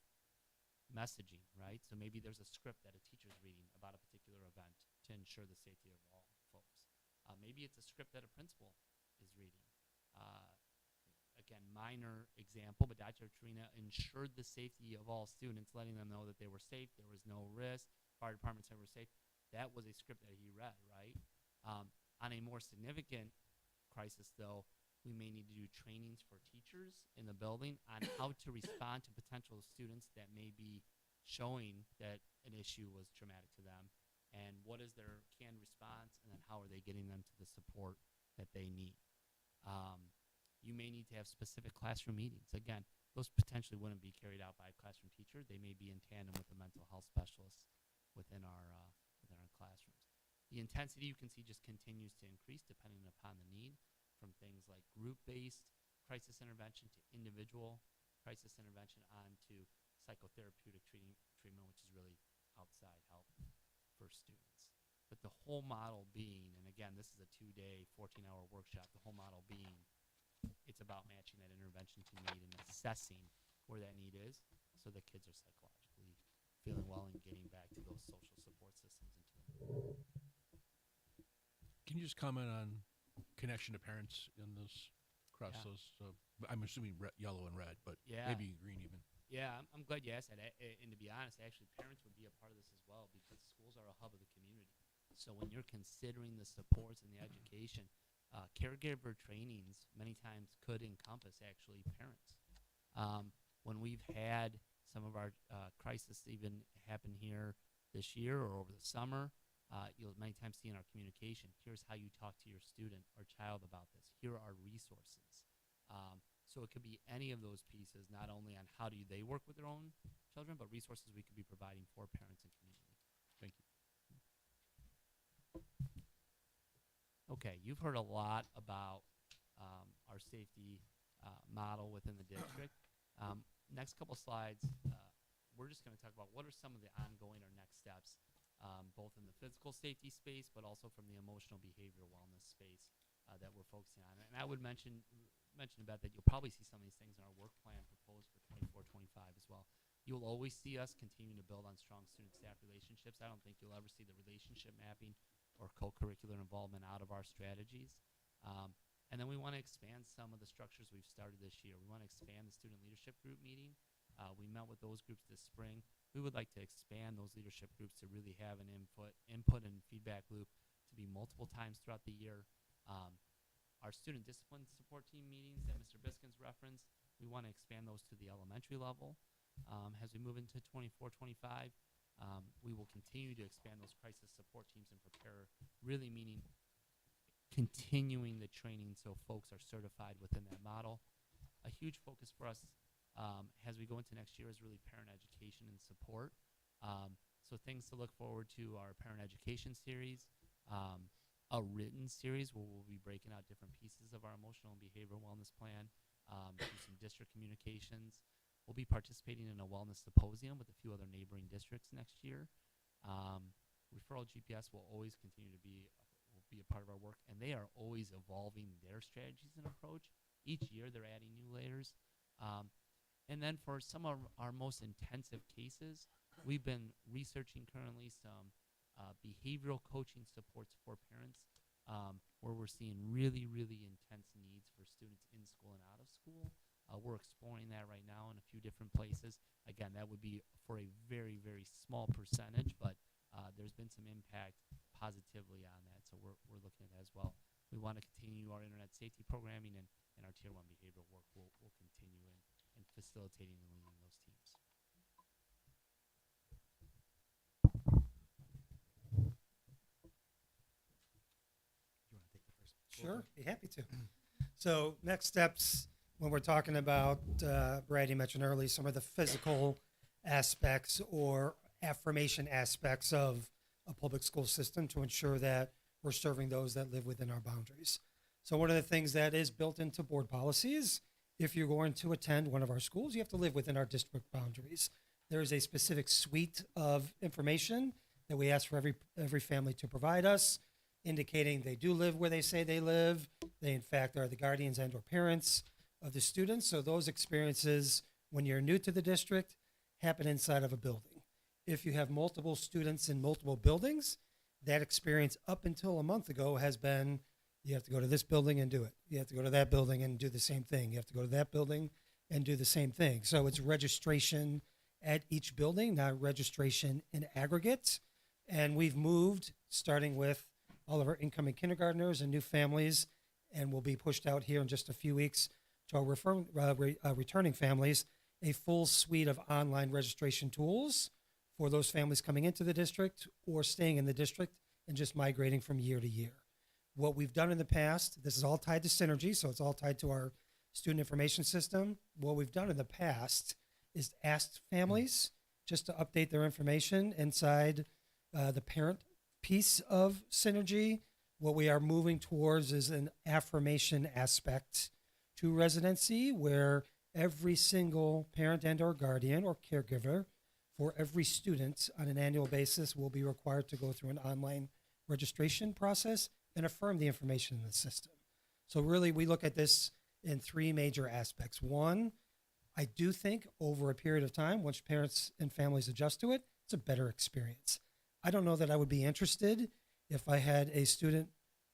messaging, right? So maybe there's a script that a teacher's reading about a particular event to ensure the safety of all folks. Maybe it's a script that a principal is reading. Again, minor example, but Dr. Trina ensured the safety of all students, letting them know that they were safe, there was no risk, fire department said we're safe. That was a script that he read, right? On a more significant crisis, though, we may need to do trainings for teachers in the building on how to respond to potential students that may be showing that an issue was traumatic to them, and what is their canned response, and then how are they getting them to the support that they need. You may need to have specific classroom meetings. Again, those potentially wouldn't be carried out by a classroom teacher. They may be in tandem with a mental health specialist within our classrooms. The intensity, you can see, just continues to increase depending upon the need, from things like group-based crisis intervention to individual crisis intervention on to psychotherapeutic treatment, which is really outside help for students. But the whole model being, and again, this is a 2-day, 14-hour workshop, the whole model being, it's about matching that intervention to need and assessing where that need is so that kids are psychologically feeling well and getting back to those social support systems. Can you just comment on connection to parents in this across those? I'm assuming yellow and red, but maybe green even. Yeah, I'm glad you asked that. And to be honest, actually, parents would be a part of this as well, because schools are a hub of the community. So when you're considering the supports and the education, caregiver trainings many times could encompass actually parents. When we've had some of our crisis even happen here this year or over the summer, you'll many times see in our communication, here's how you talk to your student or child about this. Here are resources. So it could be any of those pieces, not only on how do they work with their own children, but resources we could be providing for parents and community. Thank you. Okay, you've heard a lot about our safety model within the district. Next couple slides, we're just going to talk about what are some of the ongoing or next steps, both in the physical safety space, but also from the emotional behavioral wellness space that we're focusing on. And I would mention about that you'll probably see some of these things in our work plan proposed for 24-25 as well. You'll always see us continue to build on strong student-staff relationships. I don't think you'll ever see the relationship mapping or co-curricular involvement out of our strategies. And then we want to expand some of the structures we've started this year. We want to expand the student leadership group meeting. We met with those groups this spring. We would like to expand those leadership groups to really have an input and feedback loop to be multiple times throughout the year. Our student discipline support team meetings that Mr. Biskins referenced, we want to expand those to the elementary level. As we move into 24-25, we will continue to expand those crisis support teams and prepare, really meaning continuing the training so folks are certified within that model. A huge focus for us as we go into next year is really parent education and support. So things to look forward to are parent education series, a written series where we'll be breaking out different pieces of our emotional and behavioral wellness plan, through some district communications. We'll be participating in a wellness symposium with a few other neighboring districts next year. Referral GPS will always continue to be a part of our work, and they are always evolving their strategies and approach. Each year they're adding new layers. And then for some of our most intensive cases, we've been researching currently some behavioral coaching supports for parents, where we're seeing really, really intense needs for students in school and out of school. We're exploring that right now in a few different places. Again, that would be for a very, very small percentage, but there's been some impact positively on that, so we're looking at that as well. We want to continue our internet safety programming, and our Tier 1 behavioral work will continue in facilitating and leading those teams. You want to take the first? Sure, be happy to. So next steps, when we're talking about, Brad, you mentioned earlier, some of the physical aspects or affirmation aspects of a public school system to ensure that we're serving those that live within our boundaries. So one of the things that is built into board policies, if you're going to attend one of our schools, you have to live within our district boundaries. There is a specific suite of information that we ask for every family to provide us, indicating they do live where they say they live. They, in fact, are the guardians and or parents of the students. So those experiences, when you're new to the district, happen inside of a building. If you have multiple students in multiple buildings, that experience up until a month ago has been, you have to go to this building and do it. You have to go to that building and do the same thing. You have to go to that building and do the same thing. So it's registration at each building, not registration in aggregate. And we've moved, starting with all of our incoming kindergartners and new families, and will be pushed out here in just a few weeks to our returning families, a full suite of online registration tools for those families coming into the district or staying in the district and just migrating from year to year. What we've done in the past, this is all tied to Synergy, so it's all tied to our student information system. What we've done in the past is asked families just to update their information inside the parent piece of Synergy. What we are moving towards is an affirmation aspect to residency, where every single parent and or guardian or caregiver for every student on an annual basis will be required to go through an online registration process and affirm the information in the system. So really, we look at this in three major aspects. One, I do think over a period of time, once parents and families adjust to it, it's a better experience. I don't know that I would be interested if I had a student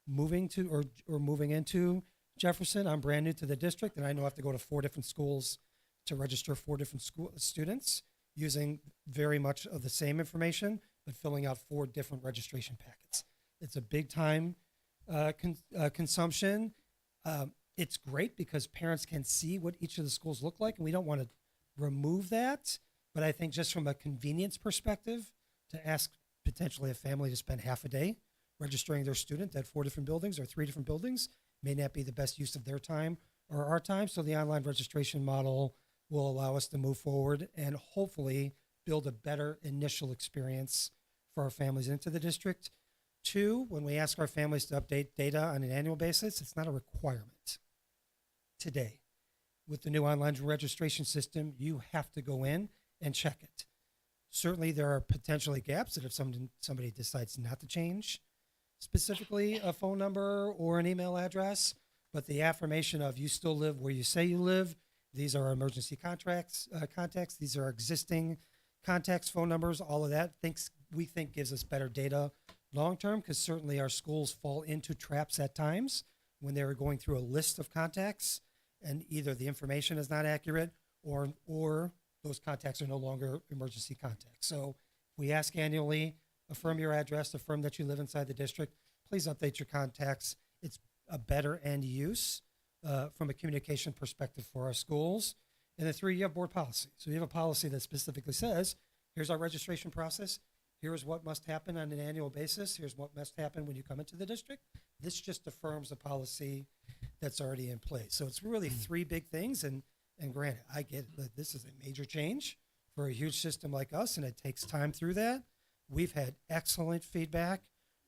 moving to or moving into Jefferson. I'm brand new to the district, and I know I have to go to 4 different schools to register 4 different students, using very much of the same information, but filling out 4 different registration packets. It's a big time consumption. It's great because parents can see what each of the schools look like, and we don't want to remove that. But I think just from a convenience perspective, to ask potentially a family to spend half a day registering their student at 4 different buildings or 3 different buildings may not be the best use of their time or our time. So the online registration model will allow us to move forward and hopefully build a better initial experience for our families into the district. 2, when we ask our families to update data on an annual basis, it's not a requirement. Today, with the new online registration system, you have to go in and check it. Certainly, there are potentially gaps that if somebody decides not to change specifically a phone number or an email address, but the affirmation of you still live where you say you live. These are our emergency contacts. These are our existing contacts, phone numbers, all of that. We think gives us better data long term, because certainly our schools fall into traps at times when they're going through a list of contacts and either the information is not accurate or those contacts are no longer emergency contacts. So we ask annually, affirm your address, affirm that you live inside the district. Please update your contacts. It's a better end use from a communication perspective for our schools. And the 3, you have board policy. So you have a policy that specifically says, here's our registration process. Here's what must happen on an annual basis. Here's what must happen when you come into the district. This just affirms a policy that's already in place. So it's really 3 big things. And granted, I get that this is a major change for a huge system like us, and it takes time through that. We've had excellent feedback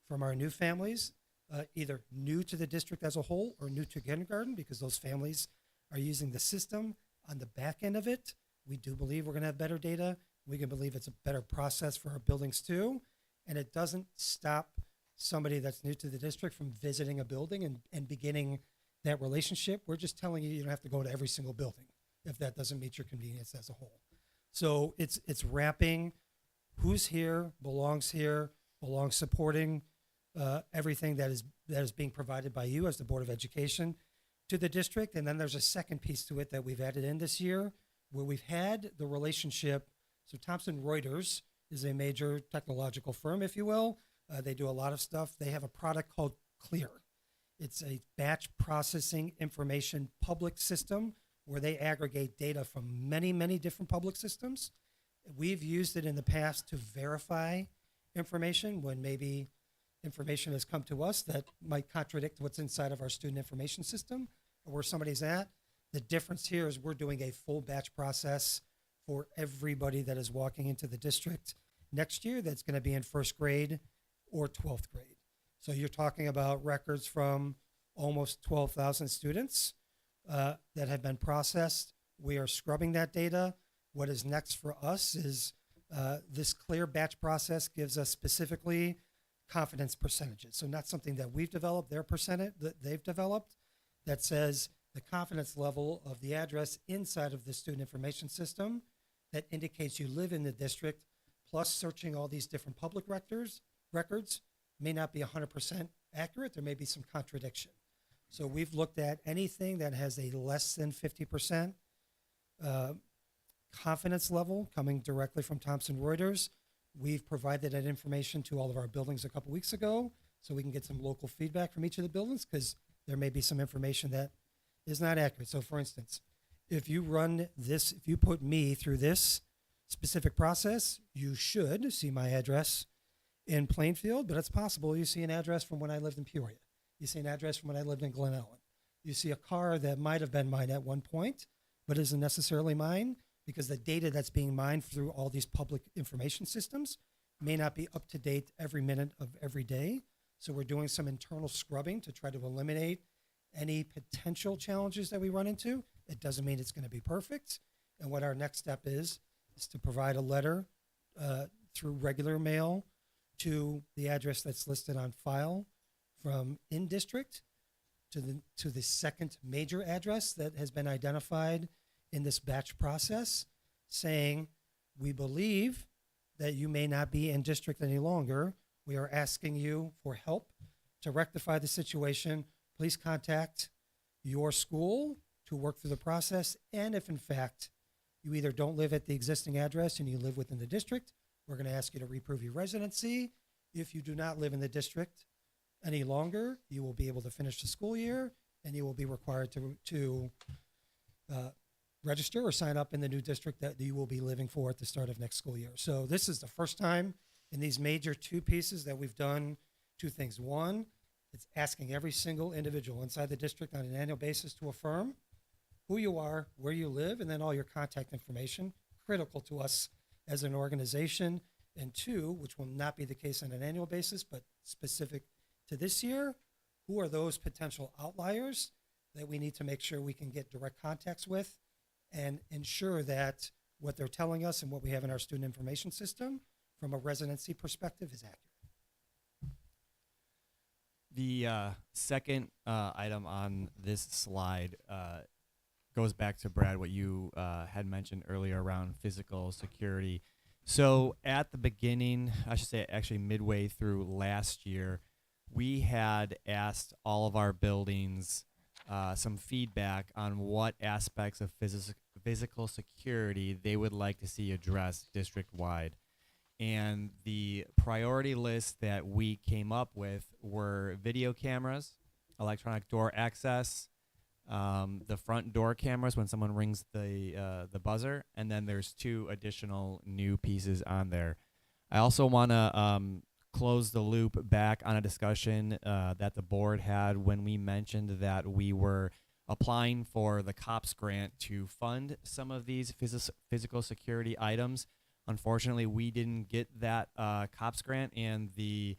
from our new families, either new to the district as a whole or new to kindergarten, because those families are using the system on the back end of it. We do believe we're going to have better data. We can believe it's a better process for our buildings too. And it doesn't stop somebody that's new to the district from visiting a building and beginning that relationship. We're just telling you, you don't have to go to every single building if that doesn't meet your convenience as a whole. So it's wrapping who's here, belongs supporting everything that is being provided by you as the Board of Education to the district. And then there's a second piece to it that we've added in this year, where we've had the relationship. So Thomson Reuters is a major technological firm, if you will. They do a lot of stuff. They have a product called Clear. It's a batch processing information public system where they aggregate data from many, many different public systems. We've used it in the past to verify information when maybe information has come to us that might contradict what's inside of our student information system or where somebody's at. The difference here is we're doing a full batch process for everybody that is walking into the district next year that's going to be in first grade or 12th grade. So you're talking about records from almost 12,000 students that have been processed. We are scrubbing that data. What is next for us is this Clear batch process gives us specifically confidence percentages. So not something that we've developed, their percentage that they've developed, that says the confidence level of the address inside of the student information system that indicates you live in the district, plus searching all these different public records may not be 100% accurate. There may be some contradiction. So we've looked at anything that has a less than 50% confidence level coming directly from Thomson Reuters. We've provided that information to all of our buildings a couple weeks ago so we can get some local feedback from each of the buildings, because there may be some information that is not accurate. So for instance, if you run this, if you put me through this specific process, you should see my address in Plainfield, but it's possible you see an address from when I lived in Peoria. You see an address from when I lived in Glen Ellen. You see a car that might have been mine at one point, but isn't necessarily mine, because the data that's being mined through all these public information systems may not be up to date every minute of every day. So we're doing some internal scrubbing to try to eliminate any potential challenges that we run into. It doesn't mean it's going to be perfect. And what our next step is to provide a letter through regular mail to the address that's listed on file from in-district to the second major address that has been identified in this batch process, saying, we believe that you may not be in district any longer. We are asking you for help to rectify the situation. Please contact your school to work through the process. And if in fact you either don't live at the existing address and you live within the district, we're going to ask you to reprove your residency. If you do not live in the district any longer, you will be able to finish the school year and you will be required to register or sign up in the new district that you will be living for at the start of next school year. So this is the first time in these major two pieces that we've done two things. One, it's asking every single individual inside the district on an annual basis to affirm who you are, where you live, and then all your contact information, critical to us as an organization. And two, which will not be the case on an annual basis, but specific to this year, who are those potential outliers that we need to make sure we can get direct contacts with and ensure that what they're telling us and what we have in our student information system from a residency perspective is accurate. The second item on this slide goes back to, Brad, what you had mentioned earlier around physical security. So at the beginning, I should say actually midway through last year, we had asked all of our buildings some feedback on what aspects of physical security they would like to see addressed district-wide. And the priority list that we came up with were video cameras, electronic door access, the front door cameras when someone rings the buzzer, and then there's two additional new pieces on there. I also want to close the loop back on a discussion that the board had when we mentioned that we were applying for the COPS grant to fund some of these physical security items. Unfortunately, we didn't get that COPS grant, and the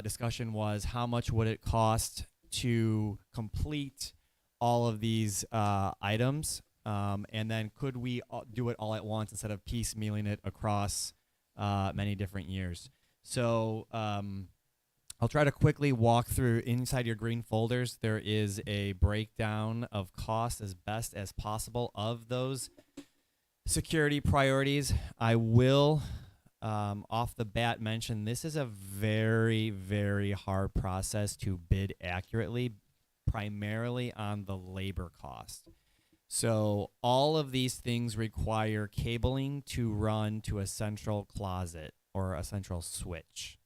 discussion was how much would it cost to complete all of these items, and then could we do it all at once instead of piecemealing it across many different years. So I'll try to quickly walk through. Inside your green folders, there is a breakdown of cost as best as possible of those security priorities. I will, off the bat, mention this is a very, very hard process to bid accurately, primarily on the labor cost. So all of these things require cabling to run to a central closet or a central switch.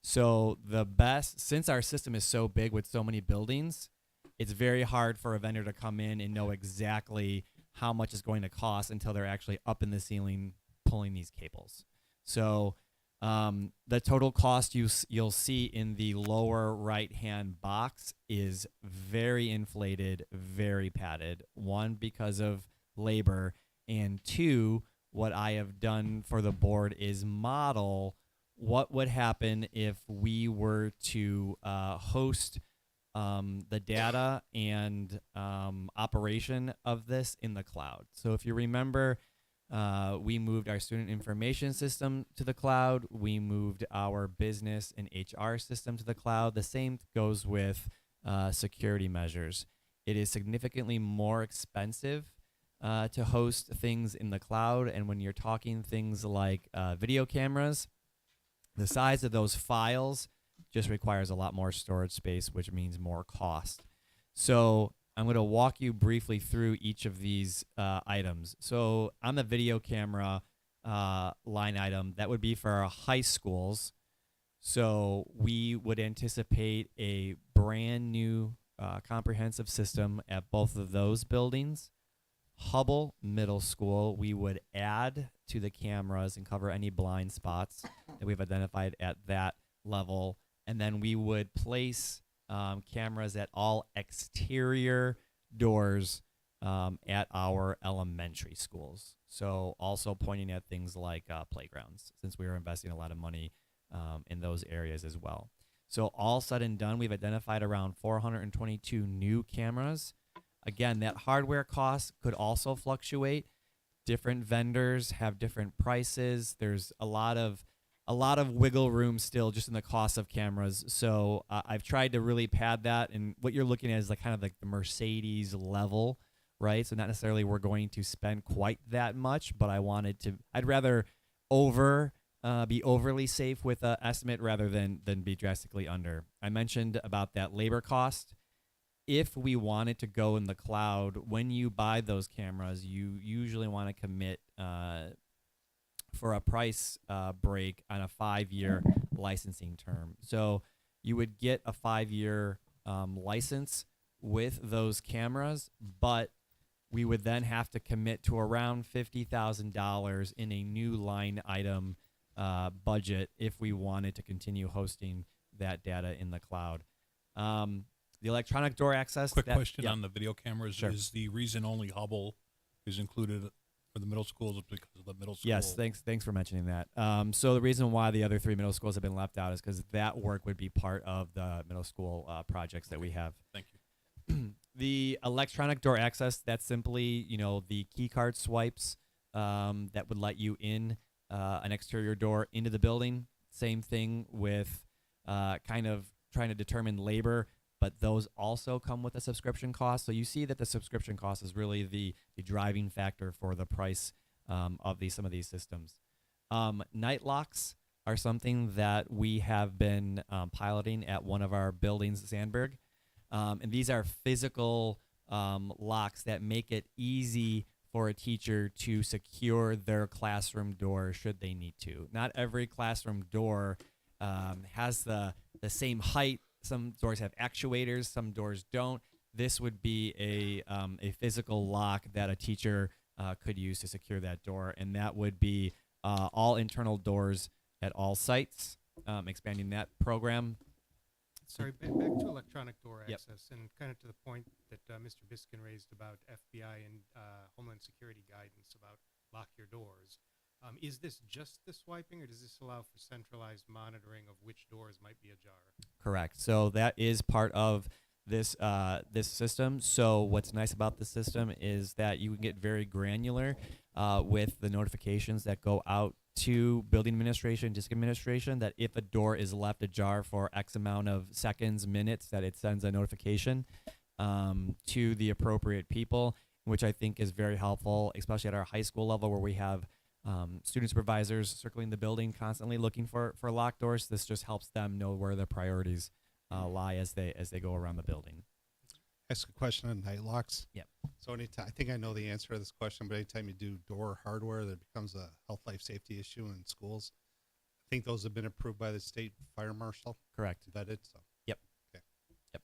So the best, since our system is so big with so many buildings, it's very hard for a vendor to come in and know exactly how much it's going to cost until they're actually up in the ceiling pulling these cables. So the total cost you'll see in the lower right-hand box is very inflated, very padded. One, because of labor, and two, what I have done for the board is model what would happen if we were to host the data and operation of this in the cloud. So if you remember, we moved our student information system to the cloud. We moved our business and HR system to the cloud. The same goes with security measures. It is significantly more expensive to host things in the cloud. And when you're talking things like video cameras, the size of those files just requires a lot more storage space, which means more cost. So I'm going to walk you briefly through each of these items. So on the video camera line item, that would be for our high schools. So we would anticipate a brand new comprehensive system at both of those buildings. Hubble Middle School, we would add to the cameras and cover any blind spots that we've identified at that level. And then we would place cameras at all exterior doors at our elementary schools. So also pointing at things like playgrounds, since we are investing a lot of money in those areas as well. So all said and done, we've identified around 422 new cameras. Again, that hardware cost could also fluctuate. Different vendors have different prices. There's a lot of wiggle room still just in the cost of cameras. So I've tried to really pad that, and what you're looking at is kind of like the Mercedes level, right? So not necessarily we're going to spend quite that much, but I'd rather be overly safe with an estimate rather than be drastically under. I mentioned about that labor cost. If we wanted to go in the cloud, when you buy those cameras, you usually want to commit for a price break on a 5-year licensing term. So you would get a 5-year license with those cameras, but we would then have to commit to around $50,000 in a new line item budget if we wanted to continue hosting that data in the cloud. The electronic door access. Quick question on the video cameras. Sure. Is the reason only Hubble is included for the middle schools because of the middle school? Yes, thanks for mentioning that. So the reason why the other 3 middle schools have been left out is because that work would be part of the middle school projects that we have. Thank you. The electronic door access, that's simply, the key card swipes that would let you in an exterior door into the building. Same thing with kind of trying to determine labor, but those also come with a subscription cost. So you see that the subscription cost is really the driving factor for the price of some of these systems. Night locks are something that we have been piloting at one of our buildings, Sandberg. And these are physical locks that make it easy for a teacher to secure their classroom door should they need to. Not every classroom door has the same height. Some doors have actuators, some doors don't. This would be a physical lock that a teacher could use to secure that door, and that would be all internal doors at all sites, expanding that program. Sorry, back to electronic door Yep. access, and kind of to the point that Mr. Biskin raised about FBI and Homeland Security guidance about lock your doors. Is this just the swiping, or does this allow for centralized monitoring of which doors might be ajar? Correct. So that is part of this this system. So what's nice about the system is that you can get very granular with the notifications that go out to building administration, district administration, that if a door is left ajar for X amount of seconds, minutes, that it sends a notification to the appropriate people, which I think is very helpful, especially at our high school level where we have student supervisors circling the building constantly looking for locked doors. This just helps them know where their priorities lie as they go around the building. Ask a question on night locks. Yep. So anytime, I think I know the answer to this question, but anytime you do door hardware, that becomes a health, life, safety issue in schools. I think those have been approved by the state fire marshal. Correct. Vetted. So. Yep. Okay. Yep.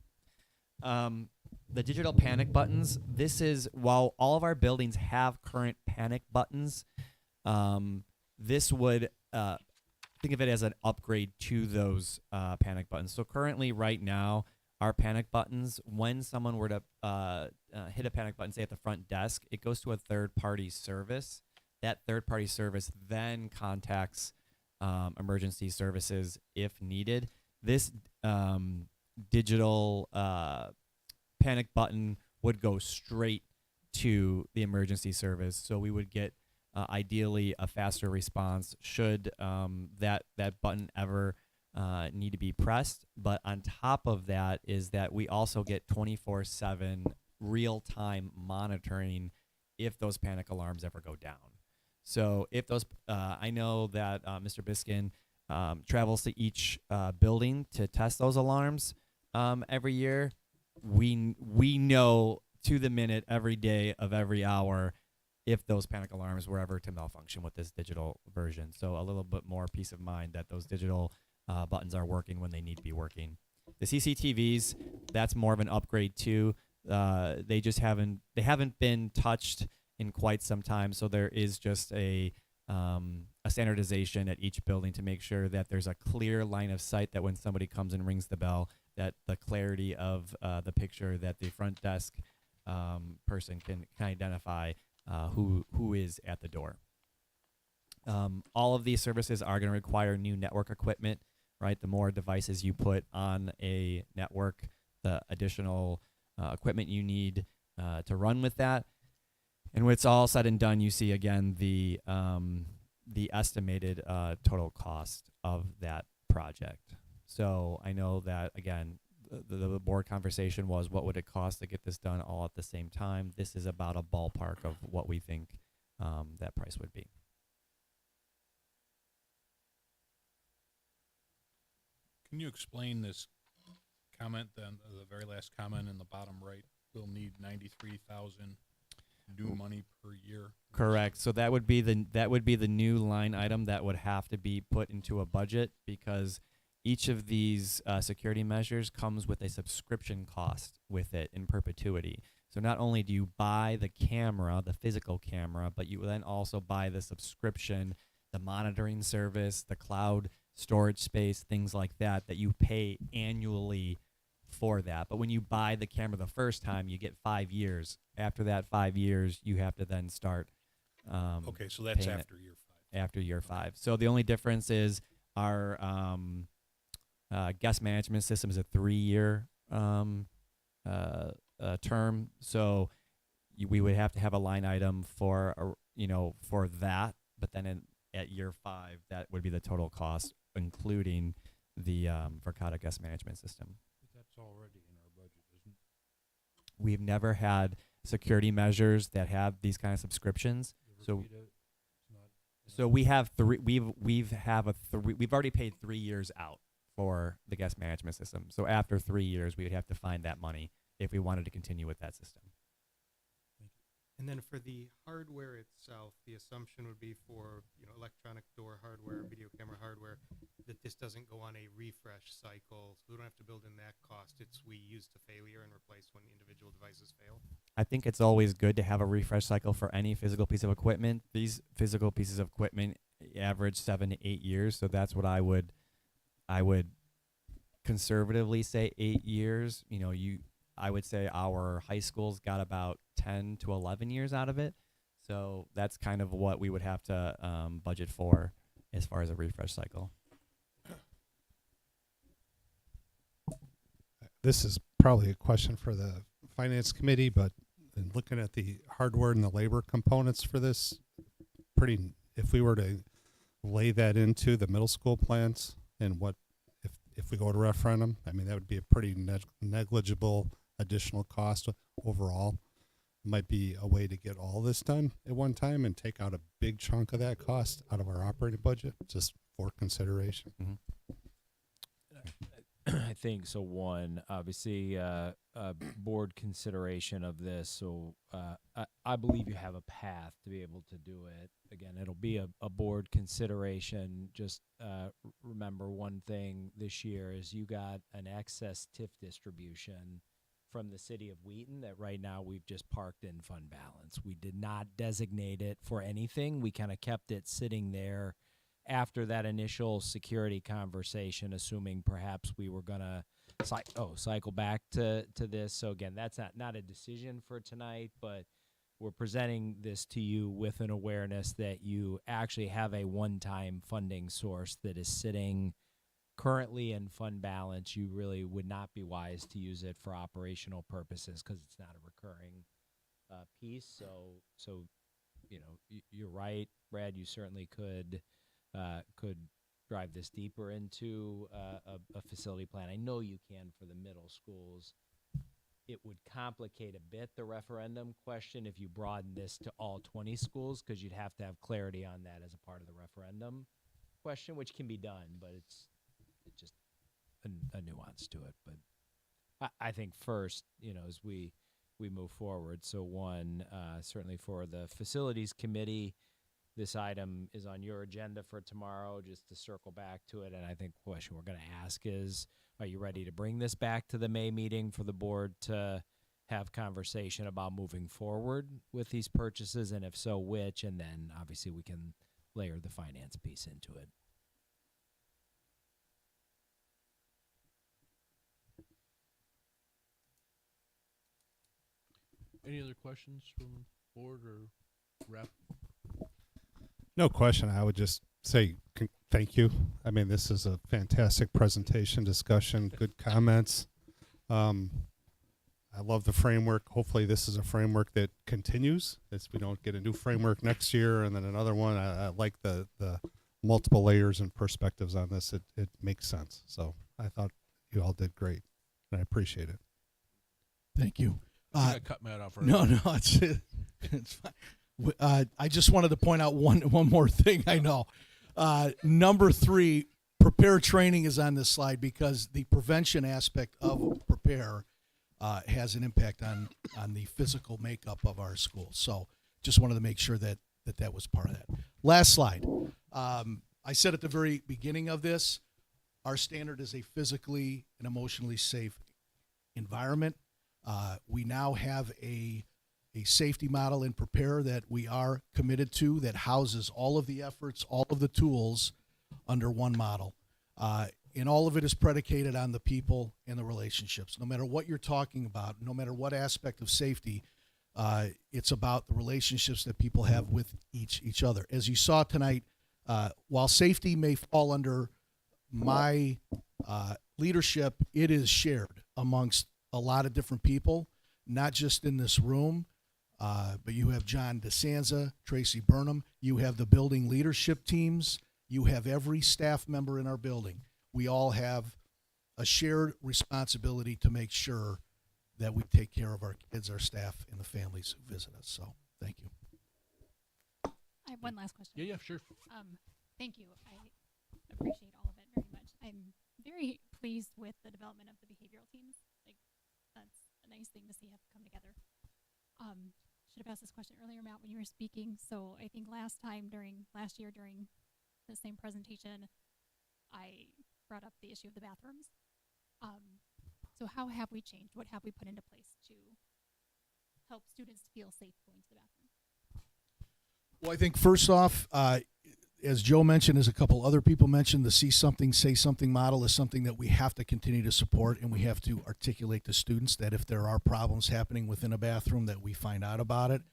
The digital panic buttons. This is, while all of our buildings have current panic buttons, this would think of it as an upgrade to those panic buttons. So currently, right now, our panic buttons, when someone were to hit a panic button, say at the front desk, it goes to a third-party service. That third-party service then contacts emergency services if needed. This digital panic button would go straight to the emergency service. So we would get ideally a faster response should that button ever need to be pressed. But on top of that is that we also get 24/7 real-time monitoring if those panic alarms ever go down. So if those, I know that Mr. Biskin travels to each building to test those alarms every year. We know to the minute, every day of every hour, if those panic alarms were ever to malfunction with this digital version. So a little bit more peace of mind that those digital buttons are working when they need to be working. The CCTVs, that's more of an upgrade too. They haven't been touched in quite some time, so there is just a standardization at each building to make sure that there's a clear line of sight, that when somebody comes and rings the bell, that the clarity of the picture, that the front desk person can identify who is at the door. All of these services are going to require new network equipment, right? The more devices you put on a network, the additional equipment you need to run with that. And when it's all said and done, you see again the estimated total cost of that project. So I know that again, the board conversation was, what would it cost to get this done all at the same time? This is about a ballpark of what we think that price would be. Can you explain this comment then, the very last comment in the bottom right? We'll need 93,000 new money per year. Correct. So that would be the new line item that would have to be put into a budget, because each of these security measures comes with a subscription cost with it in perpetuity. So not only do you buy the camera, the physical camera, but you then also buy the subscription, the monitoring service, the cloud storage space, things like that, that you pay annually for that. But when you buy the camera the first time, you get 5 years. After that 5 years, you have to then start. Okay, so that's paying after it year 5. After year 5. So the only difference is our guest management system is a 3-year term. So we would have to have a line item for for that. But then at year 5, that would be the total cost, including the Verkada guest management system. But that's already in our budget, isn't it? We've never had security measures that have these kind of subscriptions. So we have we've already paid 3 years out for the guest management system. So after 3 years, we would have to find that money if we wanted to continue with that system. And then for the hardware itself, the assumption would be for electronic door hardware, video camera hardware, that this doesn't go on a refresh cycle. So we don't have to build in that cost. It's we use to failure and replace when individual devices fail. I think it's always good to have a refresh cycle for any physical piece of equipment. These physical pieces of equipment average 7 to 8 years, so that's what I would conservatively say 8 years. I would say our high schools got about 10 to 11 years out of it. So that's kind of what we would have to budget for as far as a refresh cycle. This is probably a question for the finance committee, but in looking at the hardware and the labor components for this, if we were to lay that into the middle school plans and if we go to referendum, I mean, that would be a pretty negligible additional cost overall. Might be a way to get all this done at one time and take out a big chunk of that cost out of our operating budget, just for consideration. I think so. One, obviously, board consideration of this. So I believe you have a path to be able to do it. Again, it'll be a board consideration. Just remember one thing this year is you got an excess TIF distribution from the city of Wheaton that right now we've just parked in fund balance. We did not designate it for anything. We kind of kept it sitting there after that initial security conversation, assuming perhaps we were going to cycle back to this. So again, that's not a decision for tonight, but we're presenting this to you with an awareness that you actually have a one-time funding source that is sitting currently in fund balance. You really would not be wise to use it for operational purposes because it's not a recurring piece. So you're right, Brad. You certainly could drive this deeper into a facility plan. I know you can for the middle schools. It would complicate a bit the referendum question if you broaden this to all 20 schools, because you'd have to have clarity on that as a part of the referendum question, which can be done, but it's just a nuance to it. But I think first, as we move forward, so one, certainly for the facilities committee, this item is on your agenda for tomorrow, just to circle back to it. And I think the question we're going to ask is, are you ready to bring this back to the May meeting for the board to have conversation about moving forward with these purchases? And if so, which? And then obviously we can layer the finance piece into it. Any other questions from board or rep? No question. I would just say thank you. I mean, this is a fantastic presentation, discussion, good comments. I love the framework. Hopefully this is a framework that continues. We don't get a new framework next year and then another one. I like the multiple layers and perspectives on this. It makes sense. So I thought you all did great, and I appreciate it. Thank you. Cut Matt off. No, it's fine. I just wanted to point out one more thing. I know. Number 3, prepare training is on this slide because the prevention aspect of prepare has an impact on the physical makeup of our schools. So just wanted to make sure that was part of that. Last slide. I said at the very beginning of this, our standard is a physically and emotionally safe environment. We now have a safety model in prepare that we are committed to that houses all of the efforts, all of the tools under one model. And all of it is predicated on the people and the relationships. No matter what you're talking about, no matter what aspect of safety, it's about the relationships that people have with each other. As you saw tonight, while safety may fall under my leadership, it is shared amongst a lot of different people, not just in this room, but you have John DeSanza, Tracy Burnham, you have the building leadership teams, you have every staff member in our building. We all have a shared responsibility to make sure that we take care of our kids, our staff, and the families who visit us. So thank you. I have one last question. Yeah, sure. Thank you. I appreciate all of it very much. I'm very pleased with the development of the behavioral teams. That's a nice thing to see have come together. Should have asked this question earlier, Matt, when you were speaking. So I think last year during the same presentation, I brought up the issue of the bathrooms. So how have we changed? What have we put into place to help students feel safe going to the bathroom? Well, I think first off, as Joe mentioned, as a couple other people mentioned, the see something, say something model is something that we have to continue to support, and we have to articulate to students that if there are problems happening within a bathroom, that we find out about it.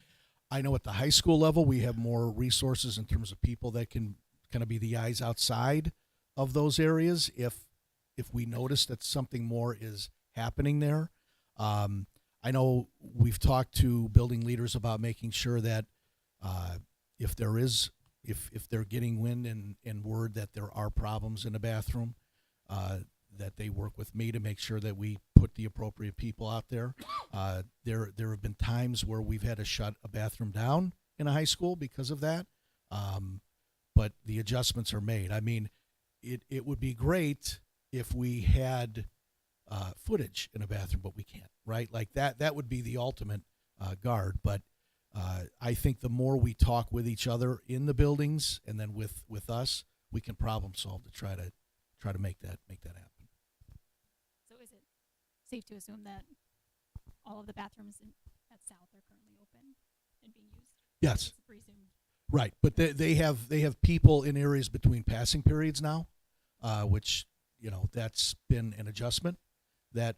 I know at the high school level, we have more resources in terms of people that can kind of be the eyes outside of those areas if we notice that something more is happening there. I know we've talked to building leaders about making sure that if they're getting wind and word that there are problems in the bathroom, that they work with me to make sure that we put the appropriate people out there. There have been times where we've had to shut a bathroom down in a high school because of that, but the adjustments are made. I mean, it would be great if we had footage in a bathroom, but we can't, right? Like that would be the ultimate guard. But I think the more we talk with each other in the buildings and then with us, we can problem solve to try to make that happen. So is it safe to assume that all of the bathrooms at South are currently open and being used? Yes. It's presumed. Right, but they have people in areas between passing periods now, which that's been an adjustment that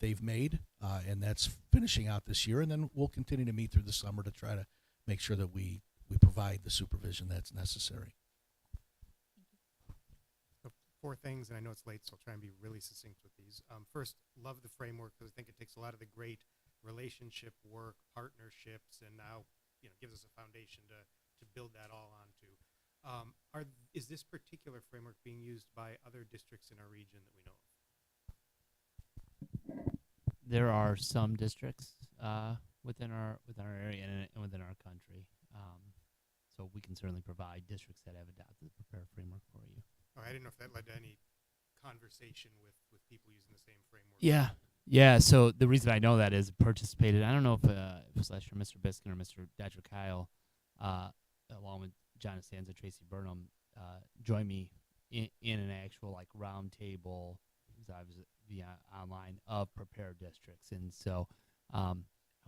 they've made, and that's finishing out this year, and then we'll continue to meet through the summer to try to make sure that we provide the supervision that's necessary. So 4 things, and I know it's late, so I'll try and be really succinct with these. First, love the framework because I think it takes a lot of the great relationship work, partnerships, and now gives us a foundation to build that all onto. Is this particular framework being used by other districts in our region that we know of? There are some districts within our area and within our country. So we can certainly provide districts that have adopted the Prepare framework for you. Oh, I didn't know if that led to any conversation with people using the same framework. Yeah. So the reason I know that is participated. I don't know if it was last year, Mr. Biskin or Mr. Dr. Kyle, along with John Estanza, Tracy Burnham, joined me in an actual round table, because I was via online, of Prepare districts. And so I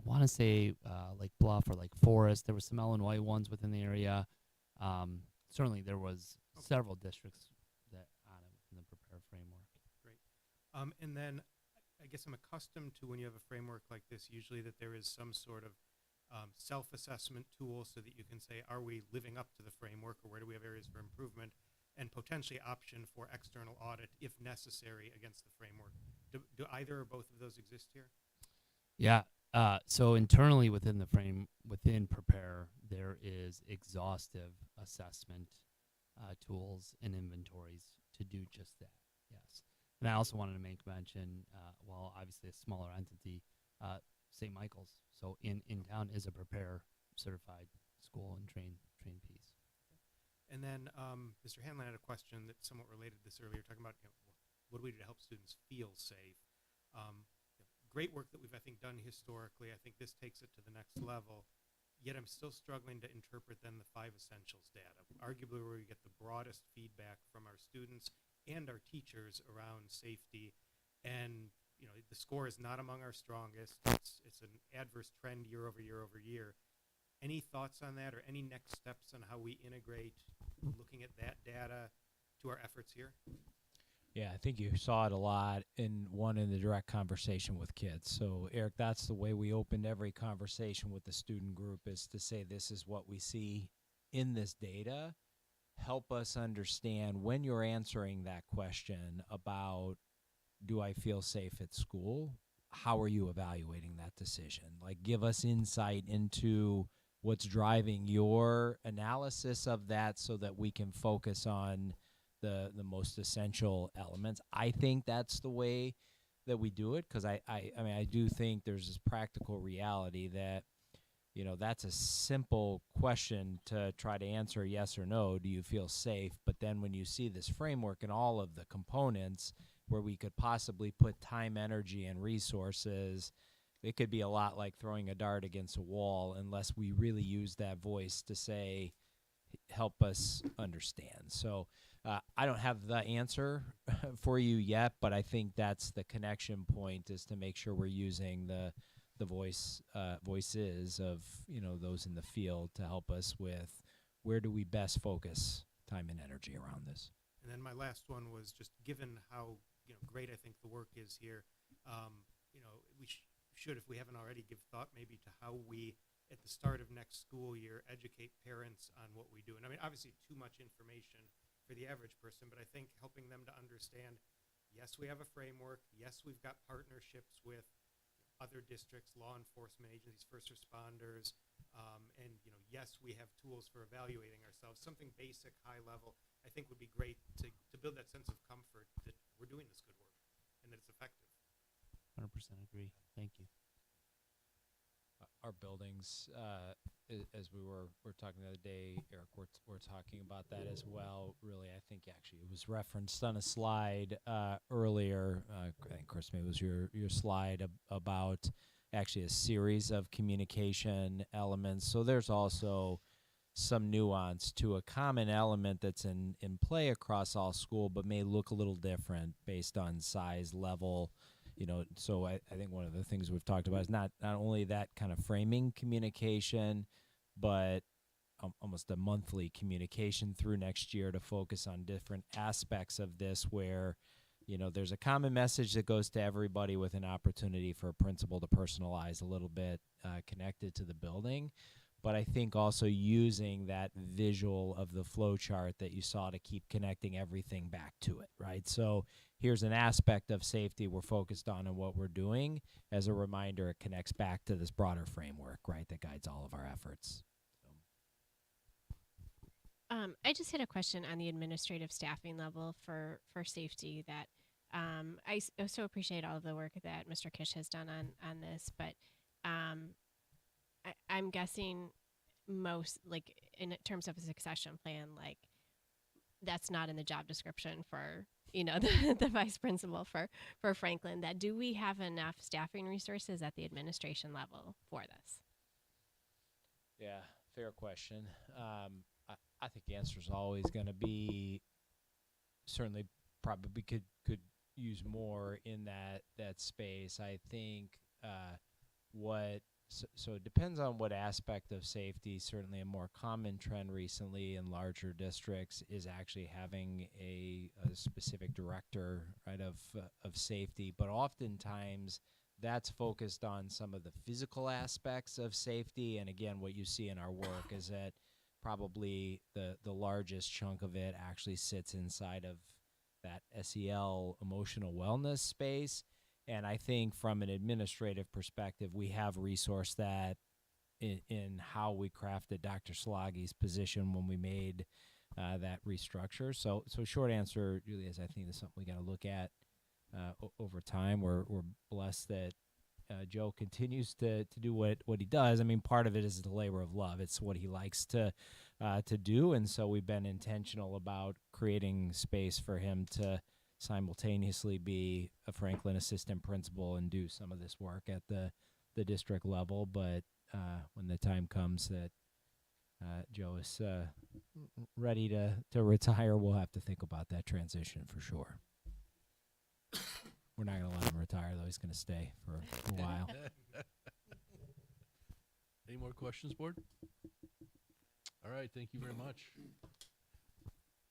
want to say like Bluff or like Forest. There were some Illinois ones within the area. Certainly there was several districts that on it within the Prepare framework. Great. And then I guess I'm accustomed to, when you have a framework like this, usually that there is some sort of self-assessment tool so that you can say, are we living up to the framework, or where do we have areas for improvement, and potentially option for external audit if necessary against the framework. Do either or both of those exist here? Yeah. So internally within the within Prepare, there is exhaustive assessment tools and inventories to do just that. Yes. And I also wanted to make mention, well, obviously a smaller entity, St. Michael's. So in town is a Prepare certified school and train piece. And then Mr. Hanlon had a question that's somewhat related to this earlier, talking about what do we do to help students feel safe. Great work that we've, I think, done historically. I think this takes it to the next level. Yet I'm still struggling to interpret then the 5 essentials data, arguably where we get the broadest feedback from our students and our teachers around safety. And the score is not among our strongest. It's an adverse trend year over year over year. Any thoughts on that, or any next steps on how we integrate looking at that data to our efforts here? Yeah, I think you saw it a lot in the direct conversation with kids. So, Eric, that's the way we opened every conversation with the student group, is to say, this is what we see in this data. Help us understand, when you're answering that question about, do I feel safe at school, how are you evaluating that decision? Like, give us insight into what's driving your analysis of that so that we can focus on the most essential elements. I think that's the way that we do it, because I mean, I do think there's this practical reality that, that's a simple question to try to answer yes or no, do you feel safe? But then when you see this framework and all of the components where we could possibly put time, energy, and resources, it could be a lot like throwing a dart against a wall unless we really use that voice to say, help us understand. So I don't have the answer for you yet, but I think that's the connection point, is to make sure we're using the voices of those in the field to help us with where do we best focus time and energy around this. And then my last one was just, given how great I think the work is here, we should, if we haven't already, give thought maybe to how we at the start of next school year, educate parents on what we do. And I mean, obviously too much information for the average person, but I think helping them to understand, yes, we have a framework. Yes, we've got partnerships with other districts, law enforcement agencies, first responders, and yes, we have tools for evaluating ourselves. Something basic, high level, I think would be great to build that sense of comfort that we're doing this good work and that it's effective. 100% agree. Thank you. Our buildings, as we were talking the other day, Eric, we're talking about that as well. Really, I think actually it was referenced on a slide earlier. I think, Chris, maybe it was your slide about actually a series of communication elements. So there's also some nuance to a common element that's in play across all school, but may look a little different based on size, level. So I think one of the things we've talked about is not only that kind of framing communication, but almost a monthly communication through next year to focus on different aspects of this where, there's a common message that goes to everybody with an opportunity for a principal to personalize a little bit connected to the building. But I think also using that visual of the flow chart that you saw to keep connecting everything back to it, right? So here's an aspect of safety we're focused on and what we're doing. As a reminder, it connects back to this broader framework, right, that guides all of our efforts. I just had a question on the administrative staffing level for safety that I so appreciate all of the work that Mr. Kish has done on this, but I'm guessing most, like, in terms of a succession plan, like, that's not in the job description for, the vice principal for Franklin. That do we have enough staffing resources at the administration level for this? Yeah, fair question. I think the answer is always going to be certainly probably could use more in that space. I think so it depends on what aspect of safety. Certainly a more common trend recently in larger districts is actually having a specific director, right, of safety. But oftentimes that's focused on some of the physical aspects of safety. And again, what you see in our work is that probably the largest chunk of it actually sits inside of that SEL emotional wellness space. And I think from an administrative perspective, we have resourced that in how we crafted Dr. Sloggy's position when we made that restructure. So short answer really is I think that's something we got to look at over time. We're blessed that Joe continues to do what he does. I mean, part of it is the labor of love. It's what he likes to do, and so we've been intentional about creating space for him to simultaneously be a Franklin assistant principal and do some of this work at the district level. But when the time comes that Joe is ready to retire, we'll have to think about that transition for sure. We're not going to let him retire, though. He's going to stay for a while. Any more questions, board? All right, thank you very much.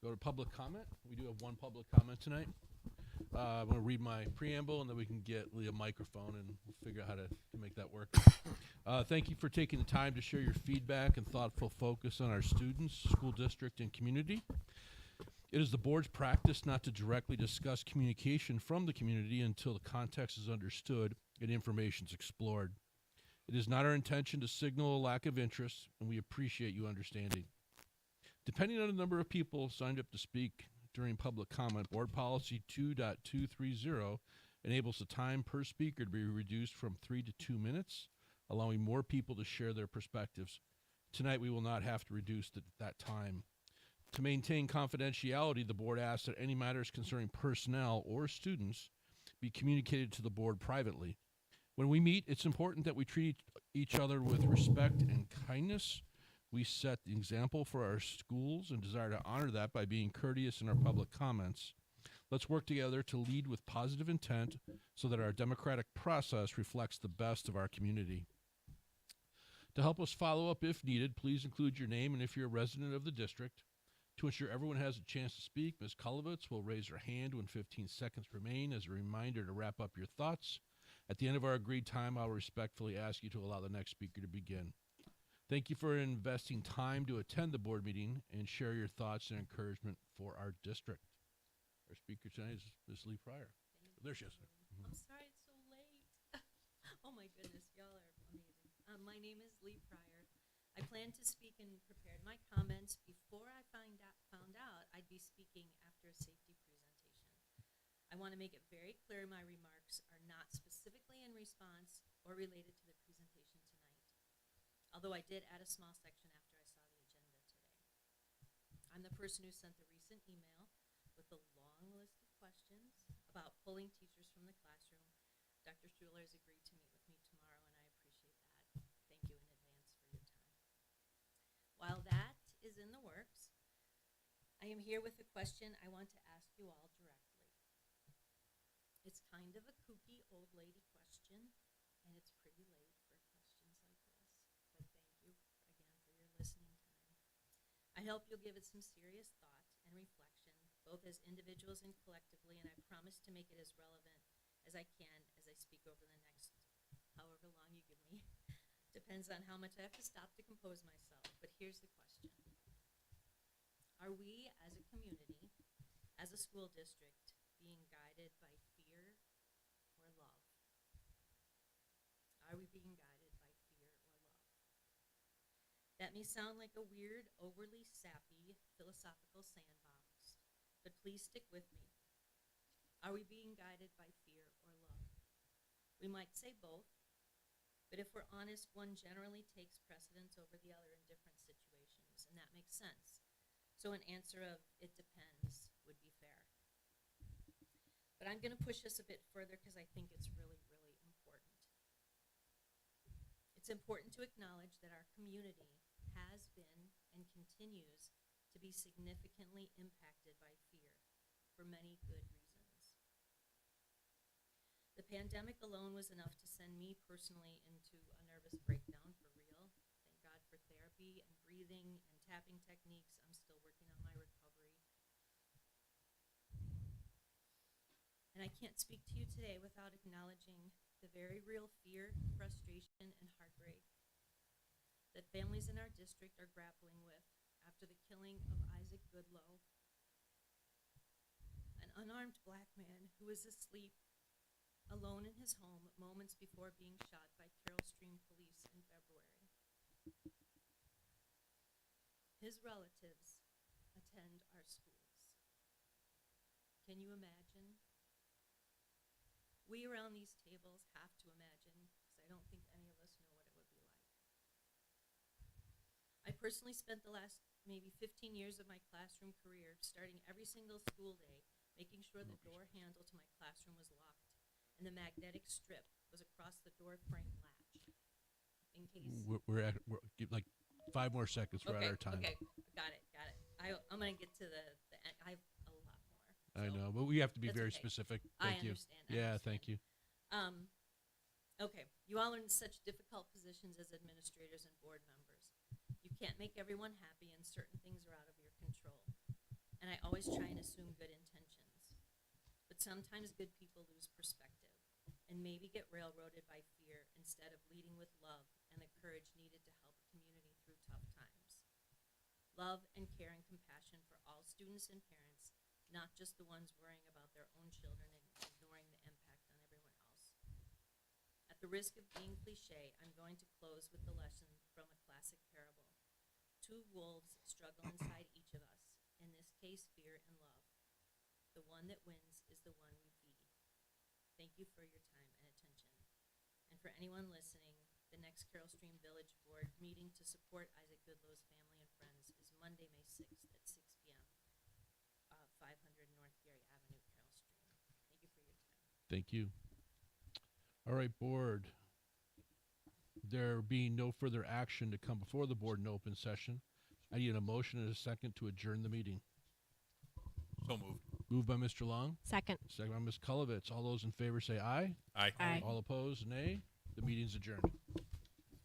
Go to public comment. We do have one public comment tonight. I'm going to read my preamble, and then we can get Lee a microphone, and we'll figure out how to make that work. Thank you for taking the time to share your feedback and thoughtful focus on our students, school district, and community. It is the board's practice not to directly discuss communication from the community until the context is understood and information is explored. It is not our intention to signal a lack of interest, and we appreciate you understanding. Depending on the number of people signed up to speak during public comment, Board Policy 2.230 enables the time per speaker to be reduced from 3 to 2 minutes, allowing more people to share their perspectives. Tonight, we will not have to reduce that time. To maintain confidentiality, the board asks that any matters concerning personnel or students be communicated to the board privately. When we meet, it's important that we treat each other with respect and kindness. We set the example for our schools and desire to honor that by being courteous in our public comments. Let's work together to lead with positive intent so that our democratic process reflects the best of our community. To help us follow up if needed, please include your name and if you're a resident of the district. To ensure everyone has a chance to speak, Ms. Kulovitz will raise her hand when 15 seconds remain as a reminder to wrap up your thoughts. At the end of our agreed time, I'll respectfully ask you to allow the next speaker to begin. Thank you for investing time to attend the board meeting and share your thoughts and encouragement for our district. Our speaker tonight is Ms. Lee Pryor. There she is. I'm sorry it's so late. Oh my goodness, y'all are amazing. My name is Lee Pryor. I planned to speak and prepared my comments before I found out I'd be speaking after a safety presentation. I want to make it very clear my remarks are not specifically in response or related to the presentation tonight, although I did add a small section after I saw the agenda today. I'm the person who sent the recent email with the long list of questions about pulling teachers from the classroom. Dr. Schuler has agreed to meet with me tomorrow, and I appreciate that. Thank you in advance for your time. While that is in the works, I am here with a question I want to ask you all directly. It's kind of a kooky old lady question, and it's pretty late for questions like this, but thank you again for your listening time. I hope you'll give it some serious thought and reflection, both as individuals and collectively, and I promise to make it as relevant as I can as I speak over the next however long you give me. Depends on how much I have to stop to compose myself, but here's the question. Are we as a community, as a school district, being guided by fear or love? Are we being guided by fear or love? That may sound like a weird, overly sappy, philosophical sandbox, but please stick with me. Are we being guided by fear or love? We might say both, but if we're honest, one generally takes precedence over the other in different situations, and that makes sense. So an answer of "it depends" would be fair. But I'm going to push this a bit further because I think it's really, really important. It's important to acknowledge that our community has been and continues to be significantly impacted by fear for many good reasons. The pandemic alone was enough to send me personally into a nervous breakdown for real. Thank God for therapy and breathing and tapping techniques. I'm still working on my recovery. And I can't speak to you today without acknowledging the very real fear, frustration, and heartbreak that families in our district are grappling with after the killing of Isaac Goodloe, an unarmed black man who was asleep alone in his home moments before being shot by Carroll Stream police in February. His relatives attend our schools. Can you imagine? We around these tables have to imagine, because I don't think any of us know what it would be like. I personally spent the last maybe 15 years of my classroom career starting every single school day, making sure the door handle to my classroom was locked and the magnetic strip was across the door frame latch. In case. We're give like 5 more seconds. We're Okay, out of time. okay, got it. I'm going to get to the end. I have a lot more. I so know, but we have to be that's very okay. specific. I Thank you. understand. Yeah, thank you. Okay, you all are in such difficult positions as administrators and board members. You can't make everyone happy, and certain things are out of your control. And I always try and assume good intentions. But sometimes good people lose perspective and maybe get railroaded by fear instead of leading with love and the courage needed to help a community through tough times. Love and care and compassion for all students and parents, not just the ones worrying about their own children and ignoring the impact on everyone else. At the risk of being cliche, I'm going to close with the lesson from a classic parable. 2 wolves struggle inside each of us, in this case, fear and love. The one that wins is the one we feed. Thank you for your time and attention. And for anyone listening, the next Carroll Stream Village Board meeting to support Isaac Goodloe's family and friends is Monday, May 6th at 6 p.m. 500 North Gary Avenue, Carroll Stream. Thank you for your time. Thank you. All right, board. There being no further action to come before the board in open session, I need a motion and a second to adjourn the meeting. So moved. Moved by Mr. Long. Second. Second by Ms. Kulovitz. All those in favor say aye. Aye. Aye. All opposed, nay. The meeting's adjourned.